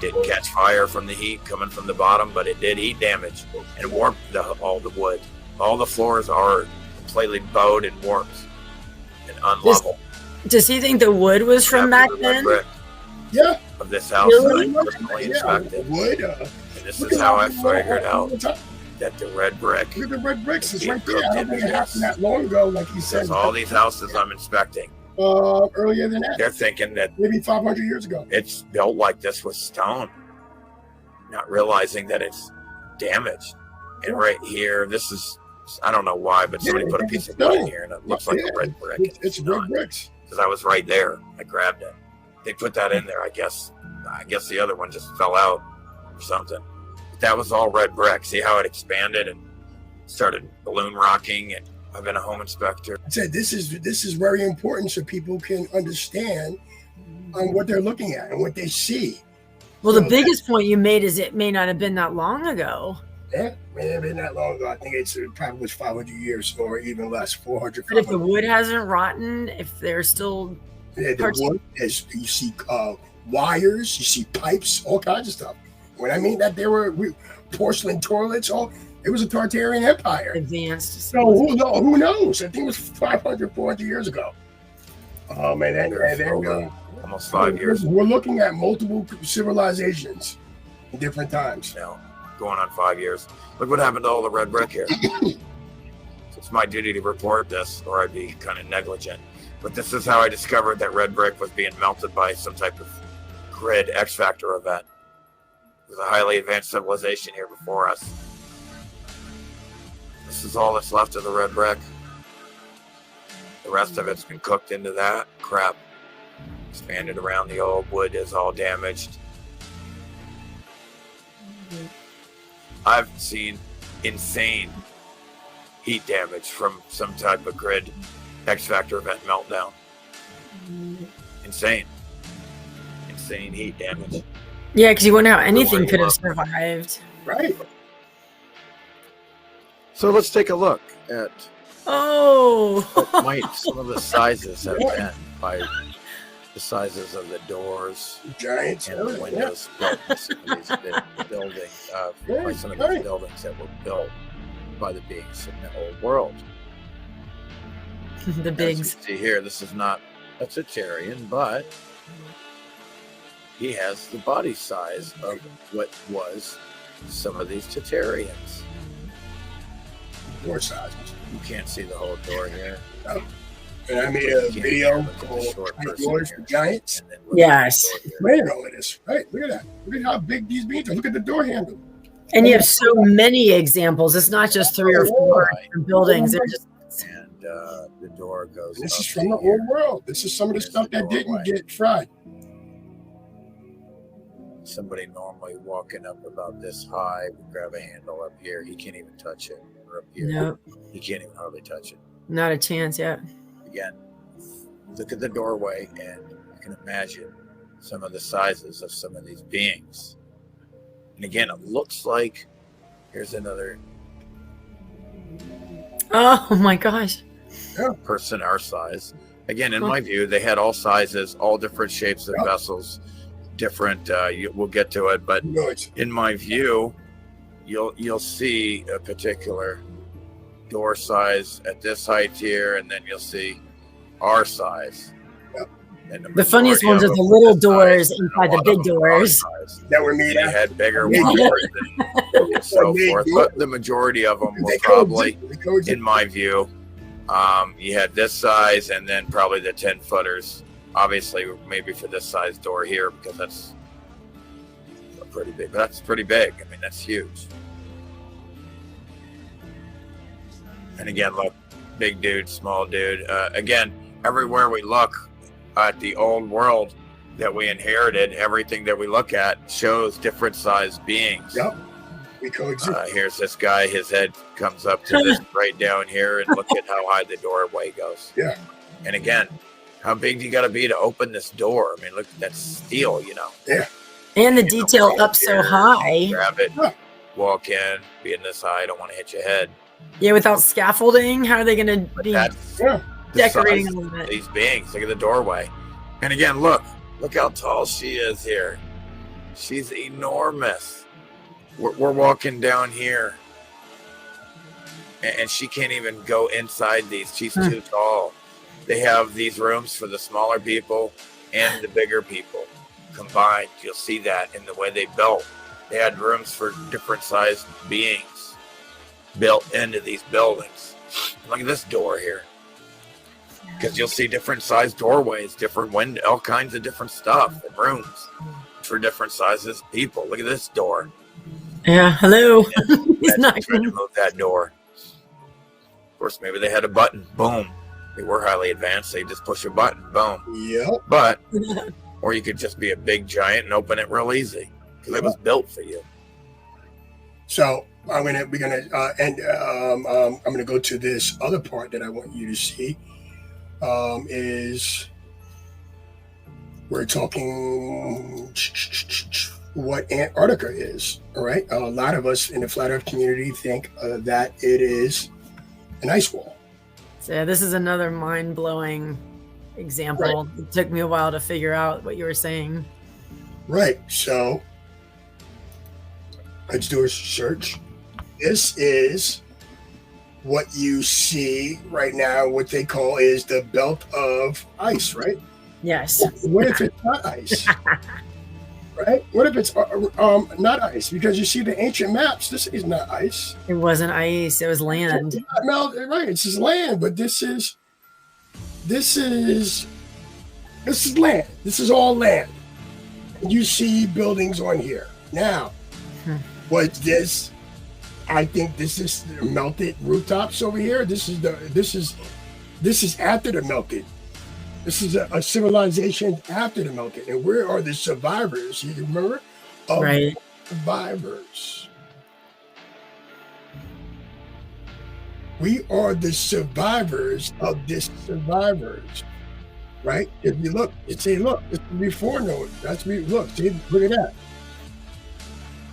didn't catch fire from the heat coming from the bottom, but it did heat damage and warped all the wood. All the floors are completely bowed and warped and unlevel. Does he think the wood was from back After the red then? brick Yeah. of this house Really? that I personally inspected. Wood. And this Look is at how all I the- figured all out the time. that the red brick, Look at the red bricks. It's Yeah, right there. I don't cooked think in it happened this. that long ago, like he said. because all these houses I'm inspecting, Earlier than that. they're thinking that Maybe 500 years ago. it's built like this with stone, not realizing that it's damaged. And right here, this is, I don't know why, but somebody put a piece of wood in here and it looks like a red brick. It's red bricks. Because I was right there. I grabbed it. They put that in there, I guess. I guess the other one just fell out or something. But that was all red brick. See how it expanded and started balloon rocking? And I've been a home inspector. I said this is very important so people can understand what they're looking at and what they see. Well, the So biggest point you made is it may not have been that long ago. Yeah, may have been that long ago. I think it probably was 500 years or even less, 400. But if the wood hasn't rotten, if there's still Yeah, the parts- wood is, you see wires, you see pipes, all kinds of stuff. When I mean that there were porcelain toilets, it was a Tartarian empire. advanced, So who knows? I think it was 500, 400 years ago. Oh man, Almost 5 years. We're looking at multiple civilizations Different times. Now, going on 5 years. Look what happened to all the red brick here. It's my duty to report this, or I'd be kind of negligent. But this is how I discovered that red brick was being melted by some type of grid X factor event. There's a highly advanced civilization here before us. This is all that's left of the red brick. The rest of it's been cooked into that crap. Expanded around, the old wood is all damaged. I've seen insane heat damage from some type of grid X factor event meltdown. Insane heat damage. Yeah, because you wouldn't know how anything could have survived. Right. So let's take a look at what might some of the sizes have been by the sizes of the doors, giants, and the windows built in some of these buildings, by some of these buildings that were built by the beings in the old world. The bigs. As you see here, this is not a Tatarian, but he has the body size of what was some of these Tatarians. Door sizes. You can't see the whole door here. And I made a video called Doors for Giants. Yes. Man, all of this. Right, look at that. Look at how big these beams are. Look at the door handle. And you have so many examples. It's not just 3 or 4 buildings. They're just. And the door goes. And this up is from the here. old world. This is some of the stuff that didn't get fried. Somebody normally walking up about this high would grab a handle up here. He can't even touch it. Or up here. Nope. He can't even hardly touch it. Not a chance yet. Again, look at the doorway, and you can imagine some of the sizes of some of these beings. And again, it looks like here's another Oh my gosh. person our size. Again, in my view, they had all sizes, all different shapes of vessels, different. We'll get to it, but in my view, you'll see a particular door size at this height here, and then you'll see our size. And The funniest ones are the little doors inside the big doors. That were made. They had bigger ones and so forth, but the majority of them were probably, in my view, you had this size and then probably the 10-footers. Obviously, maybe for this size door here, because that's pretty big. But that's pretty big. I mean, that's huge. And again, look, big dude, small dude. Again, everywhere we look at the old world that we inherited, everything that we look at shows different sized beings. Yep. We coexist. Here's this guy. His head comes up to this right down here, and look at how high the doorway goes. Yeah. And again, how big do you got to be to open this door? I mean, look, that's steel, you know. Yeah. And the detail up so high. Grab it, walk in, being this high, I don't want to hit your head. Yeah, without scaffolding, how are they going to be The decorating size all of of it? these beings? Look at the doorway. And again, look how tall she is here. She's enormous. We're walking down here, and she can't even go inside these. She's too tall. They have these rooms for the smaller people and the bigger people combined. You'll see that in the way they built. They had rooms for different sized beings built into these buildings. Look at this door here. Because you'll see different sized doorways, different windows, all kinds of different stuff and rooms for different sizes of people. Look at this door. Yeah, hello. He's not trying to move that door. Of course, maybe they had a button. Boom. They were highly advanced. They just push a button. Boom. Yep. But, or you could just be a big giant and open it real easy because it was built for you. So I'm gonna go to this other part that I want you to see. Is we're talking what Antarctica is. All right. A lot of us in the flat Earth community think that it is an ice wall. So yeah, this is another mind-blowing example. Right. It took me a while to figure out what you were saying. Right. So let's do a search. This is what you see right now, what they call is the belt of ice, right? Yes. What if it's not ice? right? What if it's not ice? Because you see the ancient maps, this is not ice. It wasn't ice, it was land. No, right, it's just land, but this is land. This is all land. And you see buildings on here. Now, what's this? I think this is the melted rooftops over here. This is after the melted. This is a civilization after the melted. And where are the survivors? You remember? Right. Survivors. We are the survivors of this survivors. Right? If you look, you say, look, this is before no. That's me. Look, see, look at that.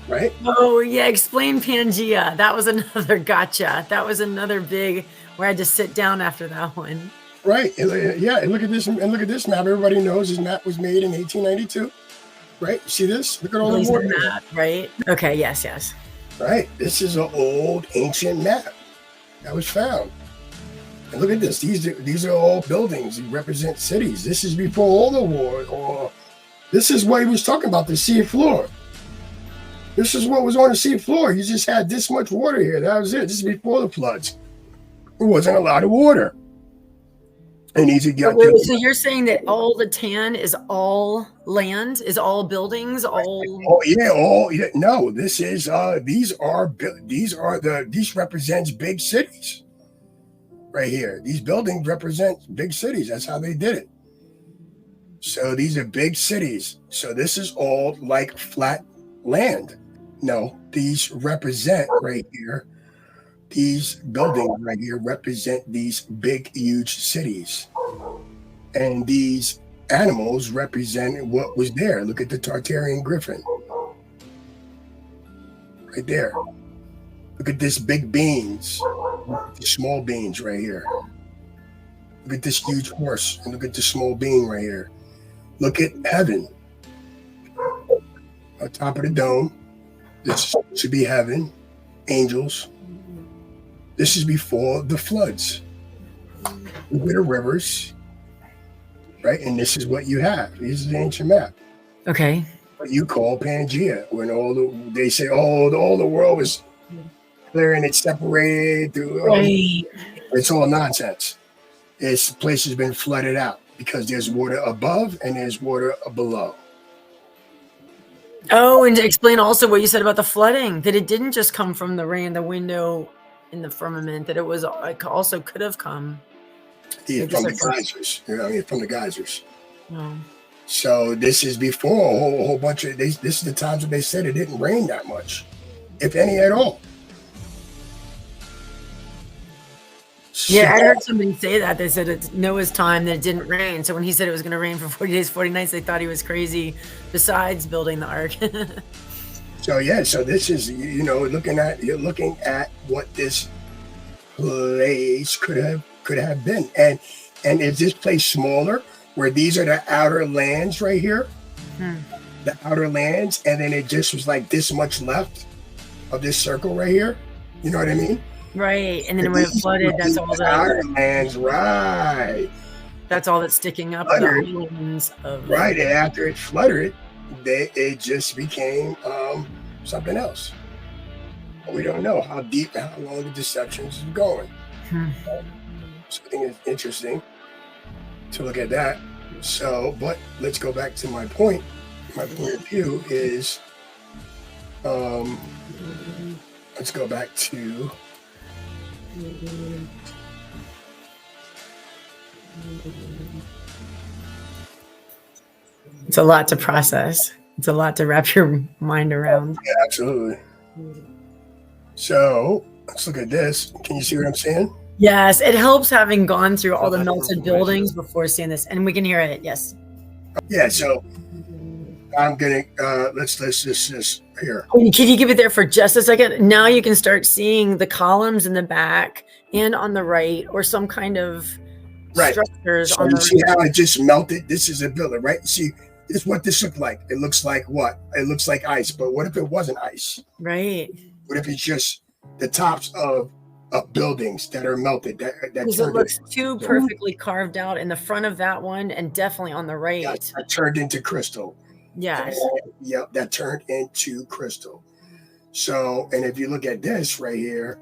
Right? Oh yeah, explain Pangea. That was another gotcha. That was another big where I had to sit down after that one. Right. Yeah. And look at this. And look at this map. Everybody knows this map was made in 1892. Right. See this? Look at all the water map. Right. Okay. Yes. Yes. Right. This is an old ancient map that was found. And look at this. These are all buildings that represent cities. This is before all the war. This is what he was talking about, the sea floor. This is what was on the sea floor. You just had this much water here. That was it. This is before the floods. There wasn't a lot of water. And so you're saying that all the tan is all land, is all buildings, all? No, this is these represents big cities. Right here, these buildings represent big cities. That's how they did it. So these are big cities. So this is all like flat land. No, these represent right here. These buildings right here represent these big, huge cities. And these animals represent what was there. Look at the Tartarian griffin. Right there. Look at this big beans. The small beans right here. Look at this huge horse. And look at the small bean right here. Look at heaven. On top of the dome. This should be heaven. Angels. This is before the floods. Look at the rivers. Right? And this is what you have. This is the ancient map. Okay. What you call Pangea. When they say, all the world was clear and it's separated. Right. It's all nonsense. This place has been flooded out because there's water above and there's water below. Oh, and to explain also what you said about the flooding, that it didn't just come from the rain, the window in the firmament, that it was also could have come. Yeah, from the geysers. From the geysers. Oh. So this is before a whole bunch of this is the times when they said it didn't rain that much, if any at all. Yeah, I heard somebody say that. They said it's Noah's time that it didn't rain. So when he said it was going to rain for 40 days, 40 nights, they thought he was crazy besides building the ark. So this is, looking at what this place could have been. And is this place smaller where these are the outer lands right here? The outer lands, and then it just was like this much left of this circle right here. You know what I mean? Right, and then when it flooded, that's all the outer lands, right? That's all that's sticking up. Fluttered, the islands of right, and after it fluttered, it just became something else. We don't know how deep and how long the deceptions is going. So I think it's interesting to look at that. So, but let's go back to my point. My point of view is, let's go back to. It's a lot to process. It's a lot to wrap your mind around. Yeah, absolutely. So let's look at this. Can you see what I'm saying? Yes, it helps having gone through all the melted buildings before seeing this, and we can hear it. Yes. Yeah. So I'm gonna let's just here. Can you give it there for just a second? Now you can start seeing the columns in the back and on the right, or some kind of structures. So you see how it just melted? This is a building, right? See, this is what this looked like. It looks like what? It looks like ice. But what if it wasn't ice? Right. What if it's just the tops of buildings that are melted? Because it looks too perfectly carved out in the front of that one, and definitely on the right. That turned into crystal. Yes. Yep, that turned into crystal. So, and if you look at this right here,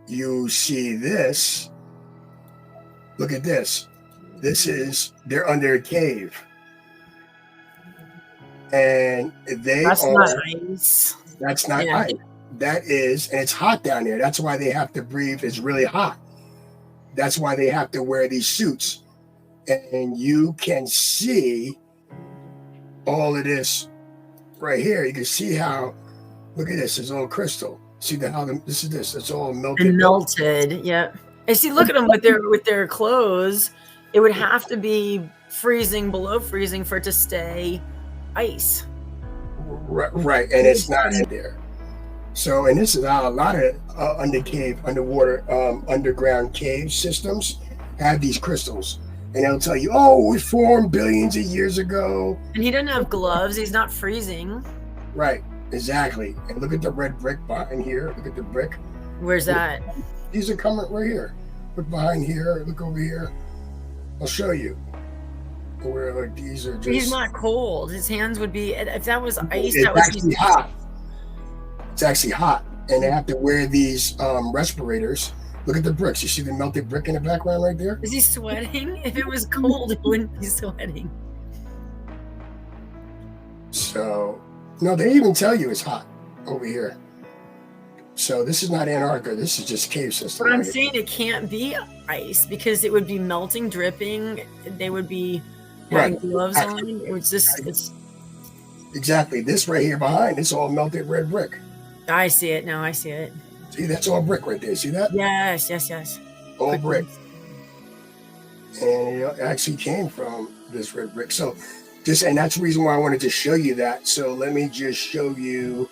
you see this. Look at this. They're under a cave. And That's not ice. That's not ice. That is, and it's hot down there. That's why they have to breathe. It's really hot. That's why they have to wear these suits. And you can see all of this right here. You can see how, look at this, it's all crystal. See it's all melted. And melted, yeah. And see, look at them with their clothes. It would have to be freezing, below freezing for it to stay ice. Right, and it's not in there. So, and this is how a lot of underground cave systems have these crystals. And they'll tell you, oh, it formed billions of years ago. And he doesn't have gloves. He's not freezing. Right, exactly. And look at the red brick behind here. Look at the brick. Where's that? These are coming right here. Look behind here. Look over here. I'll show you. Where like these are just. He's not cold. His hands would be. If that was ice, it's that was actually hot. It's actually hot, and they have to wear these respirators. Look at the bricks. You see the melted brick in the background right there? Is he sweating? If it was cold, he wouldn't be sweating. So, no, they even tell you it's hot over here. So this is not Antarctica. This is just cave system. But I'm saying it can't be ice because it would be melting, dripping. They would be having gloves on. It was just it's exactly this right here behind. It's all melted red brick. I see it now. I see it. See, that's all brick right there. See that? Yes. All brick. And it actually came from this red brick. So and that's the reason why I wanted to show you that. So let me just show you.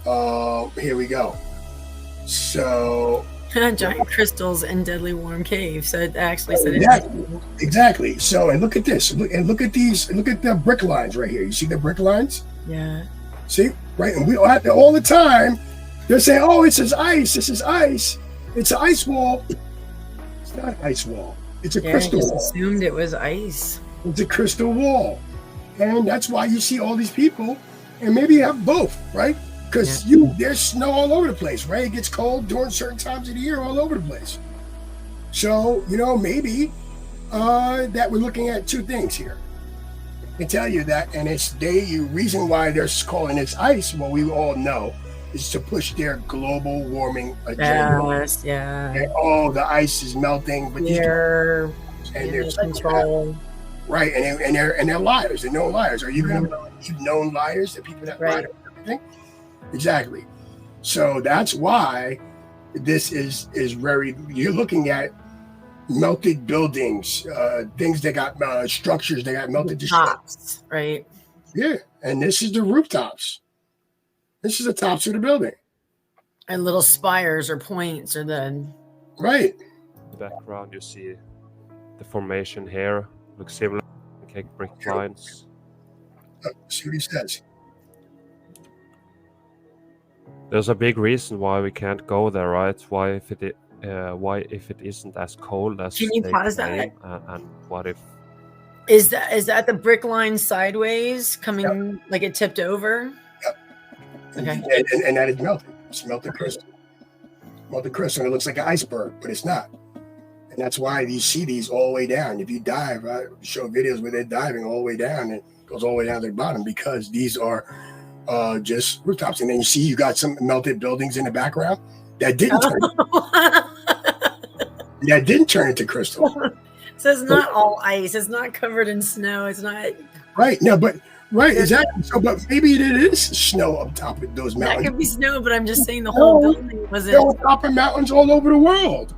Here we go. So giant crystals and deadly warm cave. So it actually said exactly. So and look at this. Look at these. Look at the brick lines right here. You see the brick lines? Yeah. See, right, and we all the time. They're saying, "Oh, this is ice. This is ice. It's an ice wall." It's not an ice wall. It's a crystal wall. Assumed it was ice. It's a crystal wall, and that's why you see all these people, and maybe you have both, right? Because there's snow all over the place, right? It gets cold during certain times of the year, all over the place. So maybe that we're looking at two things here. I can tell you that, and it's the reason why they're calling this ice. Well, we all know. Is to push their global warming agenda. Yes, yeah. And, the ice is melting, but they're control. Right, and they're liars. They're known liars. Are you going to believe known liars? The people that lie about everything? Exactly. So that's why this is very. You're looking at melted buildings, things that got structures that got melted to tops, right? Yeah, and this is the rooftops. This is the tops of the building. And little spires or points or the... Right. In the background, you see the formation here. Looks similar to cake brick lines. See what he says. There's a big reason why we can't go there, right? Why if it isn't as cold as... Can you pause that? And what if... Is that the brick line sideways coming like it tipped over? Okay. And that is melted. It's melted crystal. Melted crystal. And it looks like an iceberg, but it's not. And that's why you see these all the way down. If you dive, I show videos where they're diving all the way down, and it goes all the way down to the bottom because these are just rooftops. And then you got some melted buildings in the background that didn't turn into crystal. So it's not all ice. It's not covered in snow. It's not right. No, but right, exactly. So, but maybe it is snow on top of those mountains. That could be snow, but I'm just saying the whole building wasn't. They're on top of mountains all over the world.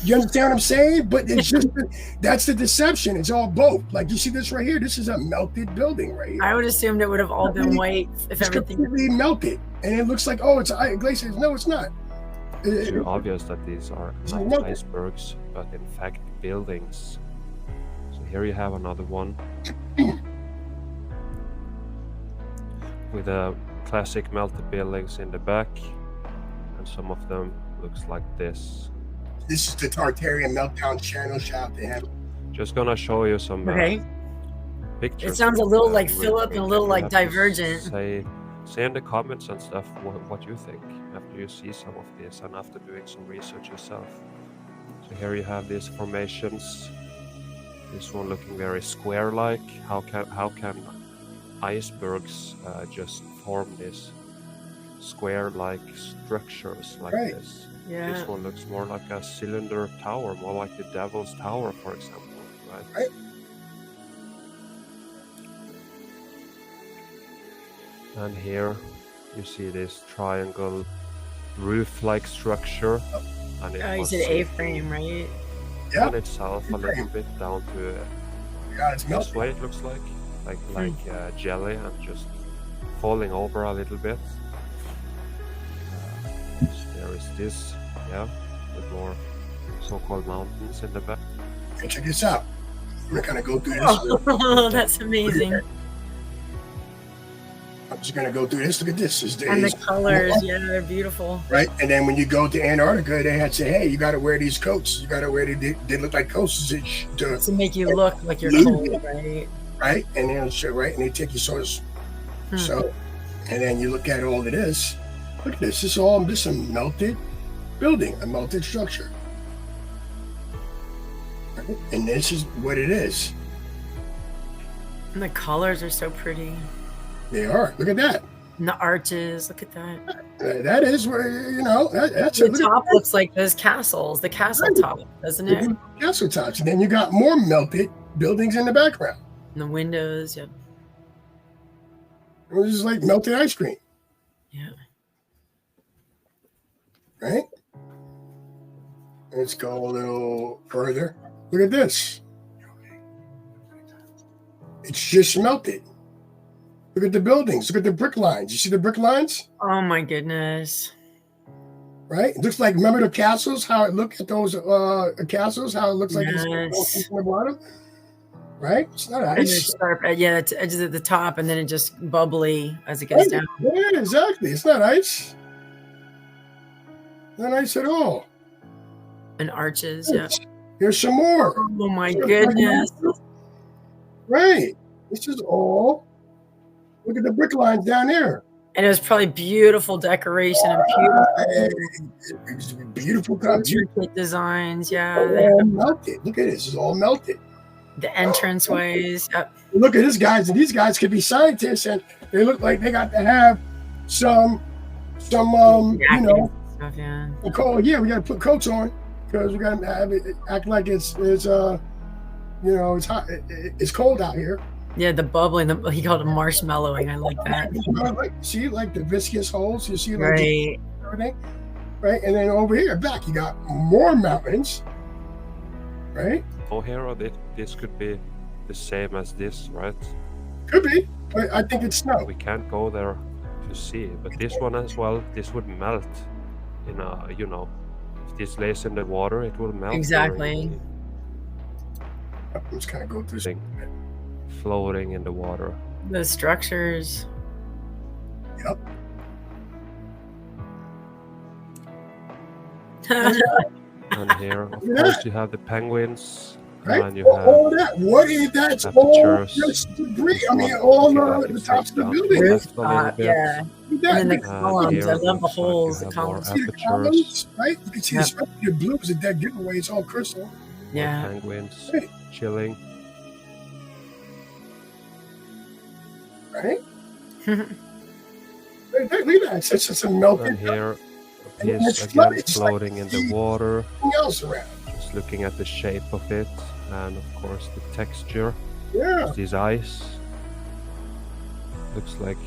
You understand what I'm saying? But it's just that's the deception. It's all both. Like you see this right here. This is a melted building right here. I would assume it would have all been white if everything completely melted, and it looks like it's glaciers. No, it's not. It's too obvious that these are not icebergs, but in fact buildings. So here you have another one with a classic melted buildings in the back, and some of them looks like this. This is the Tartarian Meltdown channel shop. They have Just gonna show you some pictures. It sounds a little like really Philip and a little you like have to Divergent. Say in the comments and stuff what you think after you see some of this and after doing some research yourself. So here you have these formations. This one looking very square-like. How can icebergs just form these square-like structures like this? Yeah. This one looks more like a cylinder tower, more like the Devil's Tower, for example. Right? And here you see this triangle roof-like structure. And it You said A-frame, right? on itself a little bit down to this way it looks like jelly and just falling over a little bit. There is this, with more so-called mountains in the back. And check this out. We're gonna go through this. Oh, that's amazing. I'm just gonna go through this. Look at this. And the colors, they're beautiful. Right, and then when you go to Antarctica, they had to say, "Hey, you got to wear these coats. You got to wear they look like coats to make you look like you're cold, right? Right, and then and they take you so, and then you look at all of this. Look at this. This is a melted building, a melted structure, right? And this is what it is. And the colors are so pretty. They are. Look at that. And the arches. Look at that. That is where that's the top looks like those castles. The castle top, doesn't it? Castle tops, and then you got more melted buildings in the background. And the windows, It was just like melted ice cream. Yeah. Right. Let's go a little further. Look at this. It's just melted. Look at the buildings. Look at the brick lines. You see the brick lines? Oh my goodness. Right? It looks like, remember the castles? How it looked at those castles? How it looks like it's on the bottom? Right? It's not ice. And it's sharp. It's edges at the top and then it just bubbly as it goes down. Yeah, exactly. It's not ice. Not ice at all. And arches, Here's some more. Oh my goodness. Right. This is all. Look at the brick lines down there. And it was probably beautiful decoration and beautiful intricate designs. All melted. Look at this. It's all melted. The entranceways. Look at these guys. And these guys could be scientists, and they look like they got to have some stuff, we got to put coats on because we got to have it act like it's hot. It's cold out here. Yeah, the bubbling. He called it marshmallowing. I like that. See, like the viscous holes. You see, right? Everything, right? And then over here, back, you got more mountains, right? Oh, here, this could be the same as this, right? Could be, but I think it's snow. We can't go there to see, but this one as well. This would melt in if this lays in the water, it will melt. Exactly. Let's kind of go through thing. Floating in the water. The structures. Yep. And here, of course, you have the penguins. Right? And you have all that. What is that? All just debris. I mean, all the tops of the building. Yeah. And then the columns. I love the holes. The columns. See the columns, right? You can see especially the blues at that giveaway. It's all crystal. Yeah. Penguins chilling. Right? Look at that. It's just a melted. And here, is again floating in the water. Else around. Just looking at the shape of it, and of course the texture. Yeah. This ice looks like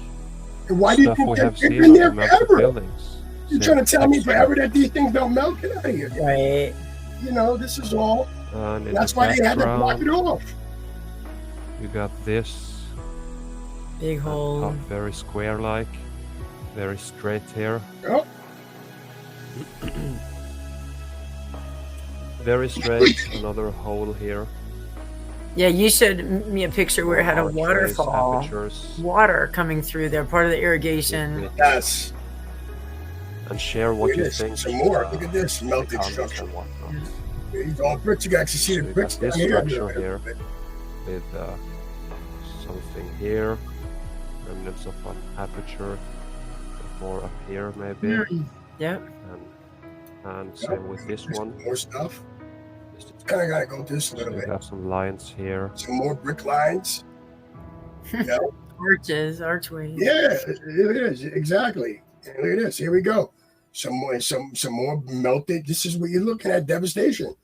why do you think they've been there forever? Buildings. You're trying to tell me forever that these things don't melt? Get out of here. Right. This is all. And that's why they had to block it off. You got this. Big hole. Very square-like. Very straight here. Yep. Very straight. Another hole here. Yeah, you showed me a picture where it had a waterfall. Water coming through there, part of the irrigation. Yes. And share what you think. Some more. Look at this melted structure. It's all bricks. You can actually see the bricks this down here. structure here with something here, remnants of an aperture, more up here maybe. Yep. And same with this one. More stuff. Kind of gotta go this a little bit. We have some lines here. Some more brick lines. You know? Arches, archways. Yeah, it is exactly. And look at this. Here we go. Some more melted. This is what you're looking at. Devastation.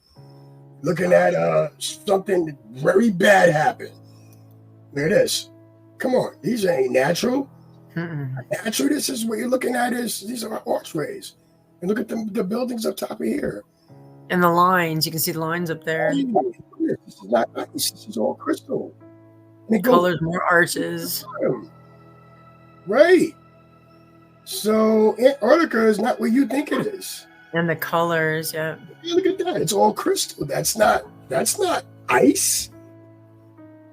Looking at something very bad happen. Look at this. Come on, these ain't natural. Natural. This is what you're looking at. These are archways. And look at the buildings up top of here. And the lines. You can see the lines up there. This is not ice. This is all crystal. And it colors, more arches. Right. So Antarctica is not what you think it is. And the colors, yeah. Look at that. It's all crystal. That's not ice.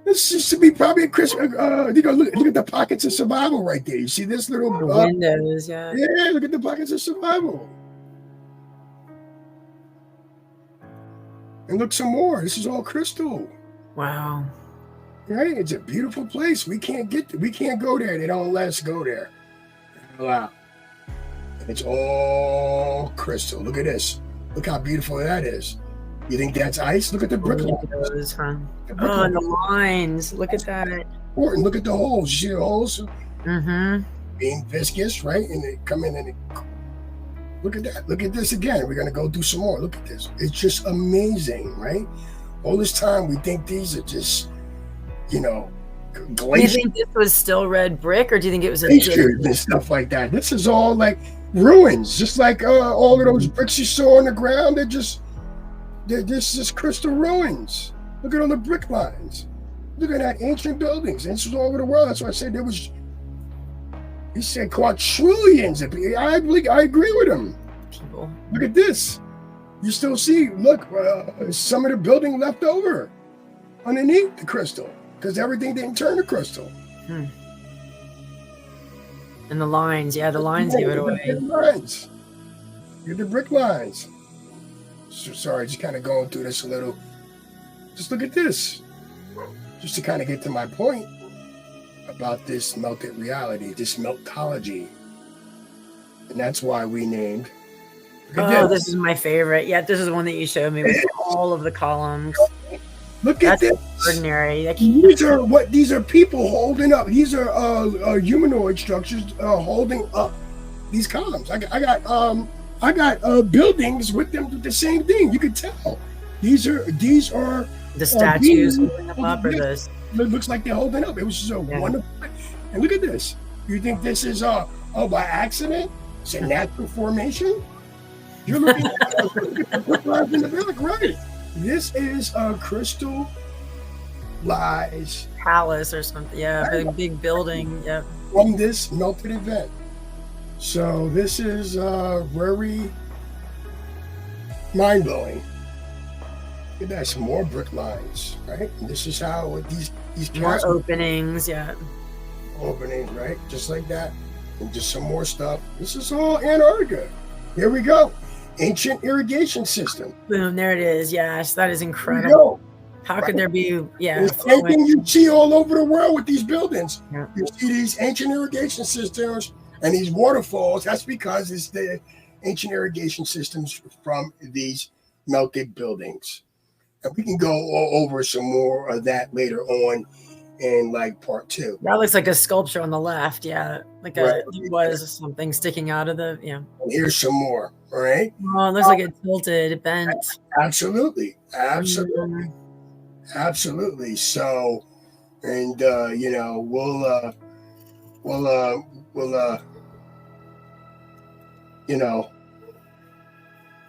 This used to be probably a crystal. Look at the pockets of survival right there. You see this little windows, yeah. Yeah, look at the pockets of survival. And look some more. This is all crystal. Wow. Right? It's a beautiful place. We can't go there. They don't let us go there. Wow. It's all crystal. Look at this. Look how beautiful that is. You think that's ice? Look at the brick lines. Oh, and the lines. Look at that. Important. Look at the holes. You see the holes? Mm-hmm. Being viscous, right? And they come in and they... Look at that. Look at this again. We're going to go do some more. Look at this. It's just amazing, right? All this time, we think these are just, glaciers. Do you think this was still red brick, or do you think it was a glaciers and stuff like that? This is all like ruins, just like all of those bricks you saw on the ground. They're just crystal ruins. Look at all the brick lines. Look at that ancient buildings. And this was all over the world. That's why I said there was. He said quadrillions of people. I agree with him. People. Look at this. You still see, look, some of the building left over underneath the crystal because everything didn't turn to crystal. And the lines, the lines give it away. The lines. You're the brick lines. Sorry, just kind of going through this a little. Just look at this. Just to kind of get to my point about this melted reality, this meltology. And that's why we named. This is my favorite. Yeah, this is one that you showed me with all of the columns. Look at this. Extraordinary. These are people holding up. These are humanoid structures holding up these columns. I got buildings with them with the same thing. You could tell. These are the statues holding them up, or this. It looks like they're holding up. It was so wonderful. And look at this. You think this is by accident? It's a natural formation? You're looking at the lines in the back, right? This is a crystal palace or something. Yeah, big building. Yeah. From this melted event. So this is very mind-blowing. Look at that, some more brick lines, right? And this is how these more openings, openings, right? Just like that, and just some more stuff. This is all Antarctica. Here we go. Ancient irrigation system. Boom, there it is. Yes, that is incredible. How could there be? The same thing you see all over the world with these buildings. Yeah. You see these ancient irrigation systems and these waterfalls. That's because it's the ancient irrigation systems from these melted buildings. And we can go over some more of that later on in like part 2. That looks like a sculpture on the left. Yeah. Like it was something sticking out of the, And here's some more. All right. Oh, it looks like it tilted, bent. Absolutely. So, and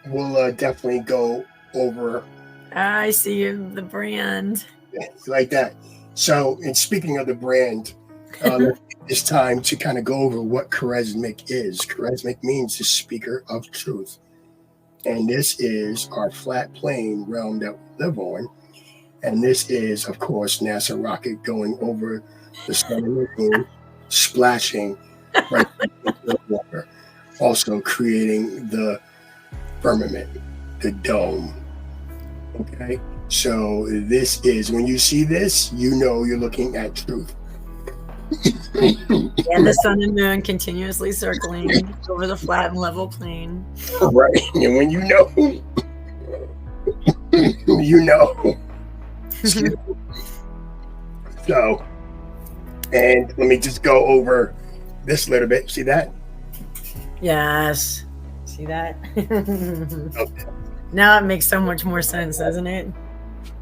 we'll definitely go over. I see the brand. Like that. So, and speaking of the brand, it's time to kind of go over what Keresmic is. Keresmic means the speaker of truth. And this is our flat plane realm that we live on. And this is, of course, NASA rocket going over the sun and the moon, splashing right into the water. Also creating the firmament, the dome. Okay, so this is, when you see this, you know you're looking at truth. And the sun and moon continuously circling over the flat and level plane. Right, and when you know, you know. So, and let me just go over this little bit. See that? Yes. See that? Okay. Now it makes so much more sense, doesn't it?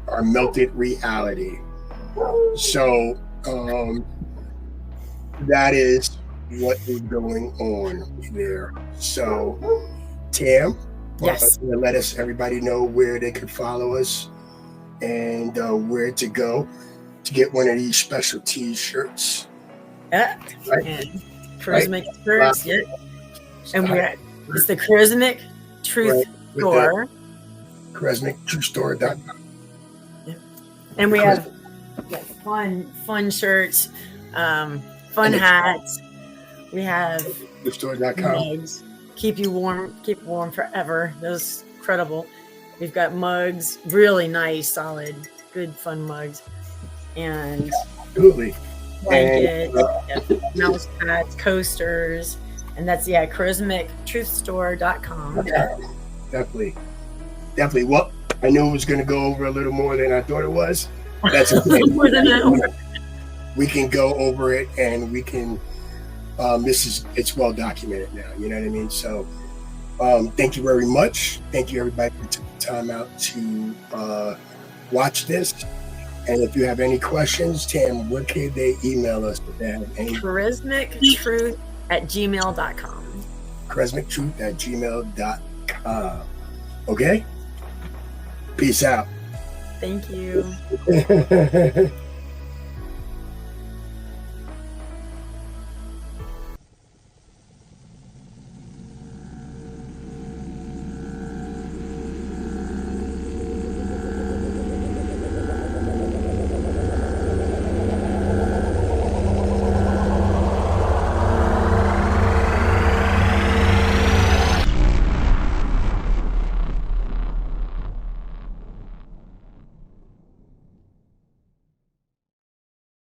Our melted reality. So, that is what is going on there. So, Tam, Yes. let everybody know where they could follow us and where to go to get one of these special T-shirts. Yeah. Right. And Keresmic shirts. Yep. And it's the Keresmic Truth Store. KeresmicTruthStore.com. Yep. And we have fun shirts, fun hats. We have Truthstore.com. mugs. Keep warm forever. Those incredible. We've got mugs, really nice, solid, good, fun mugs, and Absolutely. blankets, mouse pads, coasters, and that's KeresmicTruthStore.com. Okay. Definitely. Well, I knew it was going to go over a little more than I thought it was. That's okay. More than an hour. We can go over it, and we can. It's well documented now. You know what I mean? So, thank you very much. Thank you, everybody, for taking time out to watch this. And if you have any questions, Tam, where can they email us? If they have any? KeresmicTruth@gmail.com. KeresmicTruth@gmail.com. Okay? Peace out. Thank you.